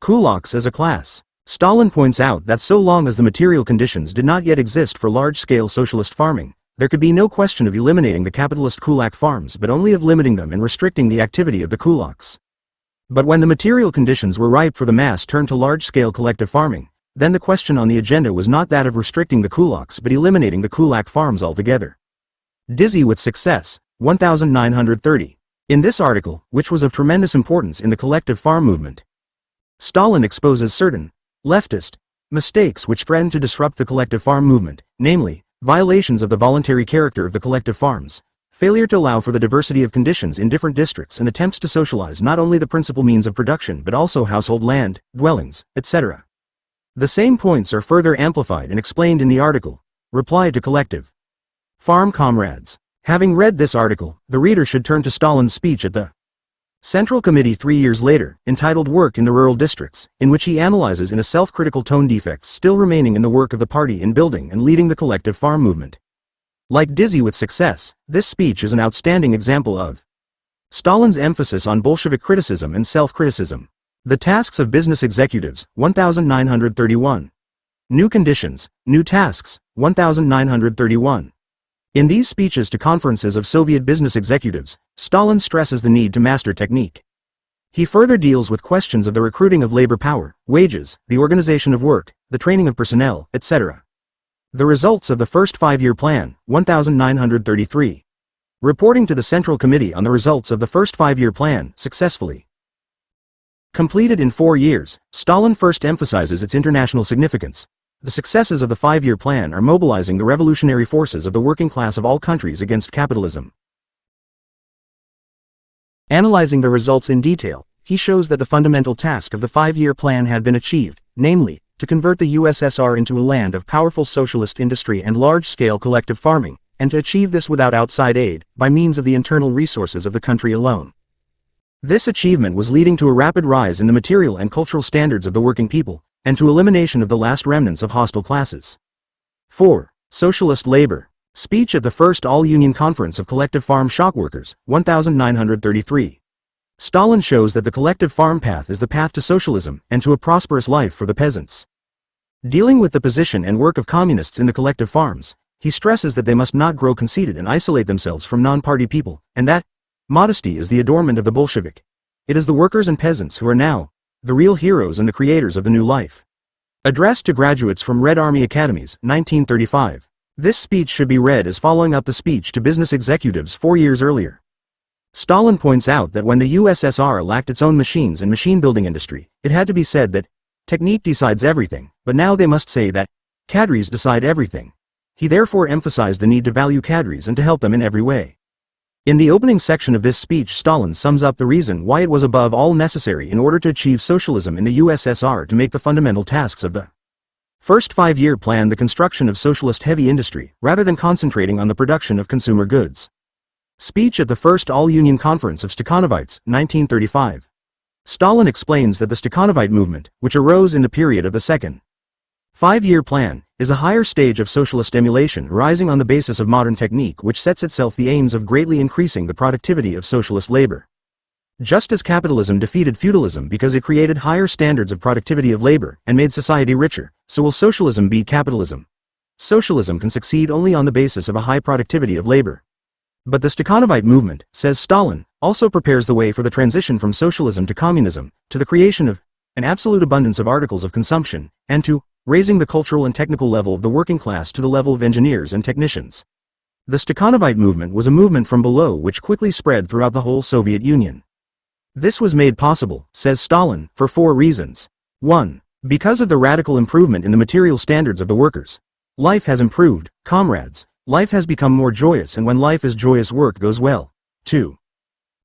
Kulaks as a Class. Stalin points out that so long as the material conditions did not yet exist for large-scale socialist farming, there could be no question of eliminating the capitalist kulak farms but only of limiting them and restricting the activity of the kulaks. But when the material conditions were ripe for the mass turn to large-scale collective farming, then the question on the agenda was not that of restricting the kulaks but eliminating the kulak farms altogether. Dizzy with Success, 1930. In this article, which was of tremendous importance in the collective farm movement, Stalin exposes certain leftist mistakes which threatened to disrupt the collective farm movement, namely, violations of the voluntary character of the collective farms, failure to allow for the diversity of conditions in different districts and attempts to socialize not only the principal means of production but also household land, dwellings, etc. The same points are further amplified and explained in the article, Reply to Collective Farm Comrades. Having read this article, the reader should turn to Stalin's speech at the Central Committee 3 years later, entitled Work in the Rural Districts, in which he analyzes in a self-critical tone defects still remaining in the work of the party in building and leading the collective farm movement. Like Dizzy with Success, this speech is an outstanding example of Stalin's emphasis on Bolshevik criticism and self-criticism. The Tasks of Business Executives, 1931. New Conditions, New Tasks, 1931. In these speeches to conferences of Soviet business executives, Stalin stresses the need to master technique. He further deals with questions of the recruiting of labor power, wages, the organization of work, the training of personnel, etc. The results of the first five-year plan, 1933. Reporting to the Central Committee on the results of the first five-year plan, successfully completed in 4 years, Stalin first emphasizes its international significance. The successes of the five-year plan are mobilizing the revolutionary forces of the working class of all countries against capitalism. Analyzing the results in detail, he shows that the fundamental task of the five-year plan had been achieved, namely, to convert the USSR into a land of powerful socialist industry and large-scale collective farming, and to achieve this without outside aid, by means of the internal resources of the country alone. This achievement was leading to a rapid rise in the material and cultural standards of the working people, and to elimination of the last remnants of hostile classes. 4. Socialist labor. Speech at the First All-Union Conference of Collective Farm Shock Workers, 1933. Stalin shows that the collective farm path is the path to socialism and to a prosperous life for the peasants. Dealing with the position and work of communists in the collective farms, he stresses that they must not grow conceited and isolate themselves from non-party people, and that modesty is the adornment of the Bolshevik. It is the workers and peasants who are now the real heroes and the creators of the new life. Addressed to graduates from Red Army academies, 1935. This speech should be read as following up the speech to business executives 4 years earlier. Stalin points out that when the USSR lacked its own machines and machine-building industry, it had to be said that technique decides everything, but now they must say that cadres decide everything. He therefore emphasized the need to value cadres and to help them in every way. In the opening section of this speech, Stalin sums up the reason why it was above all necessary in order to achieve socialism in the USSR to make the fundamental tasks of the first five-year plan the construction of socialist heavy industry, rather than concentrating on the production of consumer goods. Speech at the First All-Union Conference of Stakhanovites, 1935. Stalin explains that the Stakhanovite movement, which arose in the period of the second five-year plan, is a higher stage of socialist emulation rising on the basis of modern technique which sets itself the aims of greatly increasing the productivity of socialist labor. Just as capitalism defeated feudalism because it created higher standards of productivity of labor and made society richer, so will socialism beat capitalism. Socialism can succeed only on the basis of a high productivity of labor. But the Stakhanovite movement, says Stalin, also prepares the way for the transition from socialism to communism, to the creation of an absolute abundance of articles of consumption, and to raising the cultural and technical level of the working class to the level of engineers and technicians. The Stakhanovite movement was a movement from below which quickly spread throughout the whole Soviet Union. This was made possible, says Stalin, for 4 reasons. 1. Because of the radical improvement in the material standards of the workers. Life has improved, comrades. Life has become more joyous, and when life is joyous, work goes well. 2.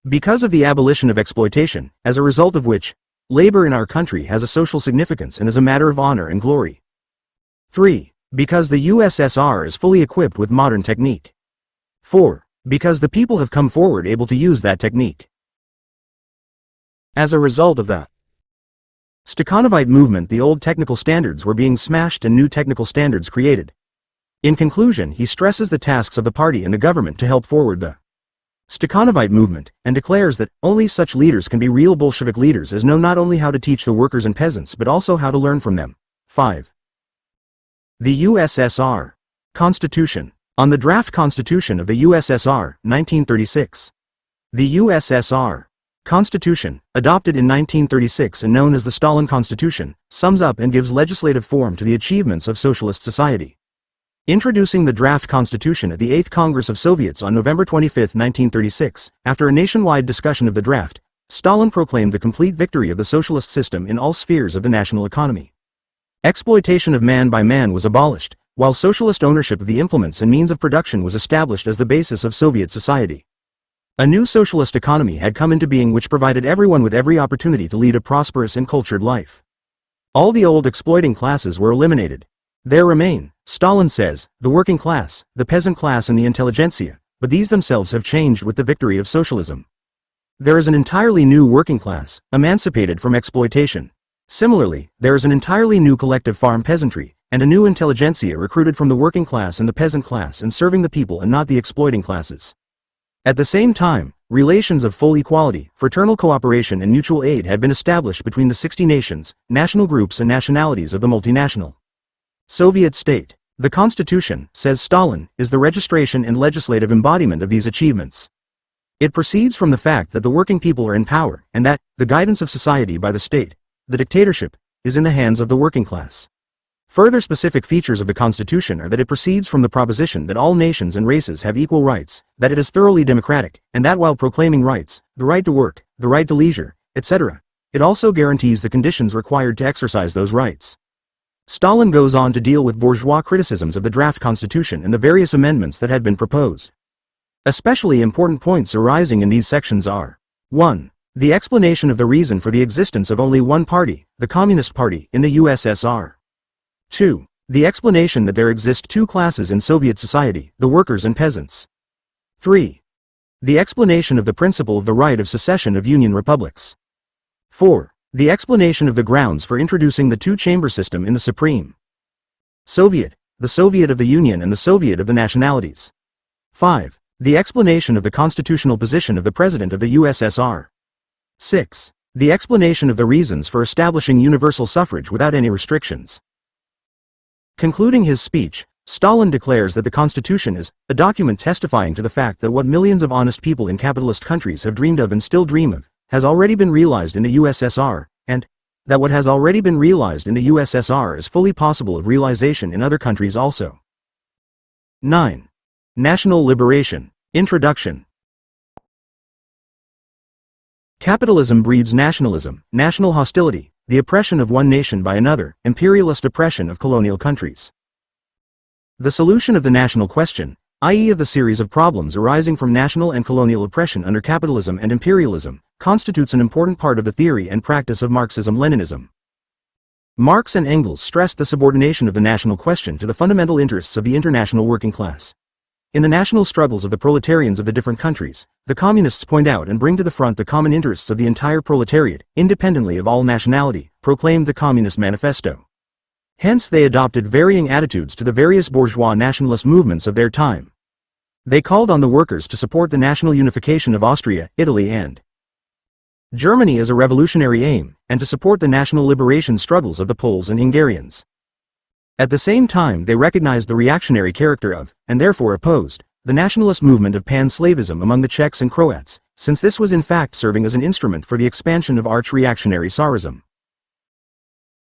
Because of the abolition of exploitation, as a result of which, labor in our country has a social significance and is a matter of honor and glory. 3. Because the USSR is fully equipped with modern technique. 4. Because the people have come forward able to use that technique. As a result of the Stakhanovite movement, the old technical standards were being smashed and new technical standards created. In conclusion, he stresses the tasks of the party and the government to help forward the Stakhanovite movement, and declares that only such leaders can be real Bolshevik leaders as know not only how to teach the workers and peasants but also how to learn from them. 5. The USSR Constitution. On the draft Constitution of the USSR, 1936. The USSR Constitution, adopted in 1936 and known as the Stalin Constitution, sums up and gives legislative form to the achievements of socialist society. Introducing the draft constitution at the 8th Congress of Soviets on November 25, 1936, after a nationwide discussion of the draft, Stalin proclaimed the complete victory of the socialist system in all spheres of the national economy. Exploitation of man by man was abolished, while socialist ownership of the implements and means of production was established as the basis of Soviet society. A new socialist economy had come into being which provided everyone with every opportunity to lead a prosperous and cultured life. All the old exploiting classes were eliminated. There remain, Stalin says, the working class, the peasant class and the intelligentsia, but these themselves have changed with the victory of socialism. There is an entirely new working class, emancipated from exploitation. Similarly, there is an entirely new collective farm peasantry, and a new intelligentsia recruited from the working class and the peasant class and serving the people and not the exploiting classes. At the same time, relations of full equality, fraternal cooperation and mutual aid had been established between the 60 nations, national groups and nationalities of the multinational Soviet state. The Constitution, says Stalin, is the registration and legislative embodiment of these achievements. It proceeds from the fact that the working people are in power, and that the guidance of society by the state, the dictatorship, is in the hands of the working class. Further specific features of the Constitution are that it proceeds from the proposition that all nations and races have equal rights, that it is thoroughly democratic, and that while proclaiming rights, the right to work, the right to leisure, etc., it also guarantees the conditions required to exercise those rights. Stalin goes on to deal with bourgeois criticisms of the draft constitution and the various amendments that had been proposed. Especially important points arising in these sections are: 1. The explanation of the reason for the existence of only one party, the Communist Party, in the USSR. 2. The explanation that there exist two classes in Soviet society, the workers and peasants. 3. The explanation of the principle of the right of secession of Union republics. 4. The explanation of the grounds for introducing the two-chamber system in the Supreme Soviet, the Soviet of the Union and the Soviet of the Nationalities. 5. The explanation of the constitutional position of the President of the USSR. 6. The explanation of the reasons for establishing universal suffrage without any restrictions. Concluding his speech, Stalin declares that the Constitution is a document testifying to the fact that what millions of honest people in capitalist countries have dreamed of and still dream of has already been realized in the USSR, and that what has already been realized in the USSR is fully possible of realization in other countries also. 9. National Liberation. Introduction. Capitalism breeds nationalism, national hostility, the oppression of one nation by another, imperialist oppression of colonial countries. The solution of the national question, i.e. of the series of problems arising from national and colonial oppression under capitalism and imperialism, constitutes an important part of the theory and practice of Marxism-Leninism. Marx and Engels stressed the subordination of the national question to the fundamental interests of the international working class. In the national struggles of the proletarians of the different countries, the communists point out and bring to the front the common interests of the entire proletariat, independently of all nationality, proclaimed the Communist Manifesto. Hence they adopted varying attitudes to the various bourgeois nationalist movements of their time. They called on the workers to support the national unification of Austria, Italy and Germany as a revolutionary aim, and to support the national liberation struggles of the Poles and Hungarians. At the same time they recognized the reactionary character of, and therefore opposed, the nationalist movement of pan-Slavism among the Czechs and Croats, since this was in fact serving as an instrument for the expansion of arch-reactionary Tsarism.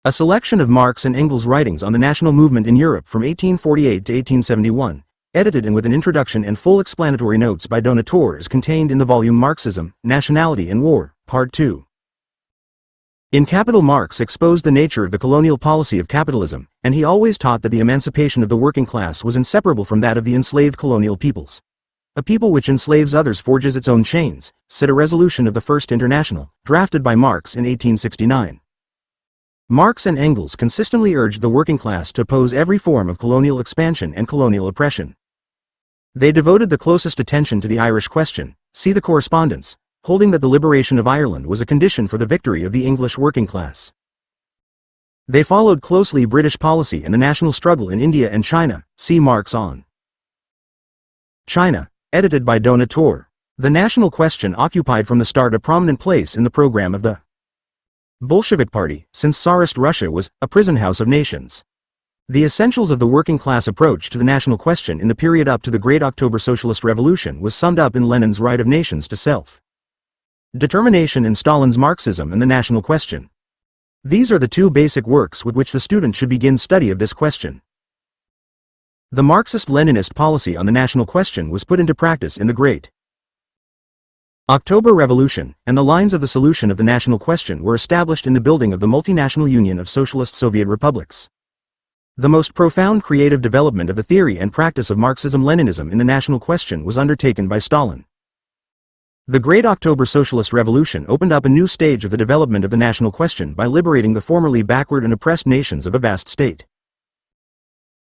A selection of Marx and Engels' writings on the national movement in Europe from 1848 to 1871, edited and with an introduction and full explanatory notes by Donator, is contained in the volume Marxism, Nationality and War, Part 2. In Capital, Marx exposed the nature of the colonial policy of capitalism, and he always taught that the emancipation of the working class was inseparable from that of the enslaved colonial peoples. A people which enslaves others forges its own chains, said a resolution of the First International, drafted by Marx in 1869. Marx and Engels consistently urged the working class to oppose every form of colonial expansion and colonial oppression. They devoted the closest attention to the Irish question, see the correspondence, holding that the liberation of Ireland was a condition for the victory of the English working class. They followed closely British policy and the national struggle in India and China, see Marx on China, edited by Donator. The national question occupied from the start a prominent place in the program of the Bolshevik Party, since Tsarist Russia was a prison house of nations. The essentials of the working class approach to the national question in the period up to the Great October Socialist Revolution was summed up in Lenin's Right of Nations to Self-Determination and Stalin's Marxism and the National Question. These are the two basic works with which the student should begin study of this question. The Marxist-Leninist policy on the national question was put into practice in the Great October Revolution, and the lines of the solution of the national question were established in the building of the multinational Union of Socialist Soviet Republics. The most profound creative development of the theory and practice of Marxism-Leninism in the national question was undertaken by Stalin. The Great October Socialist Revolution opened up a new stage of the development of the national question by liberating the formerly backward and oppressed nations of a vast state.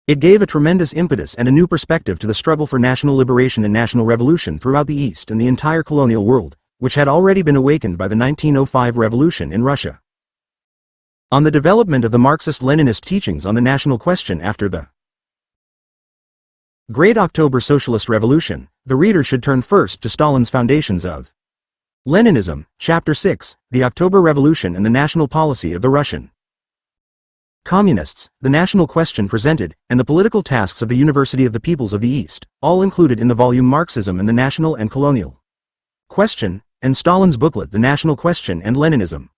It gave a tremendous impetus and a new perspective to the struggle for national liberation and national revolution throughout the East and the entire colonial world, which had already been awakened by the 1905 revolution in Russia. On the development of the Marxist-Leninist teachings on the national question after the Great October Socialist Revolution, the reader should turn first to Stalin's Foundations of Leninism, Chapter 6, The October Revolution and the National Policy of the Russian Communists, the National Question Presented, and the Political Tasks of the University of the Peoples of the East, all included in the volume Marxism and the National and Colonial Question, and Stalin's booklet The National Question and Leninism.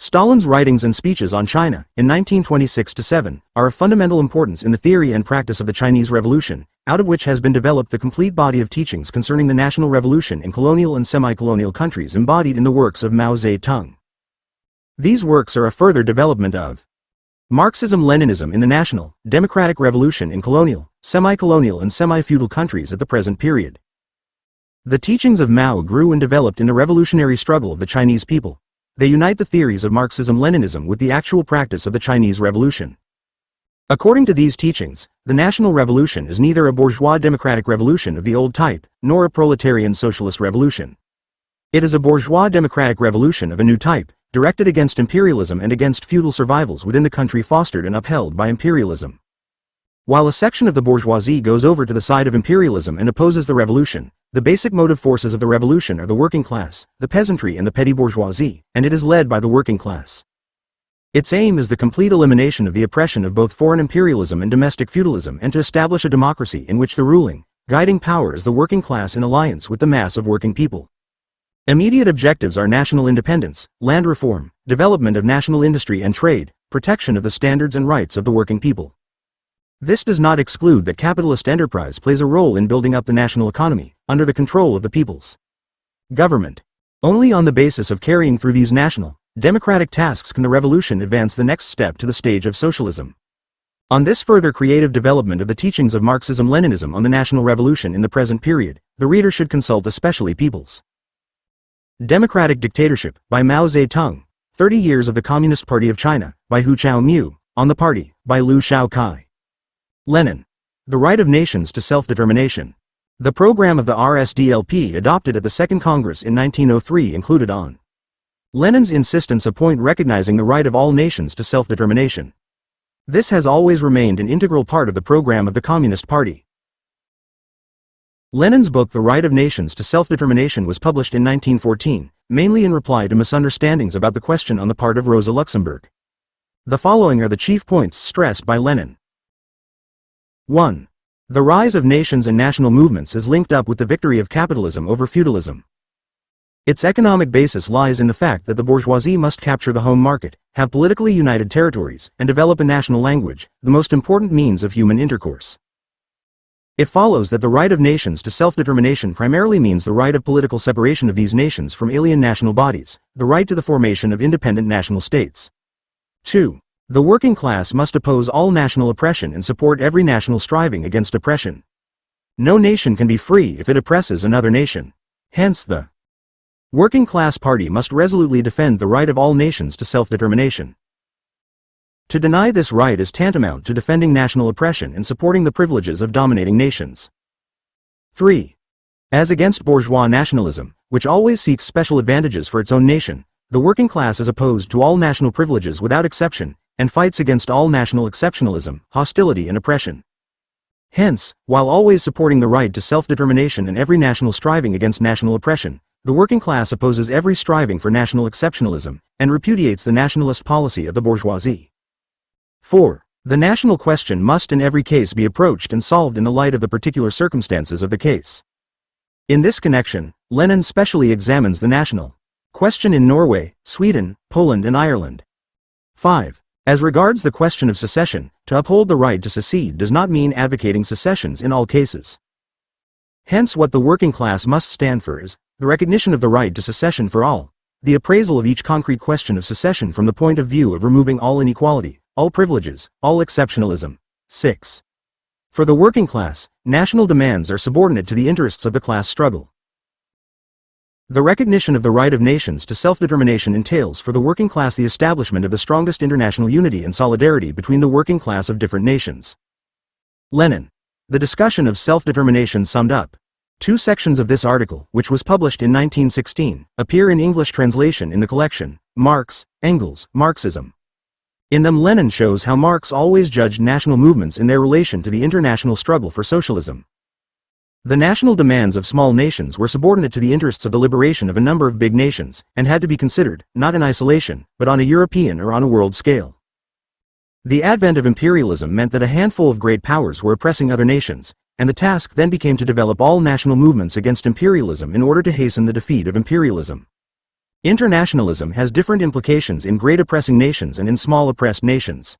Stalin's writings and speeches on China, in 1926-7, are of fundamental importance in the theory and practice of the Chinese Revolution, out of which has been developed the complete body of teachings concerning the national revolution in colonial and semi-colonial countries embodied in the works of Mao Zedong. These works are a further development of Marxism-Leninism in the national, democratic revolution in colonial, semi-colonial and semi-feudal countries at the present period. The teachings of Mao grew and developed in the revolutionary struggle of the Chinese people. They unite the theories of Marxism-Leninism with the actual practice of the Chinese Revolution. According to these teachings, the national revolution is neither a bourgeois democratic revolution of the old type, nor a proletarian socialist revolution. It is a bourgeois democratic revolution of a new type, directed against imperialism and against feudal survivals within the country fostered and upheld by imperialism. While a section of the bourgeoisie goes over to the side of imperialism and opposes the revolution, the basic motive forces of the revolution are the working class, the peasantry and the petty bourgeoisie, and it is led by the working class. Its aim is the complete elimination of the oppression of both foreign imperialism and domestic feudalism and to establish a democracy in which the ruling, guiding power is the working class in alliance with the mass of working people. Immediate objectives are national independence, land reform, development of national industry and trade, protection of the standards and rights of the working people. This does not exclude that capitalist enterprise plays a role in building up the national economy, under the control of the people's government. Only on the basis of carrying through these national, democratic tasks can the revolution advance the next step to the stage of socialism. On this further creative development of the teachings of Marxism-Leninism on the national revolution in the present period, the reader should consult especially People's Democratic Dictatorship, by Mao Zedong, 30 Years of the Communist Party of China, by Hu Chao-mu, On the Party, by Liu Shao-kai. Lenin. The Right of Nations to Self-Determination. The program of the RSDLP adopted at the Second Congress in 1903 included on Lenin's insistence a point recognizing the right of all nations to self-determination. This has always remained an integral part of the program of the Communist Party. Lenin's book The Right of Nations to Self-Determination was published in 1914, mainly in reply to misunderstandings about the question on the part of Rosa Luxemburg. The following are the chief points stressed by Lenin. 1. The rise of nations and national movements is linked up with the victory of capitalism over feudalism. Its economic basis lies in the fact that the bourgeoisie must capture the home market, have politically united territories, and develop a national language, the most important means of human intercourse. It follows that the right of nations to self-determination primarily means the right of political separation of these nations from alien national bodies, the right to the formation of independent national states. 2. The working class must oppose all national oppression and support every national striving against oppression. No nation can be free if it oppresses another nation. Hence the working class party must resolutely defend the right of all nations to self-determination. To deny this right is tantamount to defending national oppression and supporting the privileges of dominating nations. 3. As against bourgeois nationalism, which always seeks special advantages for its own nation, the working class is opposed to all national privileges without exception, and fights against all national exceptionalism, hostility and oppression. Hence, while always supporting the right to self-determination and every national striving against national oppression, the working class opposes every striving for national exceptionalism, and repudiates the nationalist policy of the bourgeoisie. 4. The national question must in every case be approached and solved in the light of the particular circumstances of the case. In this connection, Lenin specially examines the national question in Norway, Sweden, Poland and Ireland. 5. As regards the question of secession, to uphold the right to secede does not mean advocating secessions in all cases. Hence what the working class must stand for is the recognition of the right to secession for all, the appraisal of each concrete question of secession from the point of view of removing all inequality, all privileges, all exceptionalism. 6. For the working class, national demands are subordinate to the interests of the class struggle. The recognition of the right of nations to self-determination entails for the working class the establishment of the strongest international unity and solidarity between the working class of different nations. Lenin. The discussion of self-determination summed up. 2 sections of this article, which was published in 1916, appear in English translation in the collection, Marx, Engels, Marxism. In them Lenin shows how Marx always judged national movements in their relation to the international struggle for socialism. The national demands of small nations were subordinate to the interests of the liberation of a number of big nations, and had to be considered, not in isolation, but on a European or on a world scale. The advent of imperialism meant that a handful of great powers were oppressing other nations, and the task then became to develop all national movements against imperialism in order to hasten the defeat of imperialism. Internationalism has different implications in great oppressing nations and in small oppressed nations.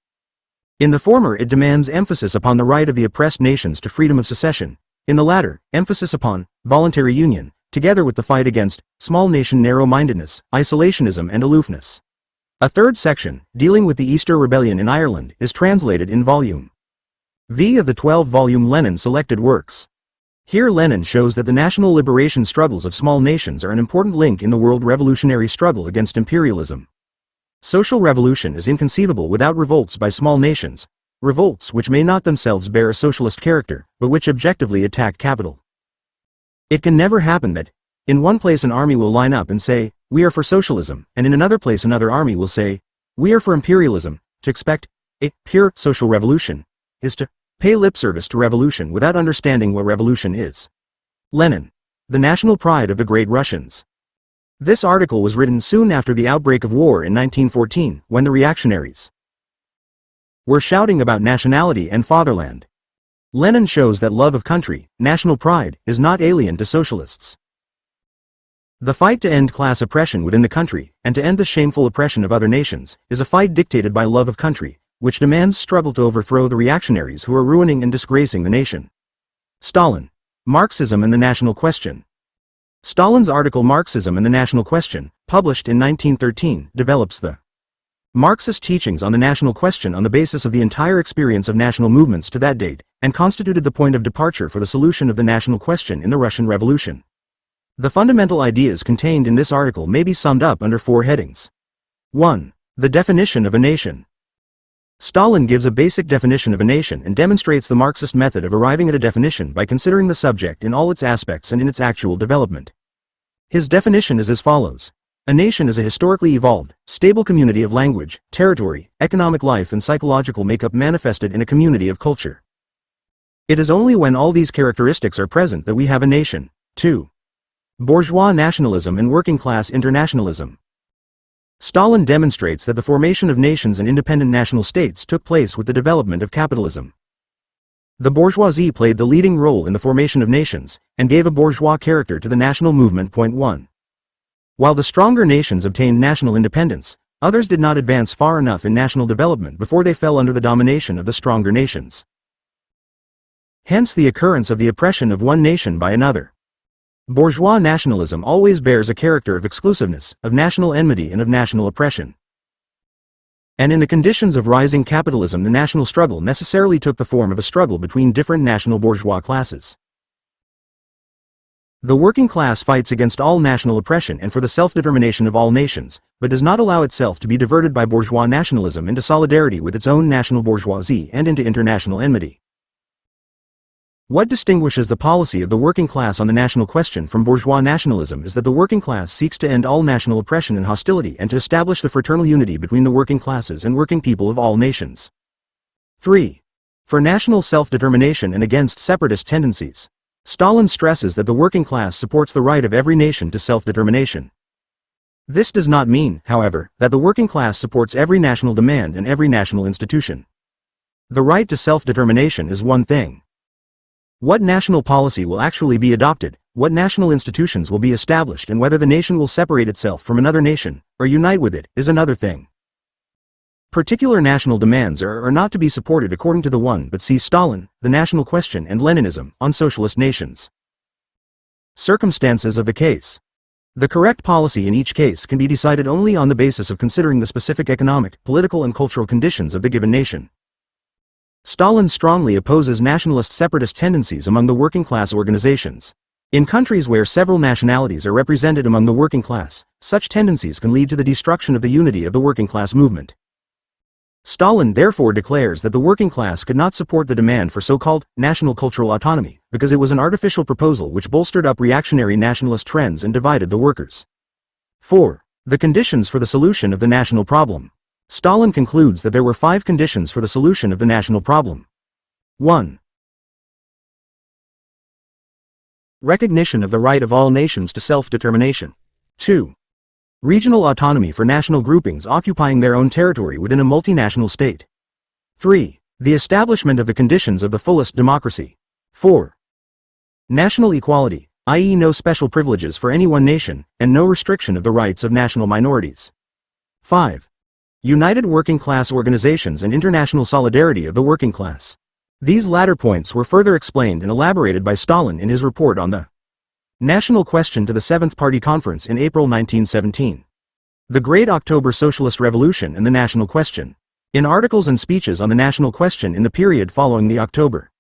In the former, it demands emphasis upon the right of the oppressed nations to freedom of secession. In the latter, emphasis upon voluntary union, together with the fight against small nation narrow-mindedness, isolationism and aloofness. A third section, dealing with the Easter Rebellion in Ireland, is translated in Volume V of the 12-volume Lenin Selected Works. Here Lenin shows that the national liberation struggles of small nations are an important link in the world revolutionary struggle against imperialism. Social revolution is inconceivable without revolts by small nations, revolts which may not themselves bear a socialist character, but which objectively attack capital. It can never happen that, in one place an army will line up and say, "We are for socialism," and in another place another army will say, "We are for imperialism." To expect a pure social revolution is to pay lip service to revolution without understanding what revolution is. Lenin, the national pride of the great Russians. This article was written soon after the outbreak of war in 1914, when the reactionaries were shouting about nationality and fatherland. Lenin shows that love of country, national pride, is not alien to socialists. The fight to end class oppression within the country, and to end the shameful oppression of other nations, is a fight dictated by love of country, which demands struggle to overthrow the reactionaries who are ruining and disgracing the nation. Stalin, Marxism and the National Question. Stalin's article Marxism and the National Question, published in 1913, develops the Marxist teachings on the national question on the basis of the entire experience of national movements to that date, and constituted the point of departure for the solution of the national question in the Russian Revolution. The fundamental ideas contained in this article may be summed up under four headings. 1. The definition of a nation. Stalin gives a basic definition of a nation and demonstrates the Marxist method of arriving at a definition by considering the subject in all its aspects and in its actual development. His definition is as follows. A nation is a historically evolved, stable community of language, territory, economic life and psychological makeup manifested in a community of culture. It is only when all these characteristics are present that we have a nation. 2. Bourgeois nationalism and working-class internationalism. Stalin demonstrates that the formation of nations and independent national states took place with the development of capitalism. The bourgeoisie played the leading role in the formation of nations, and gave a bourgeois character to the national movement. 1. While the stronger nations obtained national independence, others did not advance far enough in national development before they fell under the domination of the stronger nations. Hence the occurrence of the oppression of one nation by another. Bourgeois nationalism always bears a character of exclusiveness, of national enmity and of national oppression. And in the conditions of rising capitalism the national struggle necessarily took the form of a struggle between different national bourgeois classes. The working class fights against all national oppression and for the self-determination of all nations, but does not allow itself to be diverted by bourgeois nationalism into solidarity with its own national bourgeoisie and into international enmity. What distinguishes the policy of the working class on the national question from bourgeois nationalism is that the working class seeks to end all national oppression and hostility and to establish the fraternal unity between the working classes and working people of all nations. 3. For national self-determination and against separatist tendencies. Stalin stresses that the working class supports the right of every nation to self-determination. This does not mean, however, that the working class supports every national demand and every national institution. The right to self-determination is one thing. What national policy will actually be adopted, what national institutions will be established and whether the nation will separate itself from another nation, or unite with it, is another thing. Particular national demands are not to be supported according to the one but see Stalin, the National Question and Leninism, on socialist nations. Circumstances of the case. The correct policy in each case can be decided only on the basis of considering the specific economic, political and cultural conditions of the given nation. Stalin strongly opposes nationalist separatist tendencies among the working class organizations. In countries where several nationalities are represented among the working class, such tendencies can lead to the destruction of the unity of the working class movement. Stalin therefore declares that the working class could not support the demand for so-called national cultural autonomy, because it was an artificial proposal which bolstered up reactionary nationalist trends and divided the workers. 4. The conditions for the solution of the national problem. Stalin concludes that there were 5 conditions for the solution of the national problem. 1. Recognition of the right of all nations to self-determination. 2. Regional autonomy for national groupings occupying their own territory within a multinational state. 3. The establishment of the conditions of the fullest democracy. 4. National equality, i.e. no special privileges for any one nation, and no restriction of the rights of national minorities. 5. United working class organizations and international solidarity of the working class. These latter points were further explained and elaborated by Stalin in his report on the national question to the Seventh Party Conference in April 1917. The Great October Socialist Revolution and the National Question. In articles and speeches on the national question in the period following the October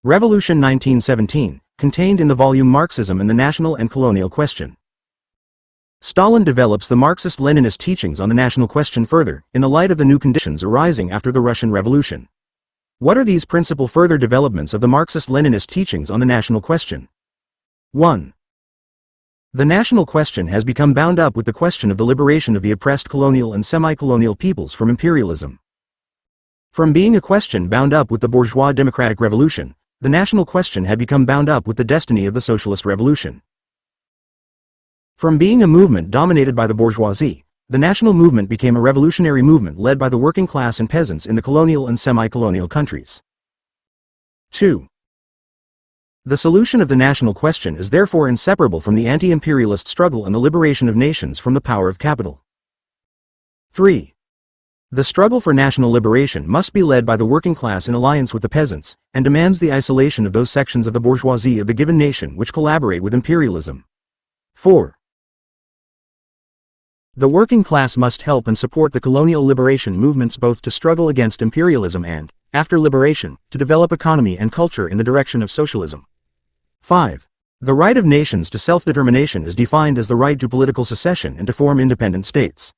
Revolution 1917, contained in the volume Marxism and the National and Colonial Question. Stalin develops the Marxist-Leninist teachings on the national question further, in the light of the new conditions arising after the Russian Revolution. What are these principal further developments of the Marxist-Leninist teachings on the national question? 1. The national question has become bound up with the question of the liberation of the oppressed colonial and semi-colonial peoples from imperialism. From being a question bound up with the bourgeois democratic revolution, the national question had become bound up with the destiny of the socialist revolution. From being a movement dominated by the bourgeoisie, the national movement became a revolutionary movement led by the working class and peasants in the colonial and semi-colonial countries. 2. The solution of the national question is therefore inseparable from the anti-imperialist struggle and the liberation of nations from the power of capital. 3. The struggle for national liberation must be led by the working class in alliance with the peasants, and demands the isolation of those sections of the bourgeoisie of the given nation which collaborate with imperialism. 4. The working class must help and support the colonial liberation movements both to struggle against imperialism and, after liberation, to develop economy and culture in the direction of socialism. 5. The right of nations to self-determination is defined as the right to political secession and to form independent states.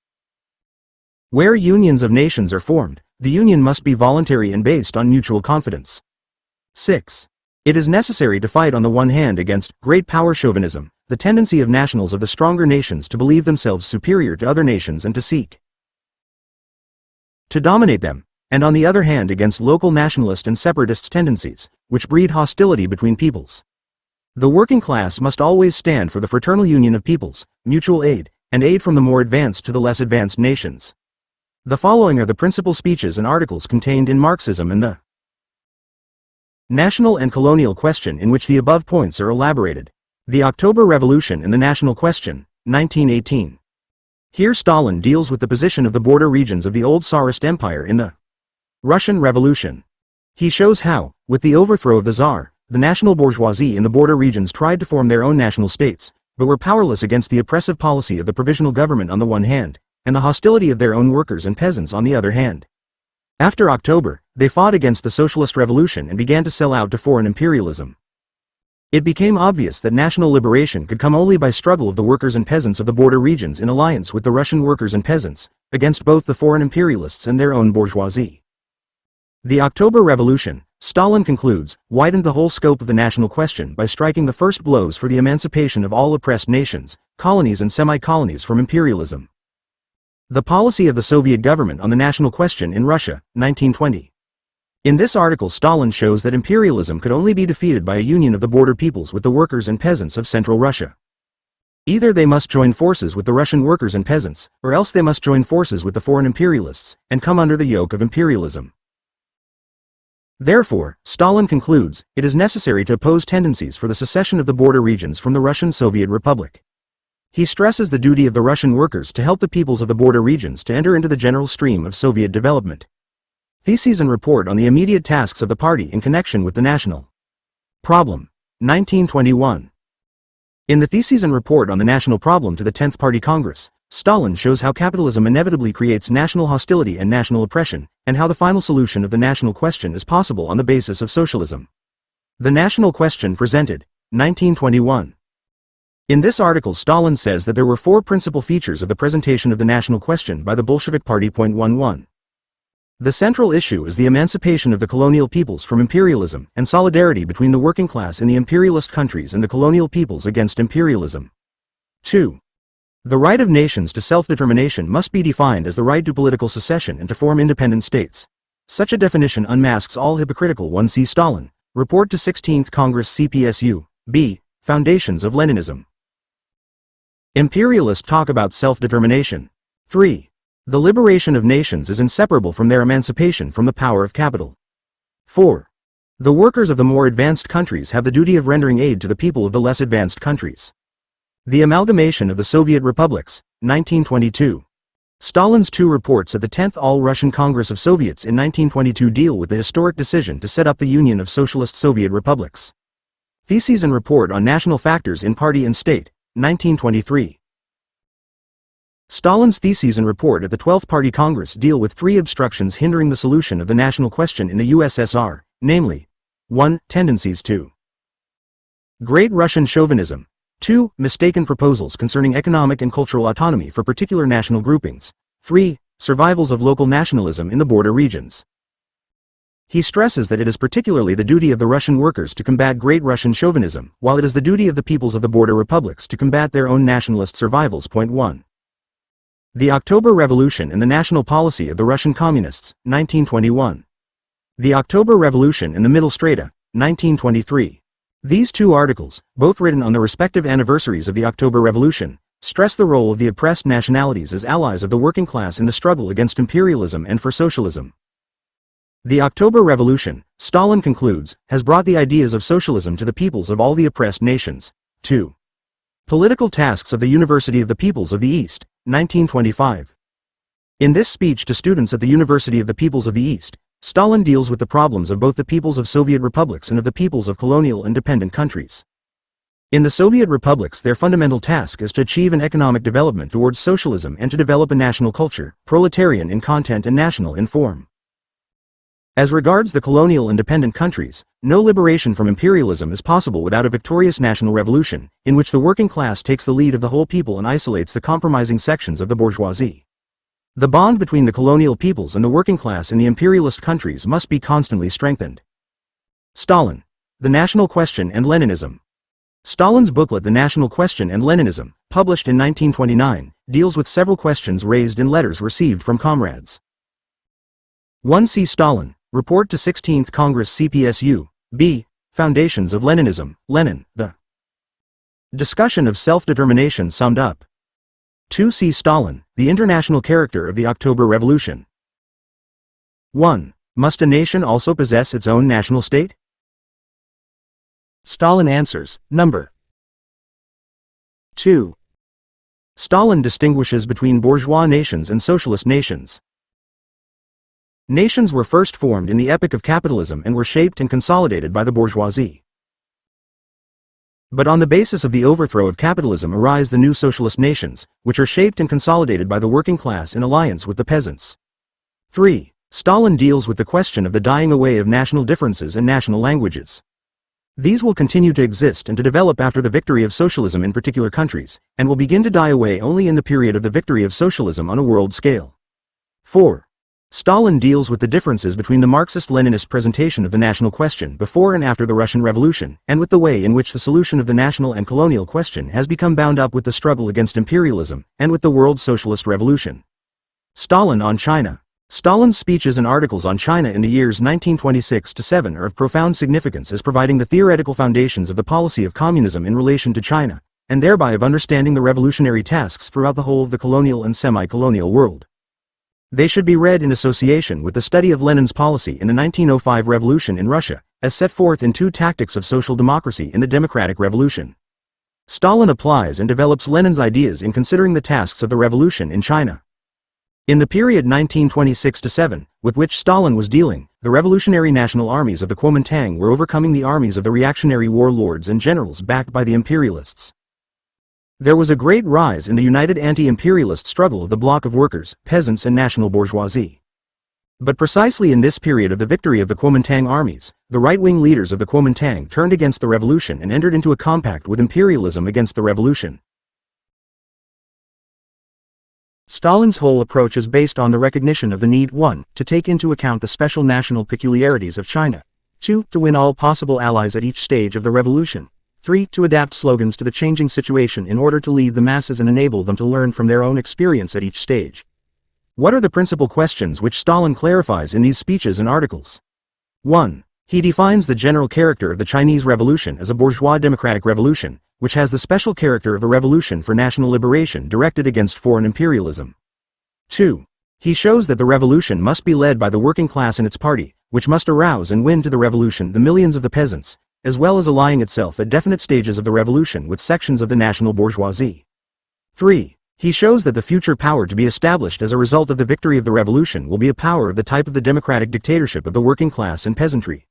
Where unions of nations are formed, the union must be voluntary and based on mutual confidence. 6. It is necessary to fight on the one hand against great power chauvinism, the tendency of nationals of the stronger nations to believe themselves superior to other nations and to seek to dominate them, and on the other hand against local nationalist and separatist tendencies, which breed hostility between peoples. The working class must always stand for the fraternal union of peoples, mutual aid, and aid from the more advanced to the less advanced nations. The following are the principal speeches and articles contained in Marxism and the National and Colonial Question in which the above points are elaborated. The October Revolution and the National Question, 1918. Here Stalin deals with the position of the border regions of the old Tsarist Empire in the Russian Revolution. He shows how, with the overthrow of the Tsar, the national bourgeoisie in the border regions tried to form their own national states, but were powerless against the oppressive policy of the provisional government on the one hand, and the hostility of their own workers and peasants on the other hand. After October, they fought against the socialist revolution and began to sell out to foreign imperialism. It became obvious that national liberation could come only by struggle of the workers and peasants of the border regions in alliance with the Russian workers and peasants, against both the foreign imperialists and their own bourgeoisie. The October Revolution, Stalin concludes, widened the whole scope of the national question by striking the first blows for the emancipation of all oppressed nations, colonies and semi-colonies from imperialism. The policy of the Soviet government on the national question in Russia, 1920. In this article Stalin shows that imperialism could only be defeated by a union of the border peoples with the workers and peasants of Central Russia. Either they must join forces with the Russian workers and peasants, or else they must join forces with the foreign imperialists, and come under the yoke of imperialism. Therefore, Stalin concludes, it is necessary to oppose tendencies for the secession of the border regions from the Russian Soviet Republic. He stresses the duty of the Russian workers to help the peoples of the border regions to enter into the general stream of Soviet development. Theses and report on the immediate tasks of the party in connection with the national problem, 1921. In the Theses and report on the national problem to the 10th Party Congress, Stalin shows how capitalism inevitably creates national hostility and national oppression, and how the final solution of the national question is possible on the basis of socialism. The National Question presented, 1921. In this article Stalin says that there were four principal features of the presentation of the national question by the Bolshevik Party. 11. The central issue is the emancipation of the colonial peoples from imperialism and solidarity between the working class in the imperialist countries and the colonial peoples against imperialism. 2. The right of nations to self-determination must be defined as the right to political secession and to form independent states. Such a definition unmasks all hypocritical. 1. See Stalin, Report to 16th Congress CPSU, B. Foundations of Leninism. Imperialists talk about self-determination. 3. The liberation of nations is inseparable from their emancipation from the power of capital. 4. The workers of the more advanced countries have the duty of rendering aid to the people of the less advanced countries. The amalgamation of the Soviet republics, 1922. Stalin's two reports at the 10th All-Russian Congress of Soviets in 1922 deal with the historic decision to set up the Union of Socialist Soviet Republics. Theses and Report on National Factors in Party and State, 1923. Stalin's theses and report at the 12th Party Congress deal with three obstructions hindering the solution of the national question in the USSR, namely, 1. Tendencies to Great Russian chauvinism, 2. Mistaken proposals concerning economic and cultural autonomy for particular national groupings, 3. Survivals of local nationalism in the border regions. He stresses that it is particularly the duty of the Russian workers to combat Great Russian chauvinism, while it is the duty of the peoples of the border republics to combat their own nationalist survivals. Point 1. The October Revolution and the National Policy of the Russian Communists, 1921. The October Revolution and the Middle Strata, 1923. These two articles, both written on the respective anniversaries of the October Revolution, stress the role of the oppressed nationalities as allies of the working class in the struggle against imperialism and for socialism. The October Revolution, Stalin concludes, has brought the ideas of socialism to the peoples of all the oppressed nations. 2. Political Tasks of the University of the Peoples of the East, 1925. In this speech to students at the University of the Peoples of the East, Stalin deals with the problems of both the peoples of Soviet republics and of the peoples of colonial and dependent countries. In the Soviet republics, their fundamental task is to achieve an economic development towards socialism and to develop a national culture, proletarian in content and national in form. As regards the colonial and dependent countries, no liberation from imperialism is possible without a victorious national revolution, in which the working class takes the lead of the whole people and isolates the compromising sections of the bourgeoisie. The bond between the colonial peoples and the working class in the imperialist countries must be constantly strengthened. Stalin. The National Question and Leninism. Stalin's booklet The National Question and Leninism, published in 1929, deals with several questions raised in letters received from comrades. 1. See Stalin. Report to 16th Congress CPSU, B. Foundations of Leninism, Lenin, the discussion of self-determination summed up. 2. See Stalin, the international character of the October Revolution. 1. Must a nation also possess its own national state? Stalin answers, number 2. Stalin distinguishes between bourgeois nations and socialist nations. Nations were first formed in the epoch of capitalism and were shaped and consolidated by the bourgeoisie. But on the basis of the overthrow of capitalism arise the new socialist nations, which are shaped and consolidated by the working class in alliance with the peasants. 3. Stalin deals with the question of the dying away of national differences and national languages. These will continue to exist and to develop after the victory of socialism in particular countries, and will begin to die away only in the period of the victory of socialism on a world scale. 4. Stalin deals with the differences between the Marxist-Leninist presentation of the national question before and after the Russian Revolution, and with the way in which the solution of the national and colonial question has become bound up with the struggle against imperialism, and with the world socialist revolution. Stalin on China. Stalin's speeches and articles on China in the years 1926–7 are of profound significance as providing the theoretical foundations of the policy of communism in relation to China, and thereby of understanding the revolutionary tasks throughout the whole of the colonial and semi-colonial world. They should be read in association with the study of Lenin's policy in the 1905 revolution in Russia, as set forth in 2 Tactics of Social Democracy in the Democratic Revolution. Stalin applies and develops Lenin's ideas in considering the tasks of the revolution in China. In the period 1926–7, with which Stalin was dealing, the revolutionary national armies of the Kuomintang were overcoming the armies of the reactionary warlords and generals backed by the imperialists. There was a great rise in the united anti-imperialist struggle of the bloc of workers, peasants and national bourgeoisie. But precisely in this period of the victory of the Kuomintang armies, the right-wing leaders of the Kuomintang turned against the revolution and entered into a compact with imperialism against the revolution. Stalin's whole approach is based on the recognition of the need 1. To take into account the special national peculiarities of China, 2. To win all possible allies at each stage of the revolution, 3. To adapt slogans to the changing situation in order to lead the masses and enable them to learn from their own experience at each stage. What are the principal questions which Stalin clarifies in these speeches and articles? 1. He defines the general character of the Chinese Revolution as a bourgeois democratic revolution, which has the special character of a revolution for national liberation directed against foreign imperialism. 2. He shows that the revolution must be led by the working class and its party, which must arouse and win to the revolution the millions of the peasants, as well as allying itself at definite stages of the revolution with sections of the national bourgeoisie. 3. He shows that the future power to be established as a result of the victory of the revolution will be a power of the type of the democratic dictatorship of the working class and peasantry.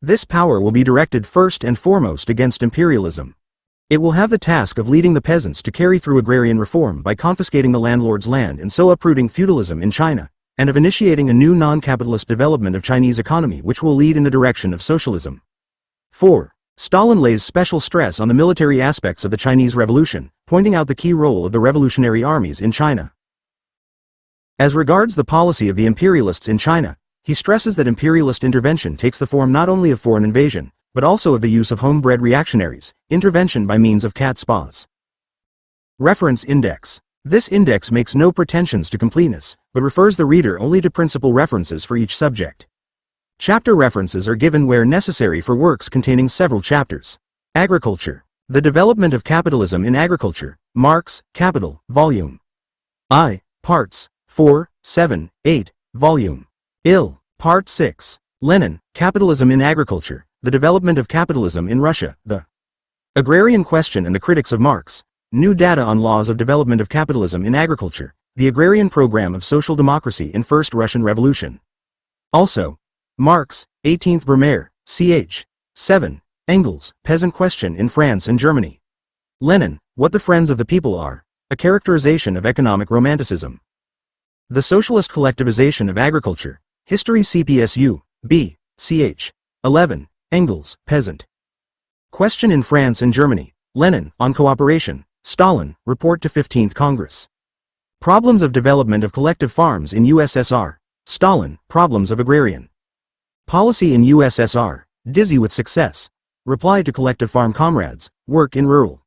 This power will be directed first and foremost against imperialism. It will have the task of leading the peasants to carry through agrarian reform by confiscating the landlord's land and so uprooting feudalism in China, and of initiating a new non-capitalist development of Chinese economy which will lead in the direction of socialism. 4. Stalin lays special stress on the military aspects of the Chinese Revolution, pointing out the key role of the revolutionary armies in China. As regards the policy of the imperialists in China, he stresses that imperialist intervention takes the form not only of foreign invasion, but also of the use of homebred reactionaries, intervention by means of cat spas. Reference Index. This index makes no pretensions to completeness, but refers the reader only to principal references for each subject. Chapter references are given where necessary for works containing several chapters. Agriculture. The Development of Capitalism in Agriculture. Marx, Capital, Volume I, Parts 4, 7, 8, Volume IL, Part 6. Lenin, Capitalism in Agriculture. The Development of Capitalism in Russia, The Agrarian Question and the Critics of Marx, New Data on Laws of Development of Capitalism in Agriculture, The Agrarian Program of Social Democracy in First Russian Revolution. Also, Marx, 18th Brumaire, ch. 7, Engels, Peasant Question in France and Germany. Lenin, What the Friends of the People Are, A Characterization of Economic Romanticism. The Socialist Collectivization of Agriculture, History CPSU, B, ch. 11. Engels, Peasant Question in France and Germany. Lenin, On Cooperation. Stalin, Report to 15th Congress. Problems of Development of Collective Farms in USSR. Stalin, Problems of Agrarian Policy in USSR, Dizzy with Success. Reply to Collective Farm Comrades, Work in Rural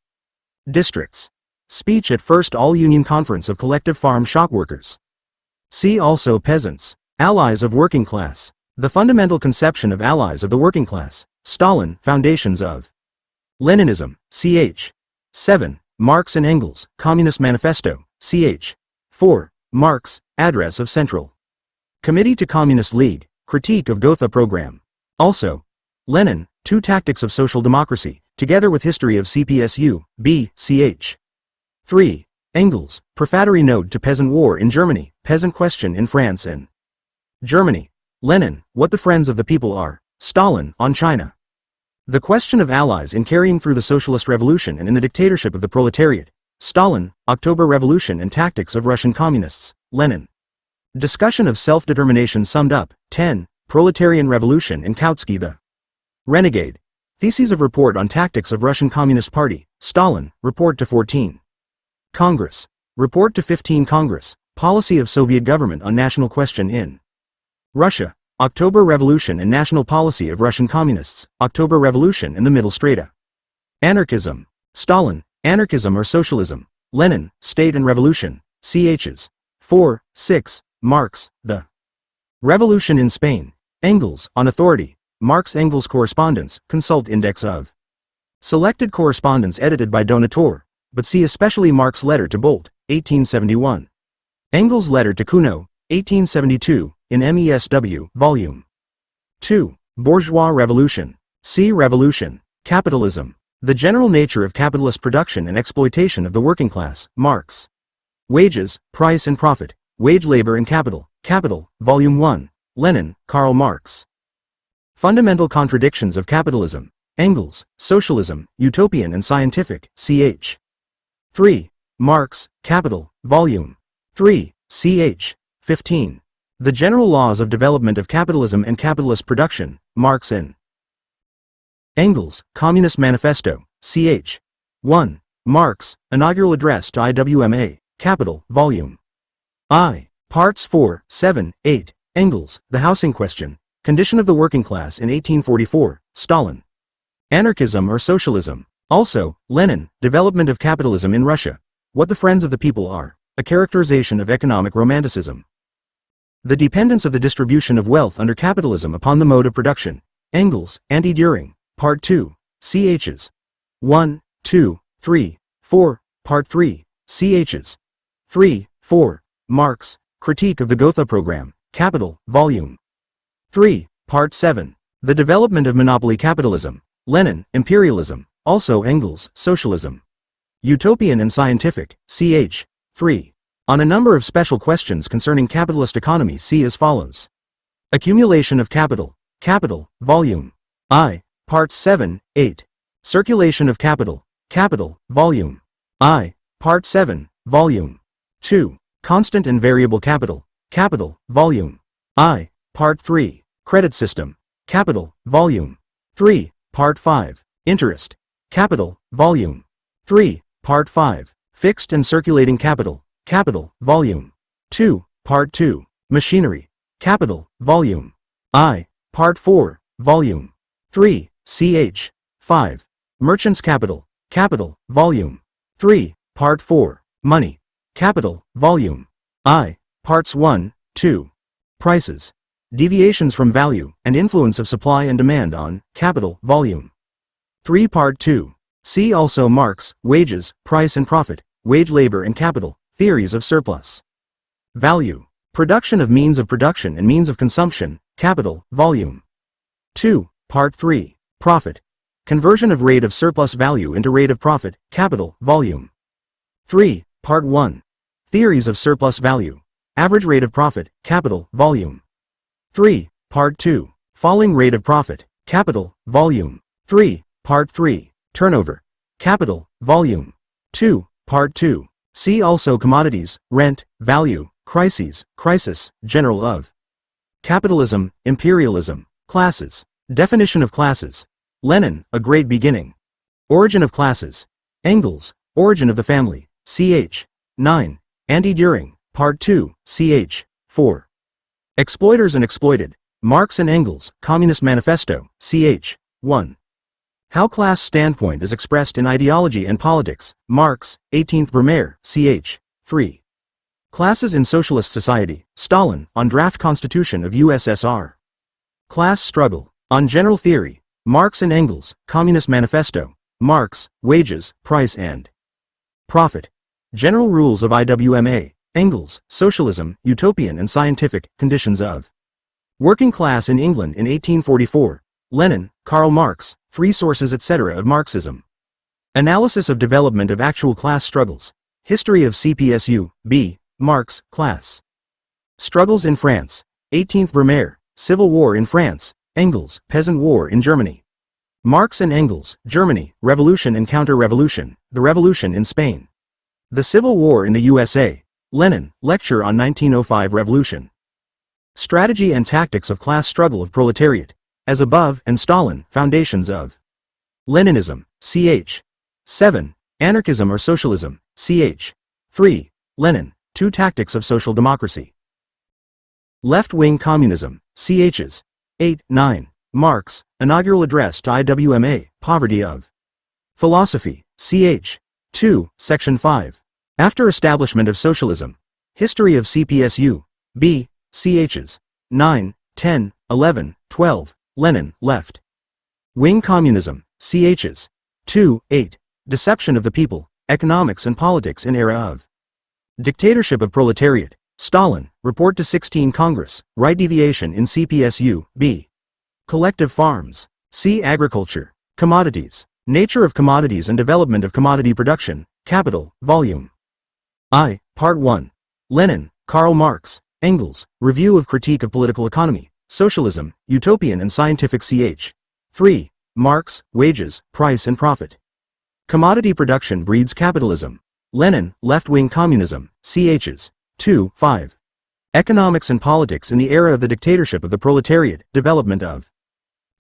Districts. Speech at First All-Union Conference of Collective Farm Shop Workers. See also Peasants, Allies of Working Class. The Fundamental Conception of Allies of the Working Class. Stalin, Foundations of Leninism, ch. 7. Marx and Engels, Communist Manifesto, ch. 4. Marx, Address of Central Committee to Communist League, Critique of Gotha Program. Also, Lenin, Two Tactics of Social Democracy, together with History of CPSU, B, ch. 3. Engels, Prefatory Note to Peasant War in Germany, Peasant Question in France and Germany. Lenin, What the Friends of the People Are. Stalin, On China. The Question of Allies in Carrying Through the Socialist Revolution and in the Dictatorship of the Proletariat. Stalin, October Revolution and Tactics of Russian Communists. Lenin. Discussion of Self-Determination summed up. 10. Proletarian Revolution and Kautsky the Renegade. Theses of Report on Tactics of Russian Communist Party. Stalin, Report to 14. Congress. Report to 15 Congress. Policy of Soviet Government on National Question in Russia. October Revolution and National Policy of Russian Communists. October Revolution in the Middle Strata. Anarchism. Stalin, Anarchism or Socialism. Lenin, State and Revolution. Chs. 4, 6. Marx, The Revolution in Spain. Engels, On Authority. Marx-Engels Correspondence, consult Index of Selected Correspondence edited by Donator, but see especially Marx' letter to Bolt, 1871. Engels' letter to Kuno, 1872, in MESW, Volume 2. Bourgeois Revolution. See Revolution. Capitalism. The General Nature of Capitalist Production and Exploitation of the Working Class, Marx. Wages, Price and Profit. Wage Labor and Capital. Capital, Volume 1. Lenin, Karl Marx. Fundamental Contradictions of Capitalism. Engels, Socialism, Utopian and Scientific, ch. 3. Marx, Capital, Volume 3, ch. 15. The General Laws of Development of Capitalism and Capitalist Production, Marx and Engels, Communist Manifesto, ch. 1. Marx, Inaugural Address to IWMA, Capital, Volume I, Parts 4, 7, 8, Engels, The Housing Question, Condition of the Working Class in 1844, Stalin. Anarchism or Socialism. Also, Lenin, Development of Capitalism in Russia, What the Friends of the People Are, A Characterization of Economic Romanticism. The Dependence of the Distribution of Wealth under Capitalism upon the Mode of Production, Engels, Anti-Düring, Part 2, chs. 1, 2, 3, 4, Part 3, chs. 3, 4, Marx, Critique of the Gotha Program, Capital, Volume 3, Part 7. The Development of Monopoly Capitalism, Lenin, Imperialism, also Engels, Socialism. Utopian and Scientific, ch. 3. On a number of special questions concerning capitalist economy see as follows. Accumulation of Capital, Capital, Volume I, Parts 7, 8. Circulation of Capital, Capital, Volume I, Part 7, Volume 2. Constant and Variable Capital, Capital, Volume I, Part 3. Credit System, Capital, Volume 3, Part 5. Interest, Capital, Volume 3, Part 5. Fixed and Circulating Capital, Capital, Volume 2, Part 2. Machinery, Capital, Volume I, Part 4, Volume 3, ch. 5. Merchants' Capital, Capital, Volume 3, Part 4. Money, Capital, Volume I, Parts 1, 2. Prices, Deviations from Value and Influence of Supply and Demand on Capital, Volume 3, Part 2. See also Marx, Wages, Price and Profit, Wage Labor and Capital, Theories of Surplus Value, Production of Means of Production and Means of Consumption, Capital, Volume 2, Part 3. Profit, Conversion of Rate of Surplus Value into Rate of Profit, Capital, Volume 3, Part 1. Theories of Surplus Value, Average Rate of Profit, Capital, Volume 3, Part 2. Falling Rate of Profit, Capital, Volume 3, Part 3. Turnover, Capital, Volume 2, Part 2. See also Commodities, Rent, Value, Crises, Crisis, General of Capitalism, Imperialism, Classes, Definition of Classes, Lenin, A Great Beginning, Origin of Classes, Engels, Origin of the Family, ch. 9, Anti-Düring, Part 2, ch. 4. Exploiters and Exploited, Marx and Engels, Communist Manifesto, ch. 1. How Class Standpoint is Expressed in Ideology and Politics, Marx, 18th Brumaire, ch. 3. Classes in Socialist Society, Stalin, on Draft Constitution of USSR. Class Struggle, on General Theory, Marx and Engels, Communist Manifesto, Marx, Wages, Price and Profit. General Rules of IWMA, Engels, Socialism, Utopian and Scientific, Conditions of Working Class in England in 1844, Lenin, Karl Marx, Three Sources etc. of Marxism. Analysis of Development of Actual Class Struggles, History of CPSU, B. Marx, Class Struggles in France, 18th Brumaire, Civil War in France, Engels, Peasant War in Germany. Marx and Engels, Germany, Revolution and Counter-Revolution, the Revolution in Spain. The Civil War in the USA, Lenin, Lecture on 1905 Revolution. Strategy and Tactics of Class Struggle of Proletariat, as above, and Stalin, Foundations of Leninism, ch. 7. Anarchism or Socialism, ch. 3. Lenin, Two Tactics of Social Democracy. Left-Wing Communism, chs. 8, 9. Marx, Inaugural Address to IWMA, Poverty of Philosophy, ch. 2, Section 5. After Establishment of Socialism, History of CPSU, B. chs. 9, 10, 11, 12. Lenin, Left Wing Communism, chs. 2, 8. Deception of the People, Economics and Politics in Era of Dictatorship of Proletariat, Stalin, Report to 16 Congress, Right Deviation in CPSU, B. Collective Farms, C. Agriculture, Commodities, Nature of Commodities and Development of Commodity Production, Capital, Volume I, Part 1. Lenin, Karl Marx, Engels, Review of Critique of Political Economy, Socialism, Utopian and Scientific ch. 3. Marx, Wages, Price and Profit. Commodity Production Breeds Capitalism, Lenin, Left-Wing Communism, chs. 2, 5. Economics and Politics in the Era of the Dictatorship of the Proletariat, Development of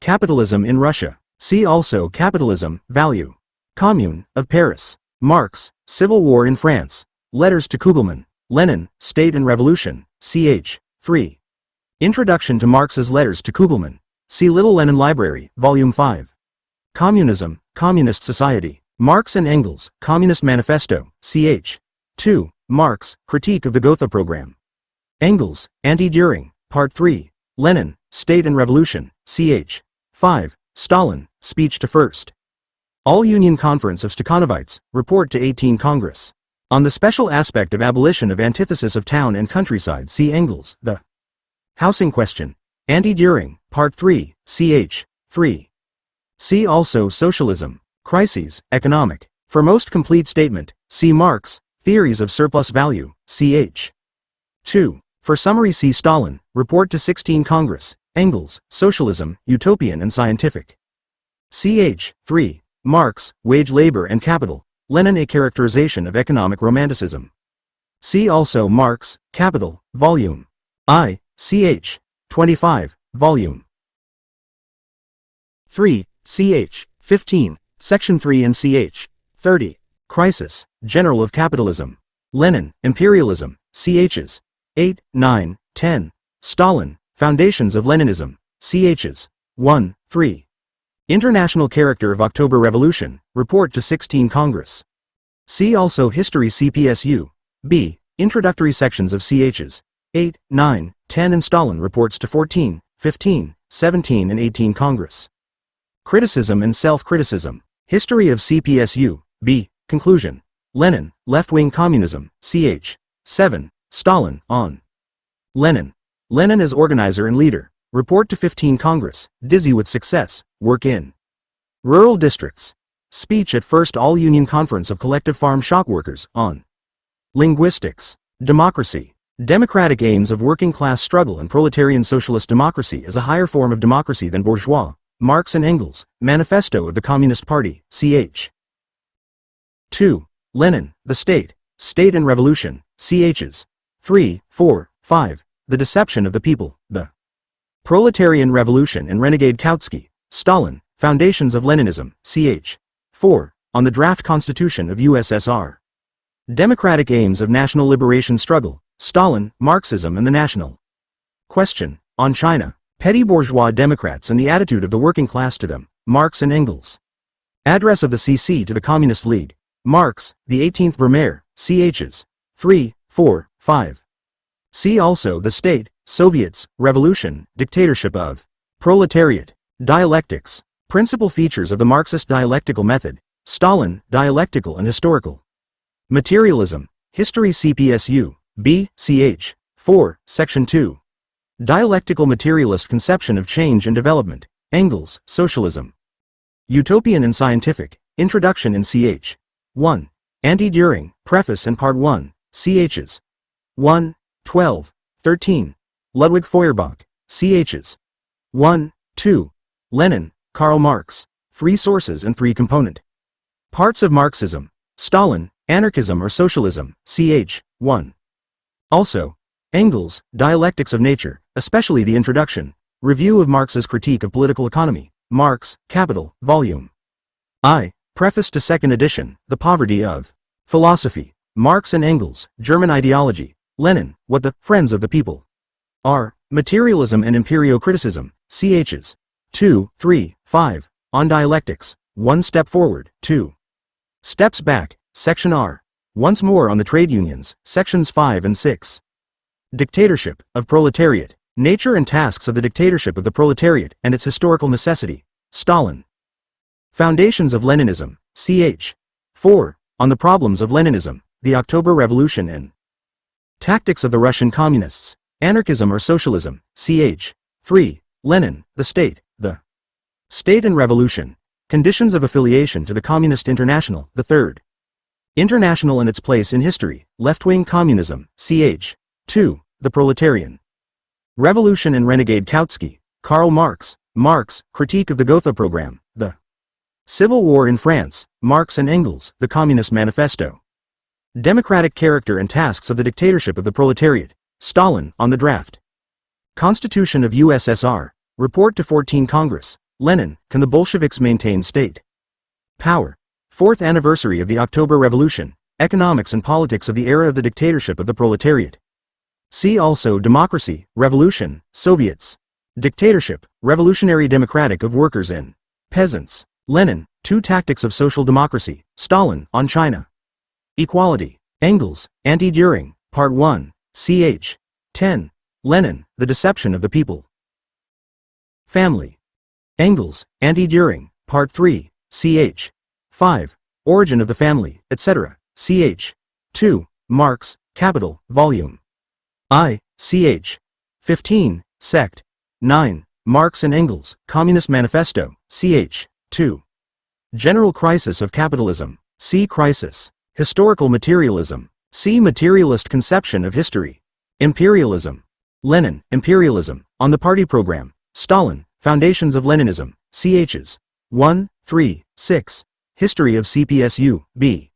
Capitalism in Russia, see also Capitalism, Value. Commune, of Paris. Marx, Civil War in France, Letters to Kugelmann, Lenin, State and Revolution, ch. 3. Introduction to Marx's Letters to Kugelmann, see Little Lenin Library, Volume 5. Communism, Communist Society, Marx and Engels, Communist Manifesto, ch. 2. Marx, Critique of the Gotha Program. Engels, Anti-Düring, Part 3. Lenin, State and Revolution, ch. 5. Stalin, Speech to First All-Union Conference of Stakhanovites, Report to 18 Congress. On the special aspect of abolition of antithesis of town and countryside, see Engels, The Housing Question. Anti-Düring, Part 3, ch. 3. See also Socialism, Crises, Economic. For most complete statement, see Marx, Theories of Surplus Value, ch. 2. For summary, see Stalin, Report to 16 Congress, Engels, Socialism, Utopian and Scientific. ch. 3. Marx, Wage Labor and Capital, Lenin, A Characterization of Economic Romanticism. See also Marx, Capital, Volume I, ch. 25, Volume 3, ch. 15, Section 3 and ch. 30. Crisis, General of Capitalism. Lenin, Imperialism, chs. 8, 9, 10. Stalin, Foundations of Leninism, chs. 1, 3. International Character of October Revolution, Report to 16 Congress. See also History CPSU, B, Introductory sections of chs. 8, 9, 10 and Stalin Reports to 14, 15, 17 and 18 Congress. Criticism and Self-Criticism, History of CPSU, B, Conclusion. Lenin, Left-Wing Communism, ch. 7, Stalin, on. Lenin. Lenin as organizer and leader, Report to 15 Congress, Dizzy with Success, Work in Rural Districts. Speech at First All-Union Conference of Collective Farm Shop Workers, on. Linguistics. Democracy. Democratic aims of working-class struggle and proletarian socialist democracy as a higher form of democracy than bourgeois. Marx and Engels, Manifesto of the Communist Party, ch. 2. Lenin, The State, State and Revolution, chs. 3, 4, 5. The Deception of the People, The Proletarian Revolution and Renegade Kautsky. Stalin, Foundations of Leninism, ch. 4. On the Draft Constitution of USSR. Democratic Aims of National Liberation Struggle. Stalin, Marxism and the National Question. On China, Petty Bourgeois Democrats and the Attitude of the Working Class to them. Marx and Engels. Address of the CC to the Communist League. Marx, the 18th Brumaire, chs. 3, 4, 5. See also The State, Soviets, Revolution, Dictatorship of Proletariat. Dialectics. Principal features of the Marxist dialectical method. Stalin, Dialectical and Historical. Materialism. History CPSU, B, ch. 4, Section 2. Dialectical Materialist Conception of Change and Development. Engels, Socialism. Utopian and Scientific. Introduction in ch. 1. Anti-Düring, Preface and Part 1, chs. 1, 12, 13. Ludwig Feuerbach, chs. 1, 2. Lenin, Karl Marx. 3 Sources and 3 Component Parts of Marxism. Stalin, Anarchism or Socialism, ch. 1. Also, Engels, Dialectics of Nature, especially the Introduction. Review of Marx's Critique of Political Economy. Marx, Capital, Volume I. Preface to Second Edition, The Poverty of Philosophy. Marx and Engels, German Ideology. Lenin, What the Friends of the People Are. Materialism and Imperio-Criticism, chs. 2, 3, 5. On Dialectics. 1 Step Forward, 2 Steps Back, Section R. Once more on the Trade Unions, Sections 5 and 6. Dictatorship of Proletariat. Nature and Tasks of the Dictatorship of the Proletariat and its Historical Necessity. Stalin. Foundations of Leninism, ch. 4. On the Problems of Leninism, the October Revolution and Tactics of the Russian Communists. Anarchism or Socialism, ch. 3. Lenin, The State, The State and Revolution. Conditions of Affiliation to the Communist International, the Third International and its Place in History. Left-Wing Communism, ch. 2. The Proletarian Revolution and Renegade Kautsky. Karl Marx. Marx, Critique of the Gotha Program. The Civil War in France. Marx and Engels, The Communist Manifesto. Democratic Character and Tasks of the Dictatorship of the Proletariat. Stalin, On the Draft Constitution of USSR. Report to 14 Congress. Lenin, Can the Bolsheviks Maintain State Power? 4th Anniversary of the October Revolution. Economics and Politics of the Era of the Dictatorship of the Proletariat. See also Democracy, Revolution, Soviets. Dictatorship, Revolutionary Democratic of Workers and Peasants. Lenin, 2 Tactics of Social Democracy. Stalin, On China. Equality. Engels, Anti-Düring, Part 1, ch. 10. Lenin, The Deception of the People. Family. Engels, Anti-Düring, Part 3, ch. 5. Origin of the Family, etc., ch. 2. Marx, Capital, Volume I, ch. 15, Sect. 9. Marx and Engels, Communist Manifesto, ch. 2. General Crisis of Capitalism, c. Crisis. Historical Materialism, c. Materialist Conception of History. Imperialism. Lenin, Imperialism, On the Party Program. Stalin, Foundations of Leninism, chs. 1, 3, 6. History of CPSU, b.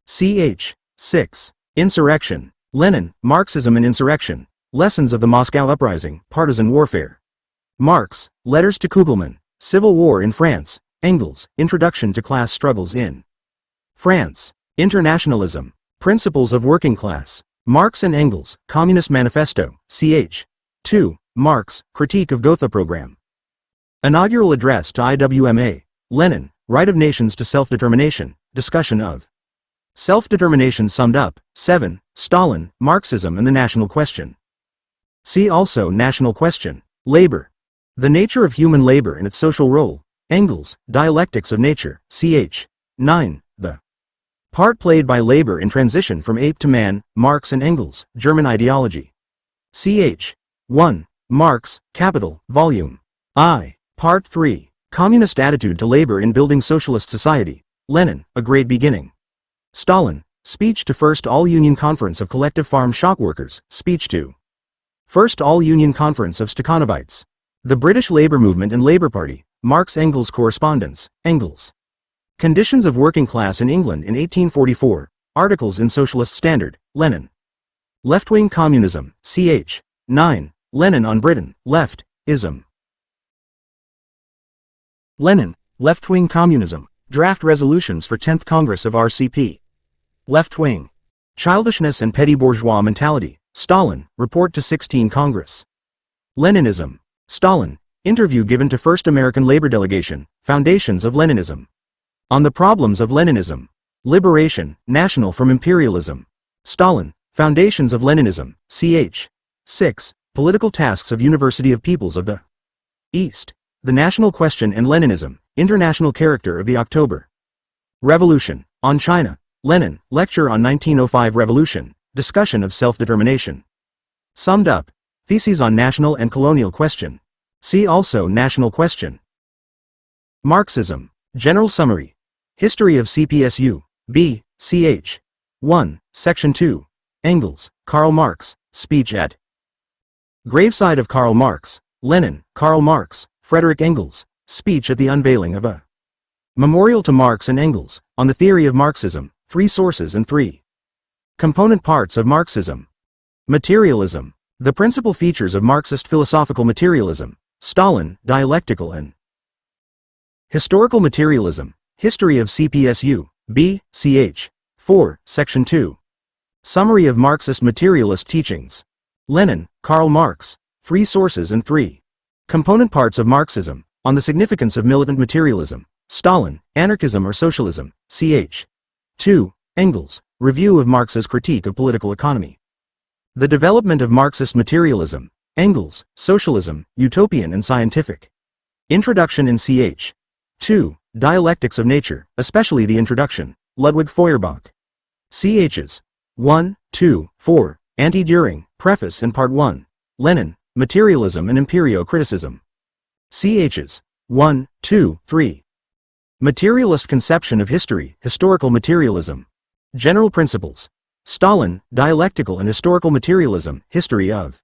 ch. 6. Insurrection. Lenin, Marxism and Insurrection. Lessons of the Moscow Uprising, Partisan Warfare. Marx, Letters to Kugelmann, Civil War in France. Engels, Introduction to Class Struggles in France. Internationalism. Principles of Working Class. Marx and Engels, Communist Manifesto, ch. 2. Marx, Critique of Gotha Program. Inaugural Address to IWMA. Lenin, Right of Nations to Self-Determination, Discussion of Self-Determination summed up. 7. Stalin, Marxism and the National Question. See also National Question. Labor. The Nature of Human Labor and its Social Role. Engels, Dialectics of Nature, ch. 9. The part played by labor in transition from ape to man, Marx and Engels, German Ideology. ch. 1. Marx, Capital, Volume I. Part 3. Communist Attitude to Labor in Building Socialist Society. Lenin, A Great Beginning. Stalin, Speech to First All-Union Conference of Collective Farm Shock Workers, Speech to First All-Union Conference of Stakhanovites. The British Labour Movement and Labour Party, Marx-Engels Correspondence, Engels. Conditions of Working Class in England in 1844, Articles in Socialist Standard, Lenin. Left-Wing Communism, ch. 9, Lenin on Britain, Left-ism. Lenin, Left-Wing Communism, Draft Resolutions for 10th Congress of RCP. Left-Wing. Childishness and Petty Bourgeois Mentality, Stalin, Report to 16 Congress. Leninism. Stalin, Interview given to First American Labor Delegation, Foundations of Leninism. On the Problems of Leninism. Liberation, National from Imperialism. Stalin, Foundations of Leninism, ch. 6. Political Tasks of University of Peoples of the East. The National Question and Leninism, International Character of the October Revolution. On China. Lenin, Lecture on 1905 Revolution, Discussion of Self-Determination. Summed up. Theses on National and Colonial Question. See also National Question. Marxism. General Summary. History of CPSU, b. ch. 1, Section 2. Engels, Karl Marx, Speech at Graveside of Karl Marx. Lenin, Karl Marx, Frederick Engels, Speech at the unveiling of a Memorial to Marx and Engels, on the Theory of Marxism, 3 sources and 3 component parts of Marxism. Materialism. The principal features of Marxist philosophical materialism. Stalin, Dialectical and Historical Materialism. History of CPSU, b. ch. 4, Section 2. Summary of Marxist materialist teachings. Lenin, Karl Marx, 3 sources and 3 component parts of Marxism, on the significance of militant materialism. Stalin, Anarchism or Socialism, ch. 2. Engels, Review of Marx's Critique of Political Economy. The development of Marxist materialism. Engels, Socialism, Utopian and Scientific. Introduction in ch. 2. Dialectics of Nature, especially the Introduction. Ludwig Feuerbach. Chs. 1, 2, 4. Anti-Düring, Preface and Part 1. Lenin, Materialism and Imperio-Criticism. Chs. 1, 2, 3. Materialist Conception of History, Historical Materialism. General Principles. Stalin, Dialectical and Historical Materialism, History of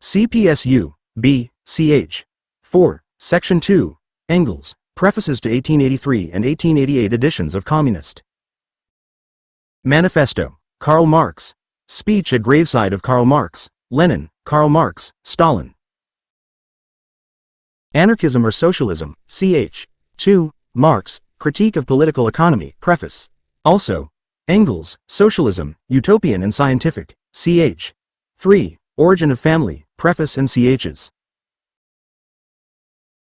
CPSU, b. ch. 4, Section 2. Engels, Prefaces to 1883 and 1888 editions of Communist Manifesto. Karl Marx. Speech at Graveside of Karl Marx. Lenin, Karl Marx, Stalin. Anarchism or Socialism, ch. 2. Marx, Critique of Political Economy, Preface. Also, Engels, Socialism, Utopian and Scientific, ch. 3. Origin of Family, Preface and chs.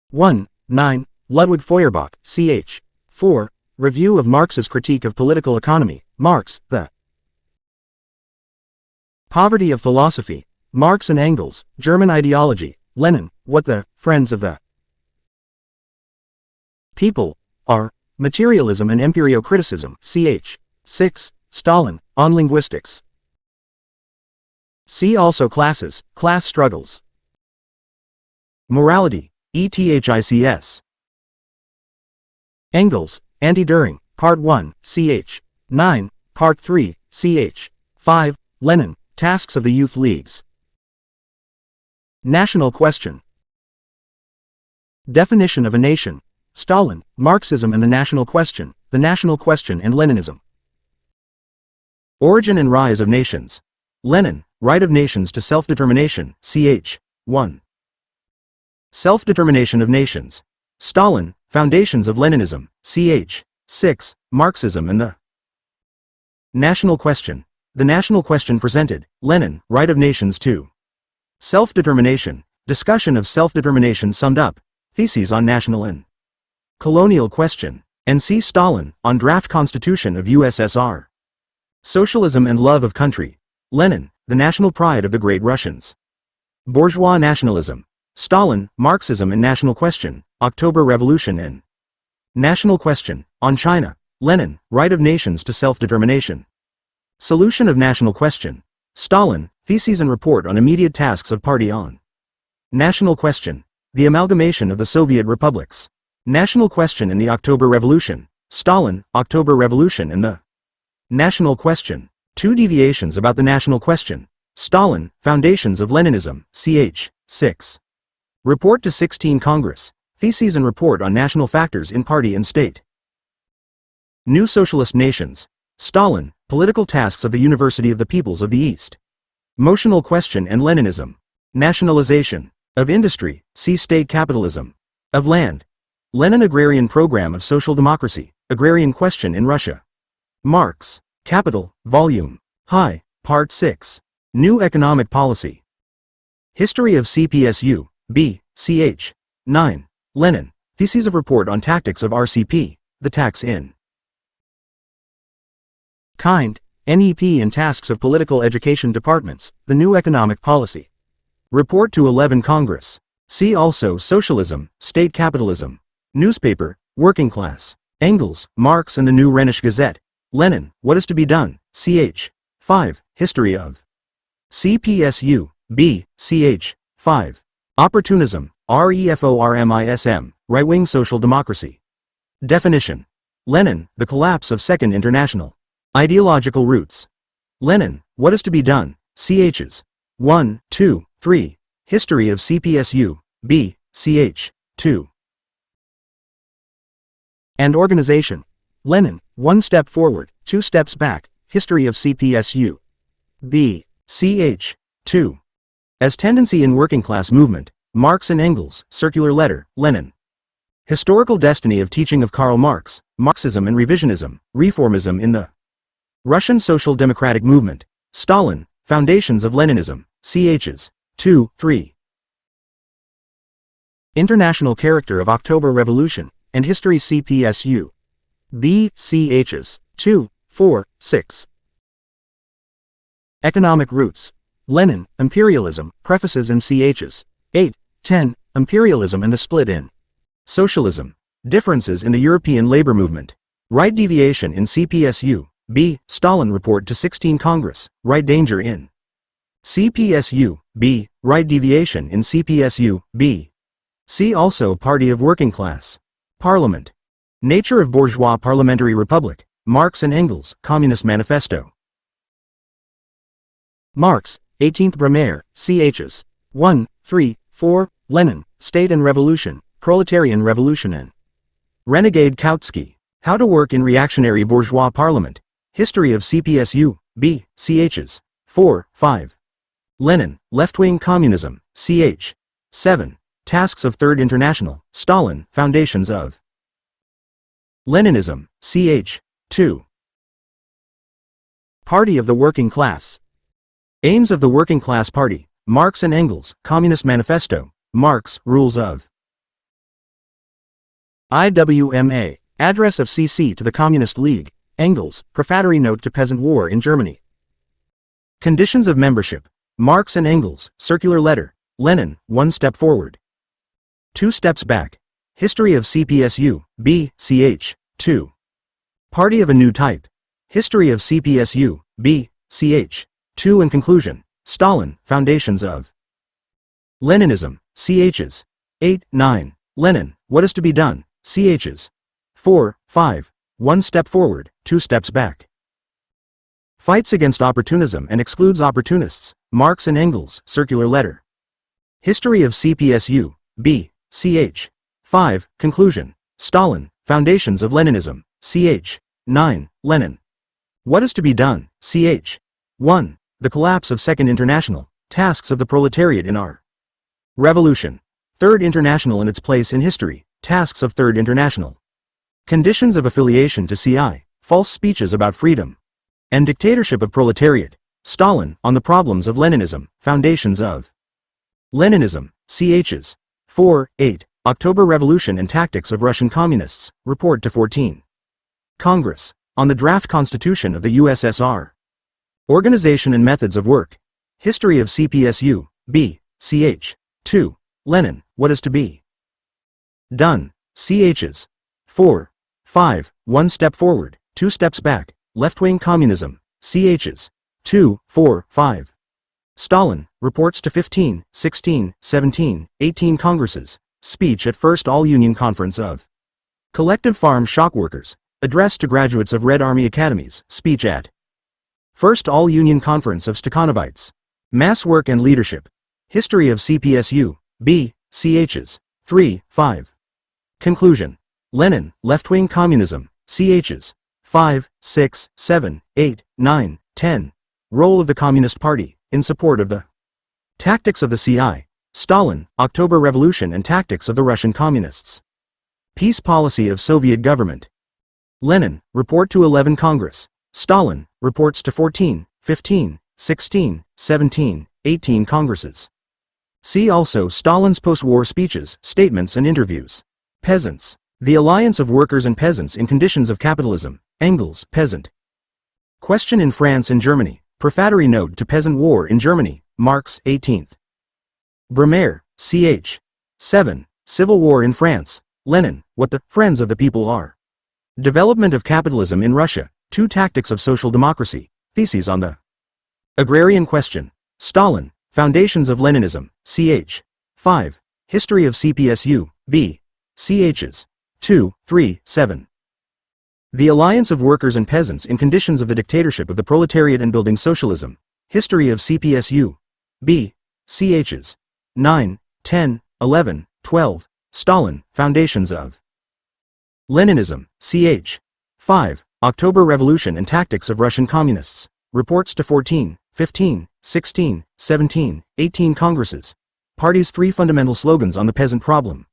1, 9. Ludwig Feuerbach, ch. 4. Review of Marx's Critique of Political Economy, Marx, The Poverty of Philosophy. Marx and Engels, German Ideology. Lenin, What the Friends of the People are. Materialism and Empirio-Criticism, ch. 6. Stalin, on linguistics. See also classes, class struggles. Morality, ethics. Engels, Anti-Düring, Part 1, ch. 9, Part 3, ch. 5, Lenin, Tasks of the Youth Leagues. National question. Definition of a nation. Stalin, Marxism and the National Question and Leninism. Origin and rise of nations. Lenin, Right of Nations to Self-Determination, ch. 1. Self-Determination of Nations. Stalin, Foundations of Leninism, ch. 6, Marxism and the National Question. The National Question presented, Lenin, Right of Nations to Self-Determination, Discussion of Self-Determination summed up, Theses on National and Colonial Question, and C. Stalin, on Draft Constitution of USSR. Socialism and Love of Country. Lenin, The National Pride of the Great Russians. Bourgeois Nationalism. Stalin, Marxism and National Question, October Revolution and National Question, on China. Lenin, Right of Nations to Self-Determination. Solution of National Question. Stalin, Theses and Report on Immediate Tasks of Party on National Question. The Amalgamation of the Soviet Republics. National Question in the October Revolution. Stalin, October Revolution and the National Question. Two deviations about the National Question. Stalin, Foundations of Leninism, ch. 6. Report to 16 Congress. Theses and Report on National Factors in Party and State. New Socialist Nations. Stalin, Political Tasks of the University of the Peoples of the East. Motional Question and Leninism. Nationalization. Of Industry, see State Capitalism. Of Land. Lenin Agrarian Program of Social Democracy, Agrarian Question in Russia. Marx, Capital, Volume. High, Part 6. New Economic Policy. History of CPSU, B, ch. 9. Lenin, Theses of Report on Tactics of RCP, the Tax in Kind, NEP and Tasks of Political Education Departments, the New Economic Policy. Report to 11 Congress. See also Socialism, State Capitalism. Newspaper, Working Class. Engels, Marx and the New Rhenish Gazette. Lenin, What is to be Done, ch. 5, History of CPSU, B, ch. 5. Opportunism, REFORMISM, Right-Wing Social Democracy. Definition. Lenin, The Collapse of Second International. Ideological Roots. Lenin, What is to be Done, chs. 1, 2, 3. History of CPSU, B, ch. 2. And Organization. Lenin, One Step Forward, Two Steps Back, History of CPSU. B. ch. 2. As Tendency in Working Class Movement, Marx and Engels, Circular Letter, Lenin. Historical Destiny of Teaching of Karl Marx, Marxism and Revisionism, Reformism in the Russian Social Democratic Movement. Stalin, Foundations of Leninism, chs. 2, 3. International Character of October Revolution, and History CPSU. B, chs. 2, 4, 6. Economic Roots. Lenin, Imperialism, Prefaces and chs. 8, 10, Imperialism and the Split in Socialism. Differences in the European labor movement. Right deviation in CPSU. B. Stalin Report to 16 Congress. Right danger in CPSU. B. Right deviation in CPSU. B. See also Party of Working Class. Parliament. Nature of Bourgeois Parliamentary Republic. Marx and Engels, Communist Manifesto. Marx, 18th Brumaire, chs. 1, 3, 4, Lenin, State and Revolution, Proletarian Revolution and Renegade Kautsky. How to Work in Reactionary Bourgeois Parliament. History of CPSU, B, chs. 4, 5. Lenin, Left-Wing Communism, ch. 7. Tasks of Third International, Stalin, Foundations of Leninism, ch. 2. Party of the Working Class. Aims of the Working Class Party, Marx and Engels, Communist Manifesto, Marx, Rules of IWMA, Address of CC to the Communist League, Engels, Prefatory Note to Peasant War in Germany. Conditions of Membership, Marx and Engels, Circular Letter, Lenin, One Step Forward. Two Steps Back. History of CPSU, B, ch. 2. Party of a New Type. History of CPSU, B, ch. 2 and Conclusion, Stalin, Foundations of Leninism, chs. 8, 9, Lenin, What is to be done, chs. 4, 5, 1 step forward, 2 steps back. Fights against opportunism and excludes opportunists, Marx and Engels, Circular Letter. History of CPSU, B, ch. 5, Conclusion, Stalin, Foundations of Leninism, ch. 9, Lenin. What is to be done, ch. 1. The Collapse of Second International, Tasks of the Proletariat in our Revolution. Third International and its place in history, Tasks of Third International. Conditions of affiliation to CI, False speeches about freedom and dictatorship of proletariat, Stalin, on the problems of Leninism, Foundations of Leninism, chs. 4, 8, October Revolution and Tactics of Russian Communists, Report to 14. Congress, on the Draft Constitution of the USSR. Organization and Methods of Work. History of CPSU, B, ch. 2, Lenin, What is to be done, chs. 4, 5, 1 step forward, 2 steps back, Left-wing Communism, chs. 2, 4, 5. Stalin, Reports to 15, 16, 17, 18 Congresses, Speech at First All-Union Conference of Collective Farm Shock Workers, Address to Graduates of Red Army Academies, Speech at First All-Union Conference of Stakhanovites. Mass Work and Leadership. History of CPSU, B, chs. 3, 5. Conclusion. Lenin, Left-Wing Communism, chs. 5, 6, 7, 8, 9, 10. Role of the Communist Party, in support of the Tactics of the CI, Stalin, October Revolution and Tactics of the Russian Communists. Peace Policy of Soviet Government. Lenin, Report to 11 Congress. Stalin, Reports to 14, 15, 16, 17, 18 Congresses. See also Stalin's post-war speeches, statements and interviews. Peasants. The Alliance of Workers and Peasants in Conditions of Capitalism, Engels, Peasant. Question in France and Germany, Prefatory Note to Peasant War in Germany, Marx, 18th. Brumaire, ch. 7, Civil War in France, Lenin, What the Friends of the People Are. Development of Capitalism in Russia, Two Tactics of Social Democracy, Theses on the Agrarian Question, Stalin, Foundations of Leninism, ch. 5, History of CPSU, B, chs. 2, 3, 7. The Alliance of Workers and Peasants in Conditions of the Dictatorship of the Proletariat and Building Socialism, History of CPSU, B, chs. 9, 10, 11, 12, Stalin, Foundations of Leninism, ch. 5, October Revolution and Tactics of Russian Communists, Reports to 14, 15, 16, 17, 18 Congresses. Party's 3 fundamental slogans on the peasant problem.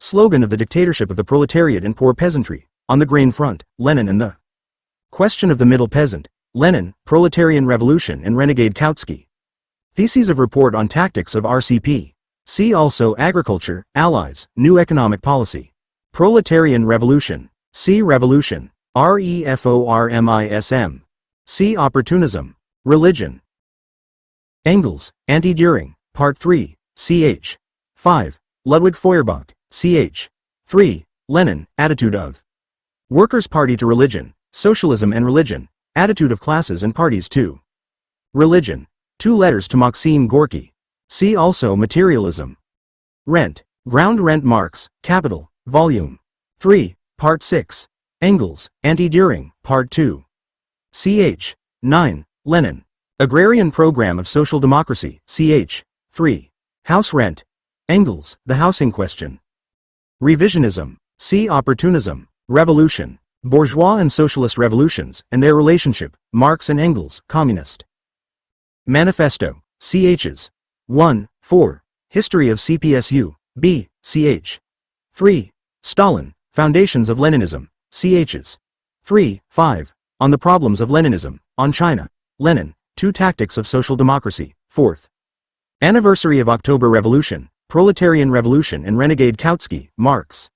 Slogan of the dictatorship of the proletariat and poor peasantry, on the grain front, Lenin and the question of the middle peasant, Lenin, Proletarian Revolution and Renegade Kautsky. Theses of Report on Tactics of RCP. See also Agriculture, Allies, New Economic Policy. Proletarian Revolution. See Revolution. REFORMISM. See Opportunism. Religion. Engels, Anti-Düring, Part 3, ch. 5, Ludwig Feuerbach, ch. 3, Lenin, Attitude of Workers' Party to Religion, Socialism and Religion, Attitude of Classes and Parties to Religion. 2 letters to Maxim Gorky. See also Materialism. Rent, Ground Rent Marx, Capital, Volume 3, Part 6, Engels, Anti-Düring, Part 2. ch. 9, Lenin, Agrarian Program of Social Democracy, ch. 3. House Rent. Engels, The Housing Question. Revisionism. See Opportunism. Revolution. Bourgeois and Socialist Revolutions, and Their Relationship, Marx and Engels, Communist. Manifesto. Chs. 1, 4. History of CPSU, B, ch. 3. Stalin, Foundations of Leninism, chs. 3, 5. On the Problems of Leninism, on China, Lenin, Two Tactics of Social Democracy, 4th. Anniversary of October Revolution, Proletarian Revolution and Renegade Kautsky, Marx.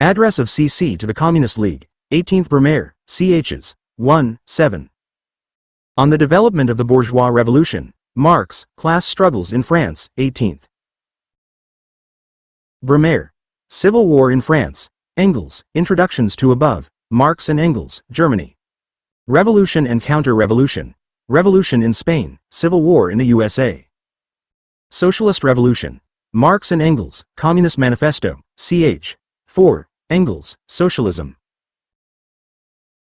Address of CC to the Communist League, 18th Brumaire, chs. 1, 7. On the Development of the Bourgeois Revolution, Marx, Class Struggles in France, 18th. Brumaire. Civil War in France, Engels, Introductions to Above, Marx and Engels, Germany. Revolution and counter-revolution. Revolution in Spain, Civil War in the USA. Socialist Revolution. Marx and Engels, Communist Manifesto, ch. 4, Engels, Socialism.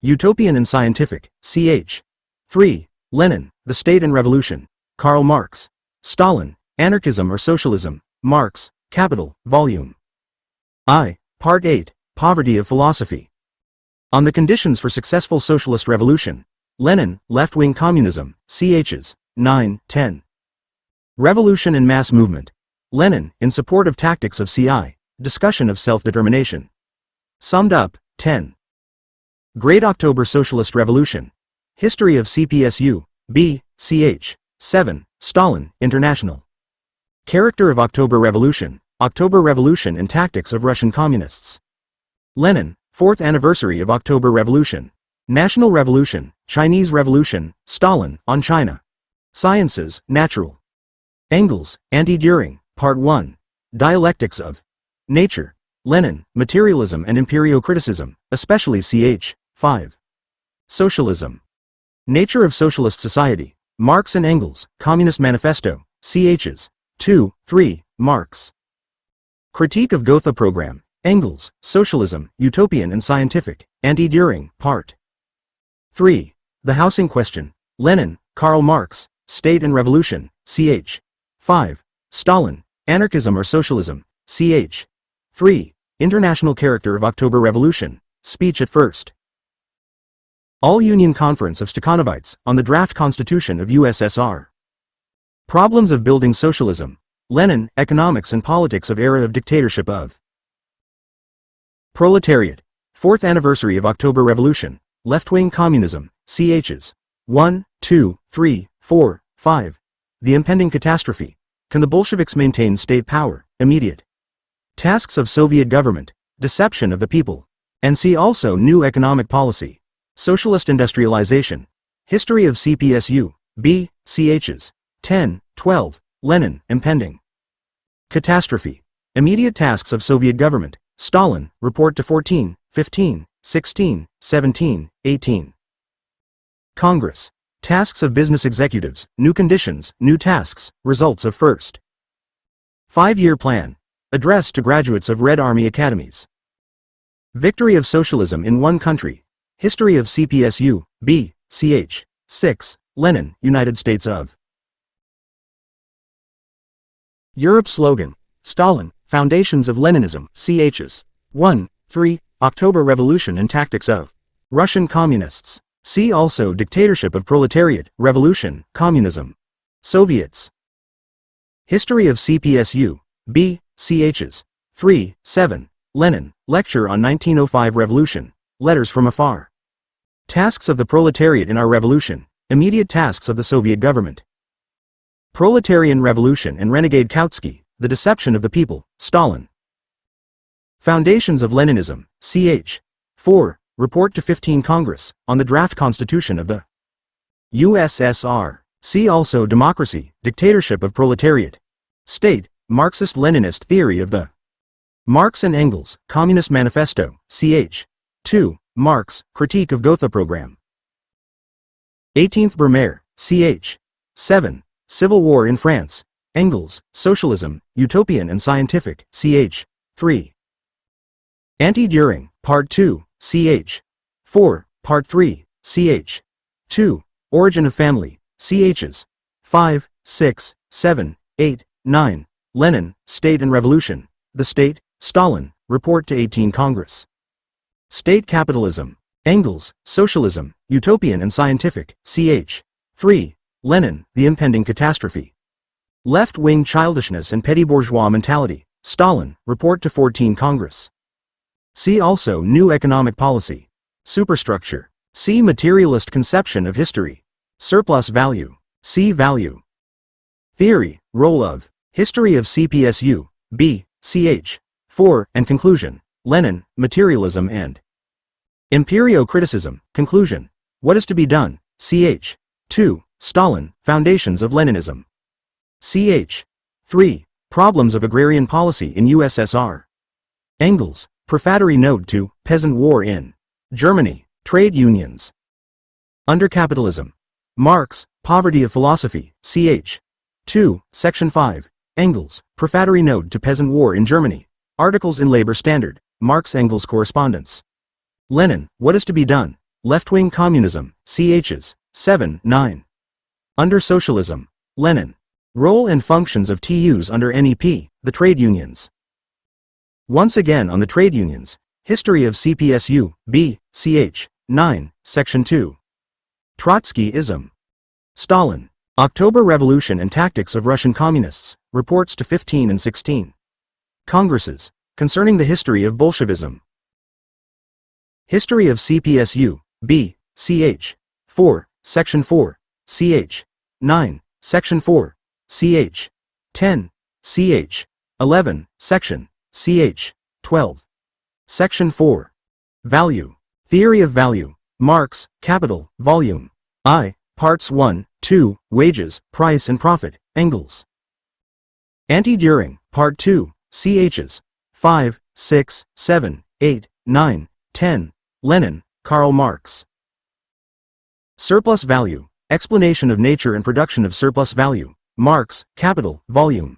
Utopian and Scientific, ch. 3, Lenin, The State and Revolution, Karl Marx. Stalin, Anarchism or Socialism, Marx, Capital, Volume I, Part 8, Poverty of Philosophy. On the Conditions for Successful Socialist Revolution, Lenin, Left-Wing Communism, chs. 9, 10. Revolution and Mass Movement. Lenin, In Support of Tactics of CI, Discussion of Self-Determination. Summed up, 10. Great October Socialist Revolution. History of CPSU, B, ch. 7, Stalin, International. Character of October Revolution and Tactics of Russian Communists. Lenin, 4th Anniversary of October Revolution. National Revolution, Chinese Revolution, Stalin, on China. Sciences, Natural. Engels, Anti-Düring, Part 1. Dialectics of Nature. Lenin, Materialism and Empirio-Criticism, especially ch. 5. Socialism. Nature of Socialist Society. Marx and Engels, Communist Manifesto, chs. 2, 3, Marx. Critique of Gotha Program. Engels, Socialism, Utopian and Scientific, Anti-Düring, Part 3. The Housing Question. Lenin, Karl Marx, State and Revolution, ch. 5. Stalin, Anarchism or Socialism, ch. 3. International Character of October Revolution, Speech at First. All-Union Conference of Stakhanovites, on the Draft Constitution of USSR. Problems of Building Socialism. Lenin, Economics and Politics of Era of Dictatorship of Proletariat. 4th Anniversary of October Revolution, Left-Wing Communism, chs. 1, 2, 3, 4, 5. The Impending Catastrophe. Can the Bolsheviks maintain state power? Immediate. Tasks of Soviet Government. Deception of the People. And see also New Economic Policy. Socialist Industrialization. History of CPSU, B, chs. 10, 12, Lenin, Impending Catastrophe. Immediate Tasks of Soviet Government. Stalin, Report to 14, 15, 16, 17, 18. Congress. Tasks of Business Executives, New Conditions, New Tasks, Results of First 5-Year Plan. Address to Graduates of Red Army Academies. Victory of Socialism in One Country. History of CPSU, B, ch. 6, Lenin, United States of Europe slogan. Stalin, Foundations of Leninism, chs. 1, 3, October Revolution and Tactics of Russian Communists. See also Dictatorship of Proletariat, Revolution, Communism. Soviets. History of CPSU, B, chs. 3, 7, Lenin, Lecture on 1905 Revolution, Letters from Afar. Tasks of the Proletariat in Our Revolution, Immediate Tasks of the Soviet Government. Proletarian Revolution and Renegade Kautsky, The Deception of the People, Stalin. Foundations of Leninism, ch. 4, Report to 15 Congress, on the Draft Constitution of the USSR. See also Democracy, Dictatorship of Proletariat. State, Marxist-Leninist Theory of the Marx and Engels, Communist Manifesto, ch. 2, Marx, Critique of Gotha Program. 18th Brumaire, ch. 7, Civil War in France, Engels, Socialism, Utopian and Scientific, ch. 3. Anti-Düring, Part 2, ch. 4, Part 3, ch. 2, Origin of Family, chs. 5, 6, 7, 8, 9, Lenin, State and Revolution, The State, Stalin, Report to 18 Congress. State Capitalism, Engels, Socialism, Utopian and Scientific, ch. 3, Lenin, The Impending Catastrophe. Left-Wing Childishness and Petty Bourgeois Mentality, Stalin, Report to 14 Congress. See also New Economic Policy. Superstructure. See Materialist Conception of History. Surplus Value. See Value. Theory, Role of, History of CPSU, B, ch. 4, and Conclusion, Lenin, Materialism and Empirio-Criticism, Conclusion, What is to be done, ch. 2, Stalin, Foundations of Leninism. Ch. 3, Problems of Agrarian Policy in USSR. Engels, Prefatory Note to Peasant War in Germany, Trade Unions. Under Capitalism. Marx, Poverty of Philosophy, ch. 2, Section 5. Engels, Prefatory Note to Peasant War in Germany. Articles in Labor Standard, Marx-Engels Correspondence. Lenin, What is to be Done? Left-Wing Communism, chs. 7, 9. Under Socialism. Lenin. Role and Functions of TUs under NEP, the Trade Unions. Once again on the Trade Unions, History of CPSU, ch. 9, Section 2. Trotskyism. Stalin. October Revolution and Tactics of Russian Communists, Reports to 15 and 16. Congresses, Concerning the History of Bolshevism. History of CPSU, ch. 4, Section 4, ch. 9, Section 4, ch. 10, ch. 11, Section, ch. 12. Section 4. Value. Theory of Value. Marx, Capital, Volume I, Parts 1, 2, Wages, Price and Profit, Engels. Anti-Düring, Part 2, chs. 5, 6, 7, 8, 9, 10, Lenin, Karl Marx. Surplus Value. Explanation of Nature and Production of Surplus Value. Marx, Capital, Volume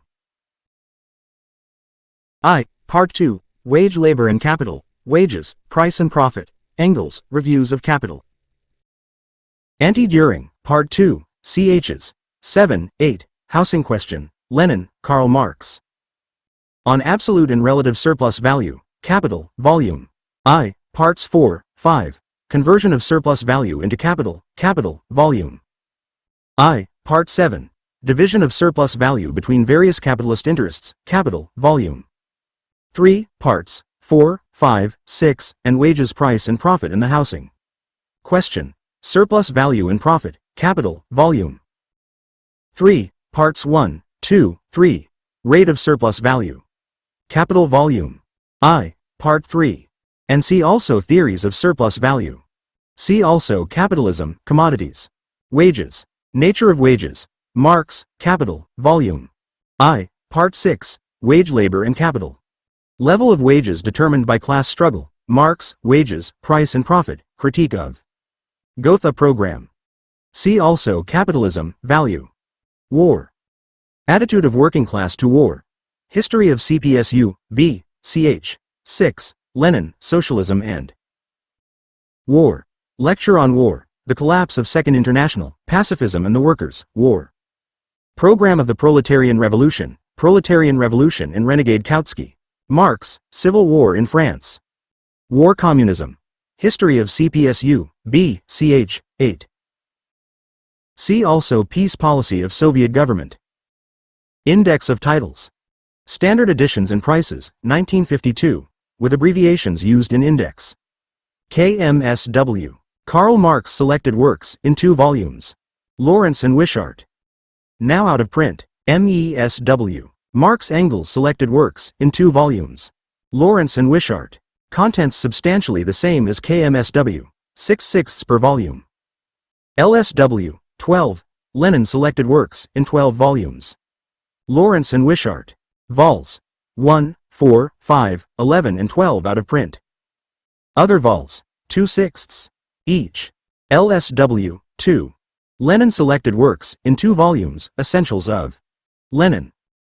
I, Part 2, Wage, Labor and Capital, Wages, Price and Profit, Engels, Reviews of Capital. Anti-Düring, Part 2, chs. 7, 8, Housing Question, Lenin, Karl Marx. On Absolute and Relative Surplus Value, Capital, Volume I, Parts 4, 5, Conversion of Surplus Value into Capital, Capital, Volume I, Part 7, Division of Surplus Value between various capitalist interests, Capital, Volume 3, Parts 4, 5, 6, and Wages, Price and Profit in the Housing Question. Surplus Value and Profit, Capital, Volume 3, Parts 1, 2, 3, Rate of Surplus Value. Capital, Volume I, Part 3. And see also Theories of Surplus Value. See also Capitalism, Commodities. Wages. Nature of Wages. Marx, Capital, Volume I, Part 6, Wage, Labor and Capital. Level of wages determined by class struggle. Marx, Wages, Price and Profit, Critique of Gotha Program. See also Capitalism, Value. War. Attitude of working class to war. History of CPSU, ch. 6, Lenin, Socialism and War. Lecture on War, The Collapse of Second International, Pacifism and the Workers' War. Program of the Proletarian Revolution in Renegade Kautsky. Marx, Civil War in France. War Communism. History of CPSU, ch. 8. See also Peace Policy of Soviet Government. Index of Titles. Standard Editions and Prices, 1952, with abbreviations used in Index. KMSW. Karl Marx Selected Works, in 2 volumes. Lawrence and Wishart. Now out of print. MESW. Marx Engels Selected Works, in 2 volumes. Lawrence and Wishart. Contents substantially the same as KMSW, 6/6 per volume. LSW, 12, Lenin Selected Works, in 12 volumes. Lawrence and Wishart. Vols. 1, 4, 5, 11 and 12 out of print. Other vols. 2/6 each. LSW, 2. Lenin Selected Works, in 2 volumes, Essentials of Lenin.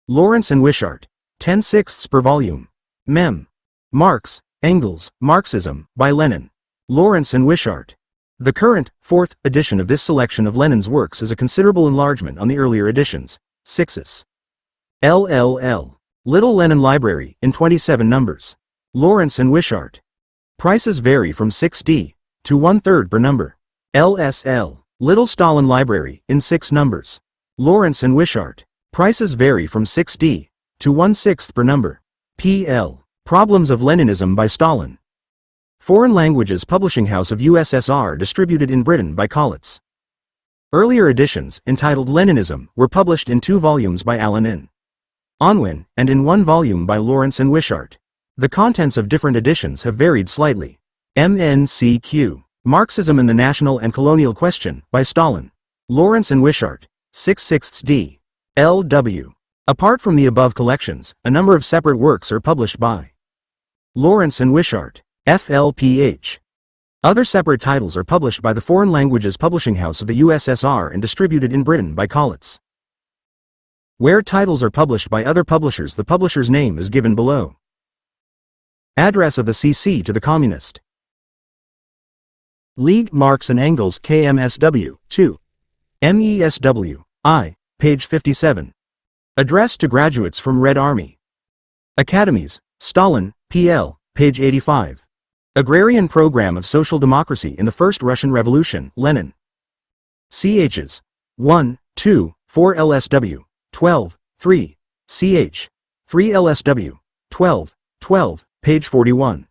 Lawrence and Wishart. 10/6 per volume. Mem. Marx, Engels, Marxism, by Lenin. Lawrence and Wishart. The current, 4th, edition of this selection of Lenin's works is a considerable enlargement on the earlier editions. 6s. LLL. Little Lenin Library, in 27 numbers. Lawrence and Wishart. Prices vary from 6d to 1/3 per number. LSL. Little Stalin Library, in 6 numbers. Lawrence and Wishart. Prices vary from 6d to 1/6 per number. PL. Problems of Leninism by Stalin. Foreign Languages Publishing House of USSR, distributed in Britain by Collitz. Earlier editions, entitled Leninism, were published in 2 volumes by Allen N. Unwin, and in 1 volume by Lawrence and Wishart. The contents of different editions have varied slightly. MNCQ. Marxism and the National and Colonial Question, by Stalin. Lawrence and Wishart. 6/6d. LW. Apart from the above collections, a number of separate works are published by Lawrence and Wishart. FLPH. Other separate titles are published by the Foreign Languages Publishing House of the USSR and distributed in Britain by Collitz. Where titles are published by other publishers, the publisher's name is given below. Address of the CC to the Communist. League Marx and Engels KMSW, 2. MESW, I, page 57. Address to graduates from Red Army. Academies, Stalin, PL, page 85. Agrarian Program of Social Democracy in the First Russian Revolution, Lenin. CHs. 1, 2, 4 LSW, 12, 3, CH. 3 LSW, 12, 12, page 41.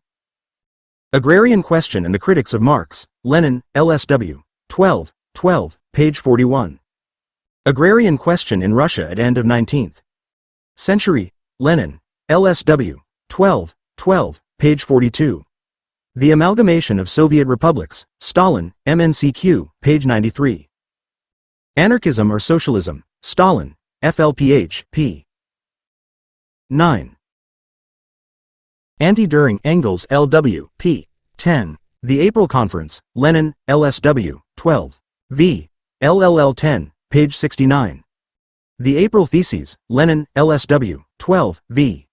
Agrarian Question and the Critics of Marx, Lenin, LSW, 12, 12, page 41. Agrarian Question in Russia at End of 19th Century, Lenin, LSW, 12, 12, page 42. The Amalgamation of Soviet Republics, Stalin, MNCQ, page 93. Anarchism or Socialism, Stalin, FLPH, p. 9. Anti-Düring Engels LW, p. 10. The April Conference, Lenin, LSW, 12. v. LLL 10, page 69. The April Theses, Lenin, LSW, 12, v.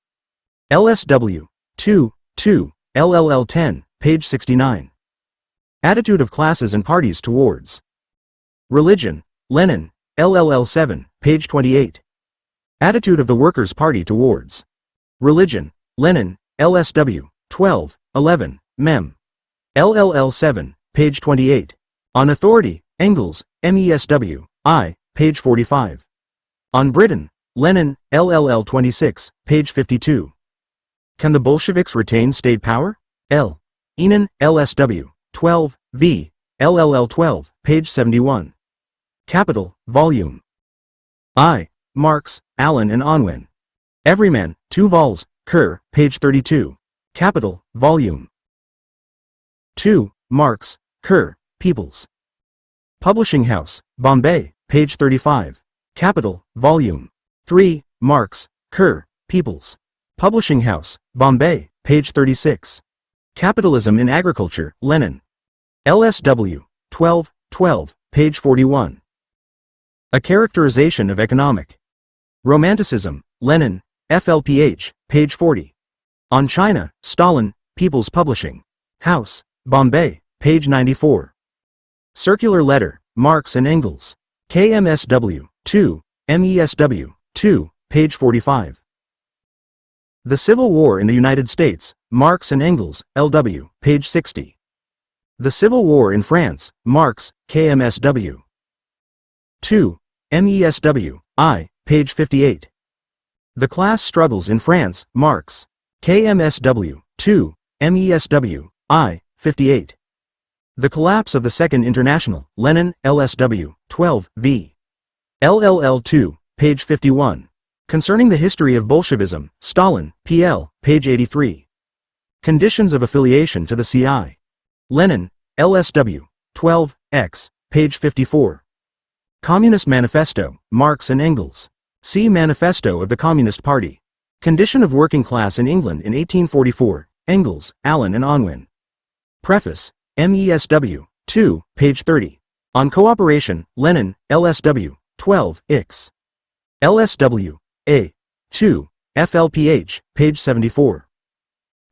LSW, 2, 2, LLL 10, page 69. Attitude of Classes and Parties Towards Religion, Lenin, LLL 7, page 28. Attitude of the Workers' Party Towards Religion, Lenin, LSW, 12, 11, Mem. LLL 7, page 28. On Authority, Engels, MESW, I, page 45. On Britain, Lenin, LLL 26, page 52. Can the Bolsheviks retain state power? L. Enan, LSW, 12, v. LLL 12, page 71. Capital, Volume I. Marx, Allen and Unwin. Everyman, 2 vols, Kerr, page 32. Capital, Volume 2. Marx, Kerr, People's Publishing House, Bombay, page 35. Capital, Volume 3. Marx, Kerr, People's Publishing House, Bombay, page 36. Capitalism in Agriculture, Lenin. LSW, 12, 12, page 41. A Characterization of Economic Romanticism, Lenin, FLPH, page 40. On China, Stalin, People's Publishing House, Bombay, page 94. Circular Letter, Marx and Engels. KMSW, 2, MESW, 2, page 45. The Civil War in the United States, Marx and Engels, LW, page 60. The Civil War in France, Marx, KMSW. 2, MESW, I, page 58. The Class Struggles in France, Marx. KMSW, 2, MESW, I, 58. The Collapse of the Second International, Lenin, LSW, 12, v. LLL 2, page 51. Concerning the History of Bolshevism, Stalin, PL, page 83. Conditions of Affiliation to the CI. Lenin, LSW, 12, X, page 54. Communist Manifesto, Marx and Engels. See Manifesto of the Communist Party. Condition of Working Class in England in 1844, Engels, Allen and Unwin. Preface, MESW, 2, page 30. On Cooperation, Lenin, LSW, 12, Ix. LSW, A. 2, FLPH, page 74.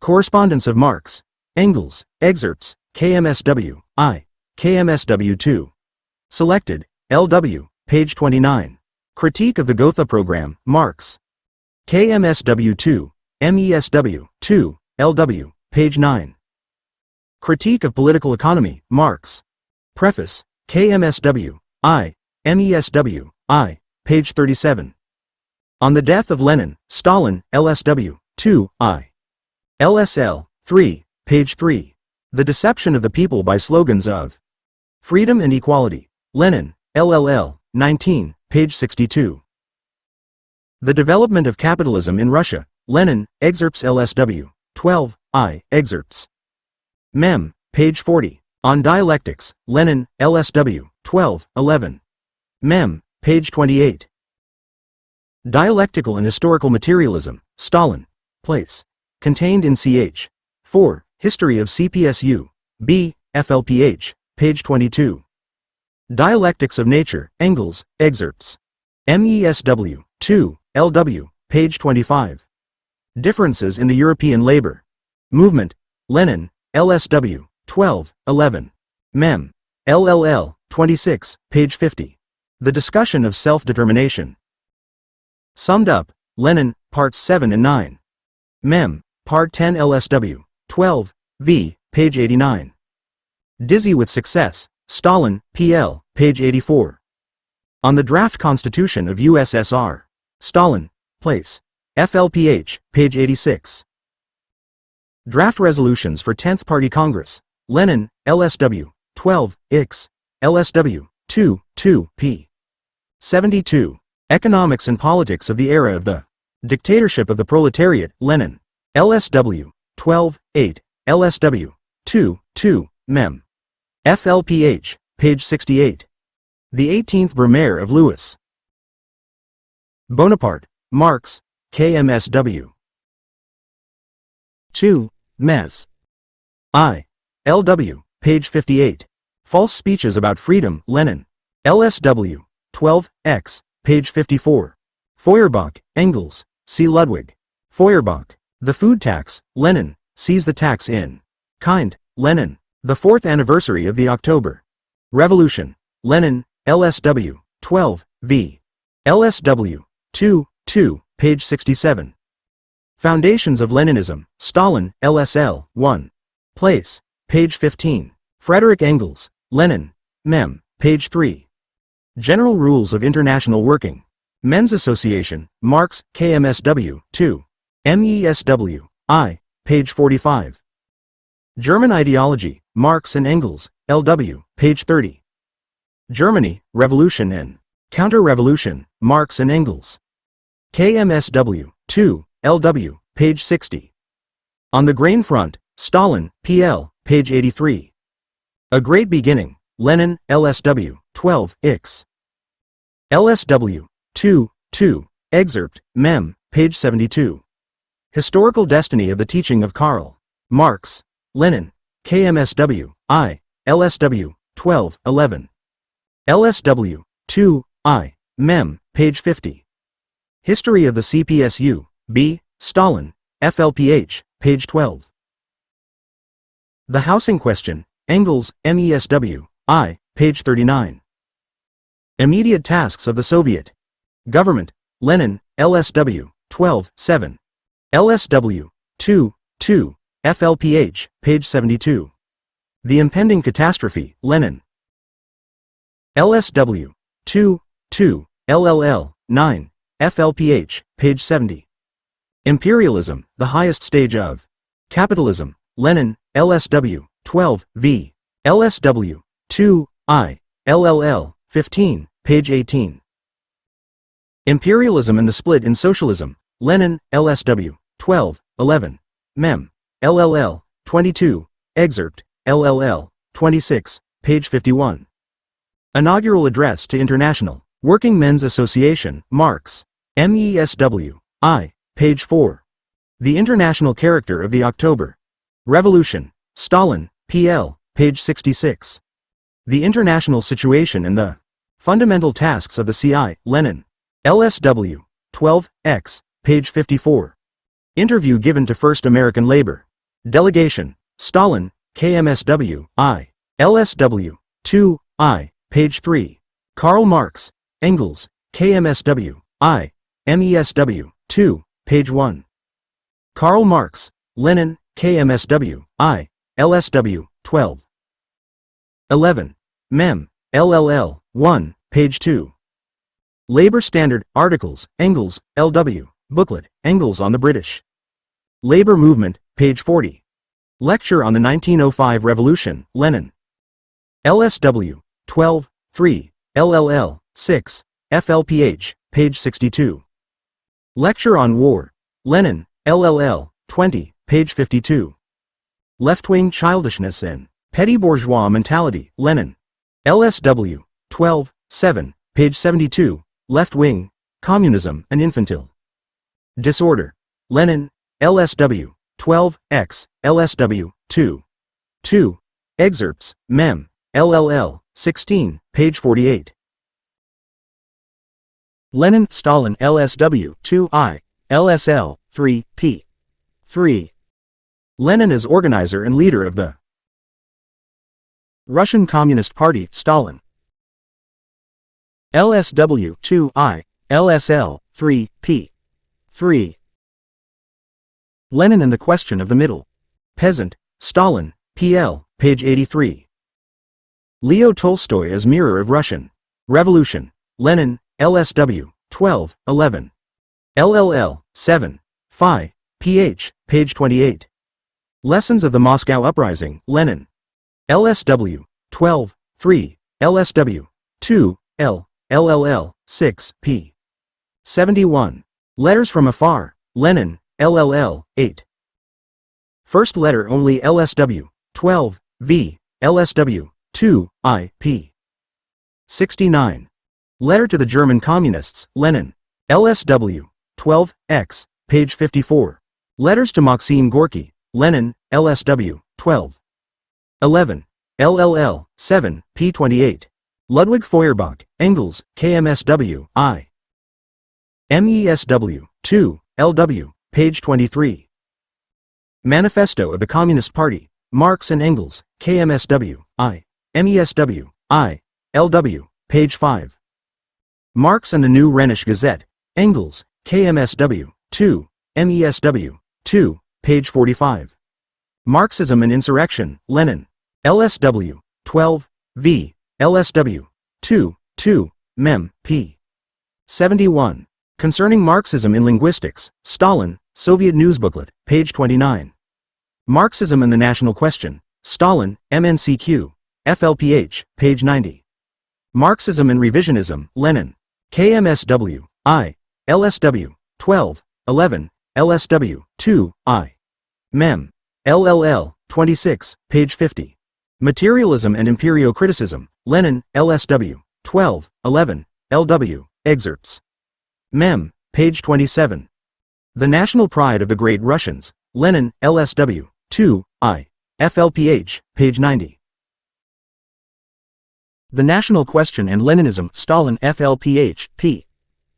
Correspondence of Marx, Engels, Excerpts, KMSW, I, KMSW 2. Selected, LW, page 29. Critique of the Gotha Program, Marx. KMSW 2, MESW 2, LW, page 9. Critique of Political Economy, Marx. Preface, KMSW, I, MESW, I, page 37. On the Death of Lenin, Stalin, LSW, 2, I. LSL, 3, page 3. The Deception of the People by Slogans of Freedom and Equality, Lenin, LLL, 19, page 62. The Development of Capitalism in Russia, Lenin, Excerpts LSW, 12, I, Excerpts. Mem, page 40. On Dialectics, Lenin, LSW, 12, 11. Mem, page 28. Dialectical and Historical Materialism, Stalin, Place. Contained in Ch. 4, History of CPSU, B, FLPH, page 22. Dialectics of Nature, Engels, excerpts. MESW, 2, LW, page 25. Differences in the European Labor Movement, Lenin, LSW, 12, 11. Mem. LLL, 26, page 50. The Discussion of Self-Determination. Summed up, Lenin, Parts 7 and 9. Mem. Part 10 LSW, 12, v, page 89. Dizzy with Success, Stalin, PL, page 84. On the Draft Constitution of USSR. Stalin, Place. FLPH, page 86. Draft Resolutions for 10th Party Congress. Lenin, LSW, 12, Ix. LSW, 2, 2, p. 72. Economics and Politics of the Era of the Dictatorship of the Proletariat. Lenin. LSW, 12, 8. LSW, 2, 2, Mem. FLPH, page 68. The 18th Brumaire of Louis Bonaparte, Marx, KMSW. 2. Mes. I. LW, page 58. False Speeches About Freedom. Lenin. LSW, 12, X, page 54. Feuerbach, Engels, C. Ludwig. Feuerbach. The Food Tax. Lenin, sees the tax in kind. Lenin. The 4th Anniversary of the October Revolution. Lenin, LSW, 12, v. LSW, 2, 2, page 67. Foundations of Leninism. Stalin, LSL, 1. Place, page 15. Frederick Engels, Lenin, Mem, page 3. General Rules of International Working. Men's Association, Marx, KMSW, 2. MESW, I, page 45. German Ideology, Marx and Engels, LW, page 30. Germany, Revolution and Counter-Revolution, Marx and Engels. KMSW, 2, LW, page 60. On the Grain Front, Stalin, PL, page 83. A Great Beginning, Lenin, LSW, 12, Ix. LSW, 2, 2, excerpt, Mem, page 72. Historical Destiny of the Teaching of Karl Marx. Lenin, KMSW, I, LSW, 12, 11. LSW, 2, I, Mem, page 50. History of the CPSU, B, Stalin, FLPH, page 12. The Housing Question, Engels, MESW, I, page 39. Immediate Tasks of the Soviet Government, Lenin, LSW, 12, 7. LSW, 2, 2, FLPH, page 72. The Impending Catastrophe. Lenin. LSW, 2, 2, LLL, 9, FLPH, page 70. Imperialism, the Highest Stage of Capitalism. Lenin, LSW, 12, v. LSW, 2, I, LLL, 15, page 18. Imperialism and the Split in Socialism. Lenin, LSW, 12, 11. Mem. LLL, 22, excerpt, LLL, 26, page 51. Inaugural Address to International Working Men's Association, Marx. MESW, I, page 4. The International Character of the October Revolution. Stalin, PL, page 66. The International Situation and the Fundamental Tasks of the CI. Lenin. LSW, 12, X, page 54. Interview given to First American Labor Delegation. Stalin, KMSW, I. LSW, 2, I, page 3. Karl Marx, Engels, KMSW, I. MESW, 2, page 1. Karl Marx, Lenin, KMSW, I. LSW, 12. 11. Mem. LLL, 1, page 2. Labor Standard, Articles, Engels, LW, Booklet, Engels on the British Labor Movement, page 40. Lecture on the 1905 Revolution, Lenin. LSW, 12, 3, LLL, 6, FLPH, page 62. Lecture on War, Lenin, LLL, 20, page 52. Left-wing childishness and petty bourgeois mentality, Lenin. LSW, 12, 7, page 72, left-wing, communism and infantile disorder, Lenin, LSW, 12, X, LSW, 2, 2, Excerpts, Mem. LLL, 16, page 48. Lenin, Stalin, LSW, 2I, LSL, 3, p. 3. Lenin is organizer and leader of the Russian Communist Party, Stalin. LSW, 2I, LSL, 3, p. 3. Lenin and the Question of the Middle Peasant, Stalin, PL, page 83. Leo Tolstoy as mirror of Russian Revolution, Lenin, LSW, 12, 11. LLL, 7, Phi, PH, page 28. Lessons of the Moscow Uprising, Lenin. LSW, 12, 3, LSW, 2, L, LLL, 6, p. 71. Letters from Afar, Lenin, LLL, 8. First letter only LSW, 12, V, LSW, 2, I, p. 69. Letter to the German Communists, Lenin. LSW, 12, X, page 54. Letters to Maxim Gorky, Lenin, LSW, 12. 11. LLL, 7, p. 28. Ludwig Feuerbach, Engels, KMSW, I. MESW, 2, LW, page 23. Manifesto of the Communist Party, Marx and Engels, KMSW, I. MESW, I. LW, page 5. Marx and the New Rhenish Gazette, Engels, KMSW, 2, MESW, 2, page 45. Marxism and Insurrection, Lenin. LSW, 12, V, LSW, 2, 2, Mem, p. 71. Concerning Marxism in Linguistics, Stalin, Soviet Newsbooklet, page 29. Marxism and the National Question, Stalin, MNCQ, FLPH, page 90. Marxism and Revisionism, Lenin. KMSW, I. LSW, 12, 11, LSW, 2, I. Mem. LLL, 26, page 50. Materialism and Imperiocriticism, Lenin, LSW, 12, 11, LW, excerpts. Mem. Page 27. The National Pride of the Great Russians, Lenin, LSW, 2, I. FLPH, page 90. The National Question and Leninism, Stalin, FLPH, p.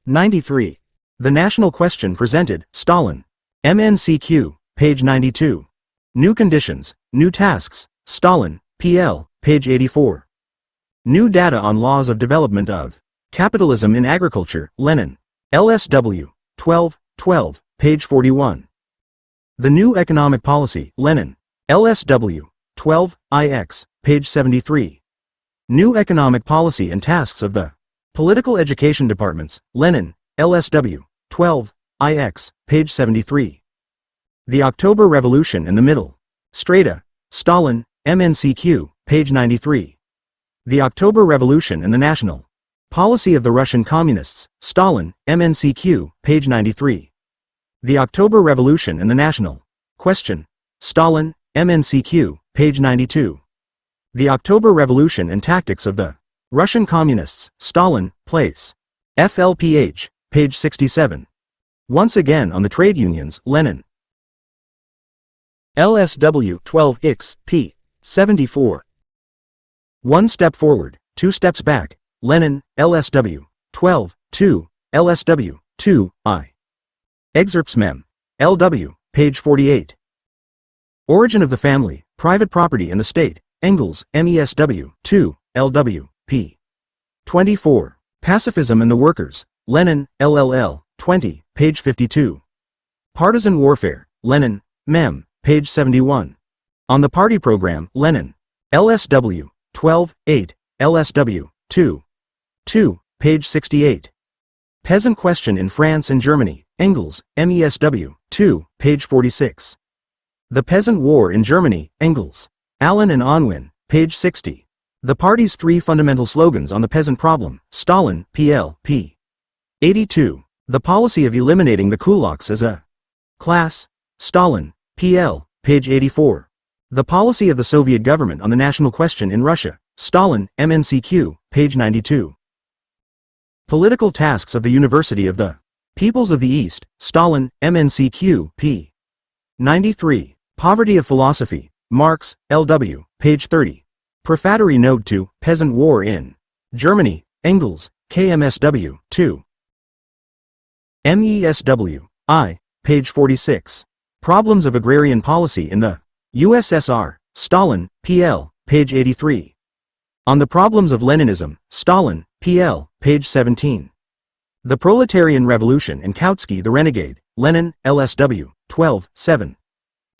93. The National Question presented, Stalin. MNCQ, page 92. New Conditions, New Tasks, Stalin, PL, page 84. New Data on Laws of Development of Capitalism in Agriculture, Lenin. LSW, 12, 12, page 41. The New Economic Policy, Lenin. LSW, 12, IX, page 73. New Economic Policy and Tasks of the Political Education Departments, Lenin, LSW, 12, IX, page 73. The October Revolution in the Middle Strata, Stalin, MNCQ, page 93. The October Revolution and the National Policy of the Russian Communists, Stalin, MNCQ, page 93. The October Revolution and the National Question, Stalin, MNCQ, page 92. The October Revolution and Tactics of the Russian Communists, Stalin, place. FLPH, page 67. Once again on the trade unions, Lenin. LSW 12X, p. 74. One step forward, two steps back, Lenin, LSW, 12, 2, LSW, 2, I. Excerpts Mem. LW, page 48. Origin of the Family, Private Property and the State, Engels, MESW, 2, LW, p. 24. Pacifism and the Workers, Lenin, LLL, 20, page 52. Partisan Warfare, Lenin, Mem, page 71. On the Party Program, Lenin. LSW, 12, 8, LSW, 2, 2, page 68. Peasant Question in France and Germany, Engels, MESW, 2, page 46. The Peasant War in Germany, Engels. Allen and Unwin, page 60. The party's three fundamental slogans on the peasant problem, Stalin, PL, p. 82. The policy of eliminating the kulaks as a class, Stalin, PL, page 84. The policy of the Soviet government on the national question in Russia, Stalin, MNCQ, page 92. Political tasks of the University of the Peoples of the East, Stalin, MNCQ, p. 93. Poverty of Philosophy, Marx, L.W., page 30. Prefatory Note to Peasant War in Germany, Engels, KMSW, 2. MESW, I, page 46. Problems of Agrarian Policy in the USSR, Stalin, P.L., page 83. On the Problems of Leninism, Stalin, P.L., page 17. The Proletarian Revolution and Kautsky the Renegade, Lenin, LSW, 12, 7.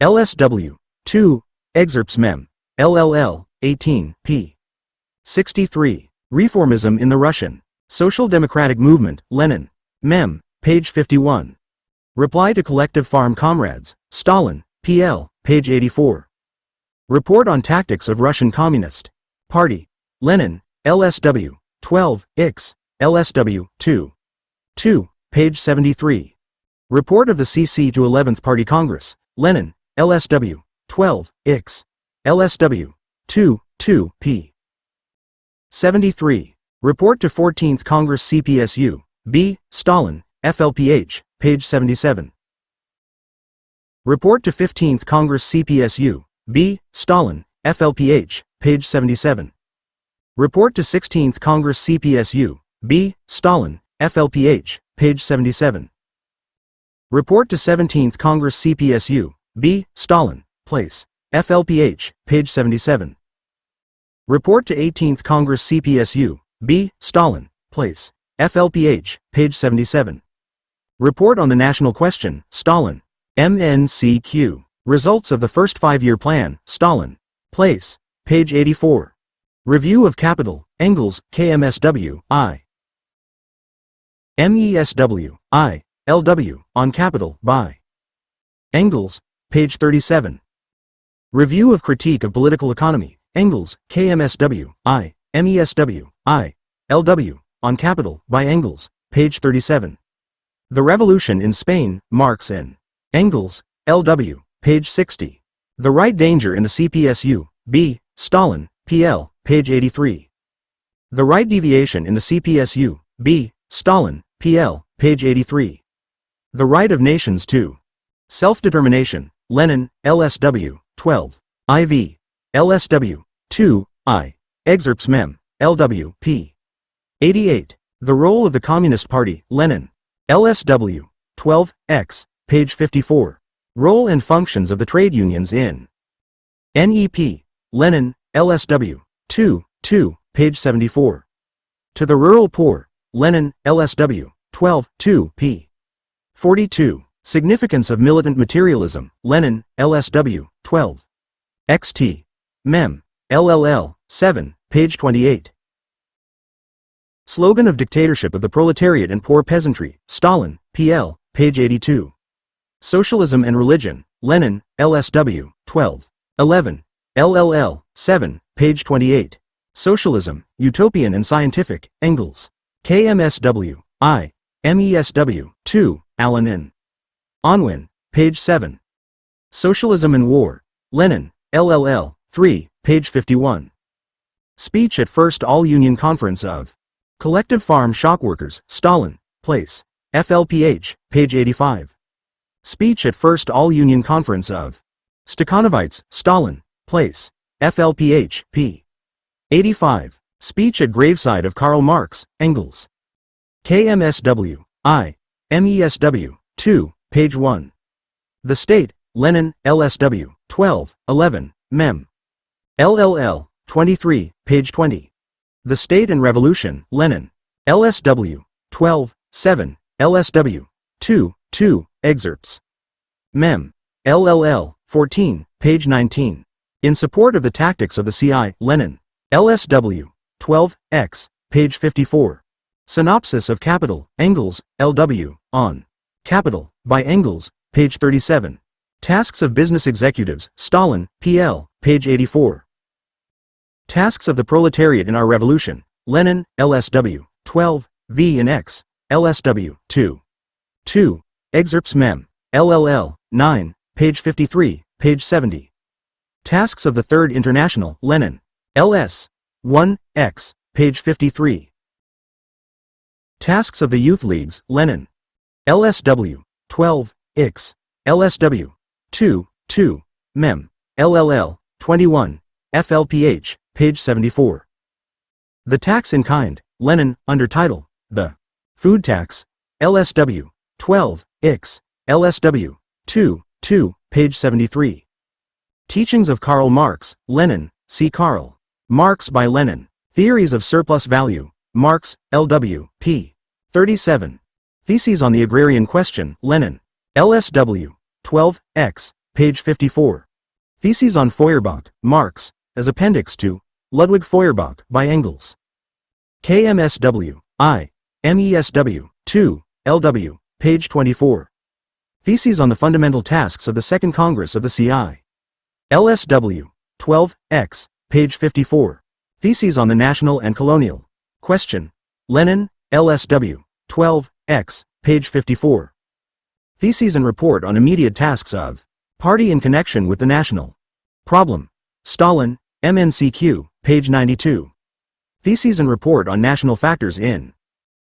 LSW, 2, Excerpts Mem. LLL, 18, p. 63. Reformism in the Russian Social Democratic Movement, Lenin. Mem. Page 51. Reply to Collective Farm Comrades, Stalin, P.L., page 84. Report on Tactics of Russian Communist Party, Lenin, LSW, 12, Ix, LSW, 2. 2, page 73. Report of the CC to 11th Party Congress, Lenin, LSW, 12, Ix, LSW, 2, 2, p. 73. Report to 14th Congress CPSU, B, Stalin, FLPH, page 77. Report to 15th Congress CPSU, B, Stalin, FLPH, page 77. Report to 16th Congress CPSU, B, Stalin, FLPH, page 77. Report to 17th Congress CPSU, B, Stalin, place, FLPH, page 77. Report to 18th Congress CPSU, B, Stalin, place, FLPH, page 77. Report on the National Question, Stalin, MNCQ. Results of the First Five-Year Plan, Stalin, place, page 84. Review of Capital, Engels, KMSW, I. MESW, I, LW, on Capital, by Engels, page 37. Review of Critique of Political Economy, Engels, KMSW, I, MESW, I, LW, on Capital, by Engels, page 37. The Revolution in Spain, Marx and Engels, LW, page 60. The Right Danger in the CPSU, B, Stalin, PL, page 83. The Right Deviation in the CPSU, B, Stalin, PL, page 83. The Right of Nations to Self-Determination, Lenin, LSW, 12. IV. LSW, 2, I. Excerpts Mem. LW, p. 88. The Role of the Communist Party, Lenin. LSW, 12, X, page 54. Role and Functions of the Trade Unions in NEP, Lenin, LSW, 2, 2, page 74. To the Rural Poor, Lenin, LSW, 12, 2, p. 42. Significance of Militant Materialism, Lenin, LSW, 12. XT. Mem. LLL, 7, page 28. Slogan of Dictatorship of the Proletariat and Poor Peasantry, Stalin, PL, page 82. Socialism and Religion, Lenin, LSW, 12. 11. LLL, 7, page 28. Socialism, Utopian and Scientific, Engels. KMSW, I. MESW, 2, Allen N. Unwin, page 7. Socialism and War, Lenin, LLL, 3, page 51. Speech at First All-Union Conference of Collective Farm Shockworkers, Stalin, place, FLPH, page 85. Speech at First All-Union Conference of Stakhanovites, Stalin, place, FLPH, p. 85. Speech at Graveside of Karl Marx, Engels. KMSW, I. MESW, 2, page 1. The State, Lenin, LSW, 12, 11, Mem. LLL, 23, page 20. The State and Revolution, Lenin. LSW, 12, 7, LSW, 2, 2, excerpts. Mem. LLL, 14, page 19. In support of the tactics of the CI, Lenin. LSW, 12, X, page 54. Synopsis of Capital, Engels, LW, on Capital, by Engels, page 37. Tasks of Business Executives, Stalin, PL, page 84. Tasks of the Proletariat in Our Revolution, Lenin, LSW, 12, V and X, LSW, 2. 2. Excerpts Mem. LLL, 9, page 53, page 70. Tasks of the Third International, Lenin. LS. 1, X, page 53. Tasks of the Youth Leagues, Lenin. LSW, 12, X, LSW, 2, 2, Mem. LLL, 21. FLPH, page 74. The tax in kind, Lenin, under title, The Food Tax, LSW, 12, Ix, LSW, 2, page 73. Teachings of Karl Marx, Lenin, see Karl Marx by Lenin. Theories of Surplus Value, Marx, LW, p. 37. Theses on the Agrarian Question, Lenin, LSW, 12, X, page 54. Theses on Feuerbach, Marx, as appendix to Ludwig Feuerbach by Engels. KMSW, I, MESW, 2, LW, page 24. Theses on the Fundamental Tasks of the Second Congress of the CI. LSW, 12, X, page 54. Theses on the National and Colonial Question, Lenin, LSW, 12, X, page 54. Theses and report on immediate tasks of Party in connection with the national problem, Stalin, MNCQ, page 92. Theses and report on national factors in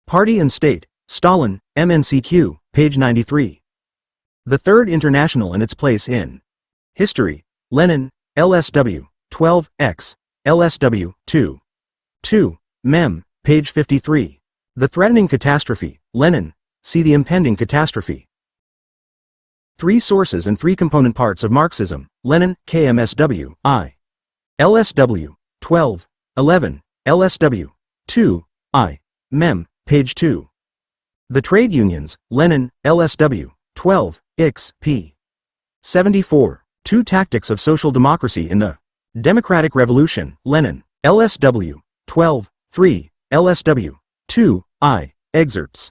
Party and State, Stalin, MNCQ, page 93. The Third International and its place in History, Lenin, LSW, 12, X, LSW, 2, Mem, page 53. The Threatening Catastrophe, Lenin, see the Impending Catastrophe. Three Sources and Three Component Parts of Marxism, Lenin, KMSW, I. LSW, 12, 11, LSW, 2, I. Mem, page 2. The Trade Unions, Lenin, LSW, 12, Ix, p. 74. Two Tactics of Social Democracy in the Democratic Revolution, Lenin, LSW, 12, 3, LSW, 2, I. Excerpts.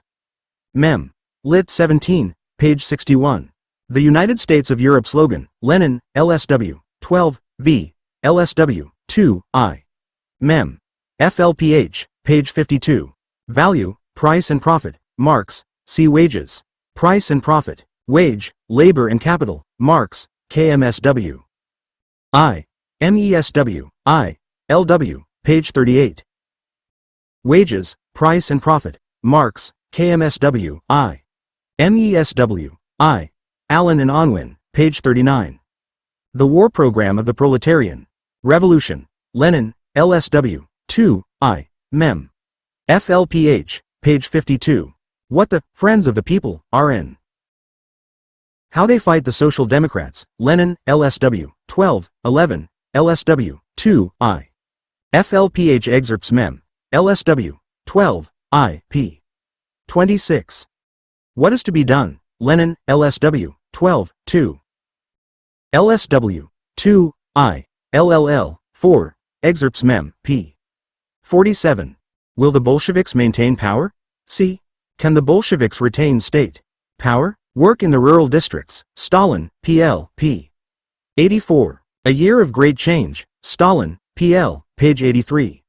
Mem. Lit. 17, page 61. The United States of Europe slogan, Lenin, LSW, 12, v. LSW, 2, I. Mem. FLPH, page 52. Value, Price and Profit, Marx, see Wages. Price and Profit, Wage, Labor and Capital, Marx, KMSW. I. MESW, I. LW, page 38. Wages, Price and Profit, Marx, KMSW, I. MESW, I. Allen and Unwin, page 39. The War Program of the Proletarian Revolution, Lenin, LSW, 2, I. Mem. FLPH, page 52. What the Friends of the People are in. How They Fight the Social Democrats, Lenin, LSW, 12, 11, LSW, 2, I. FLPH excerpts Mem. LSW, 12, I. p. 26. What is to be done, Lenin, LSW, 12, 2. LSW, 2, I. LLL, 4, excerpts Mem. p. 47. Will the Bolsheviks maintain power? C. Can the Bolsheviks retain state power? Work in the rural districts, Stalin, PL, p. 84. A Year of Great Change, Stalin, PL, page 83.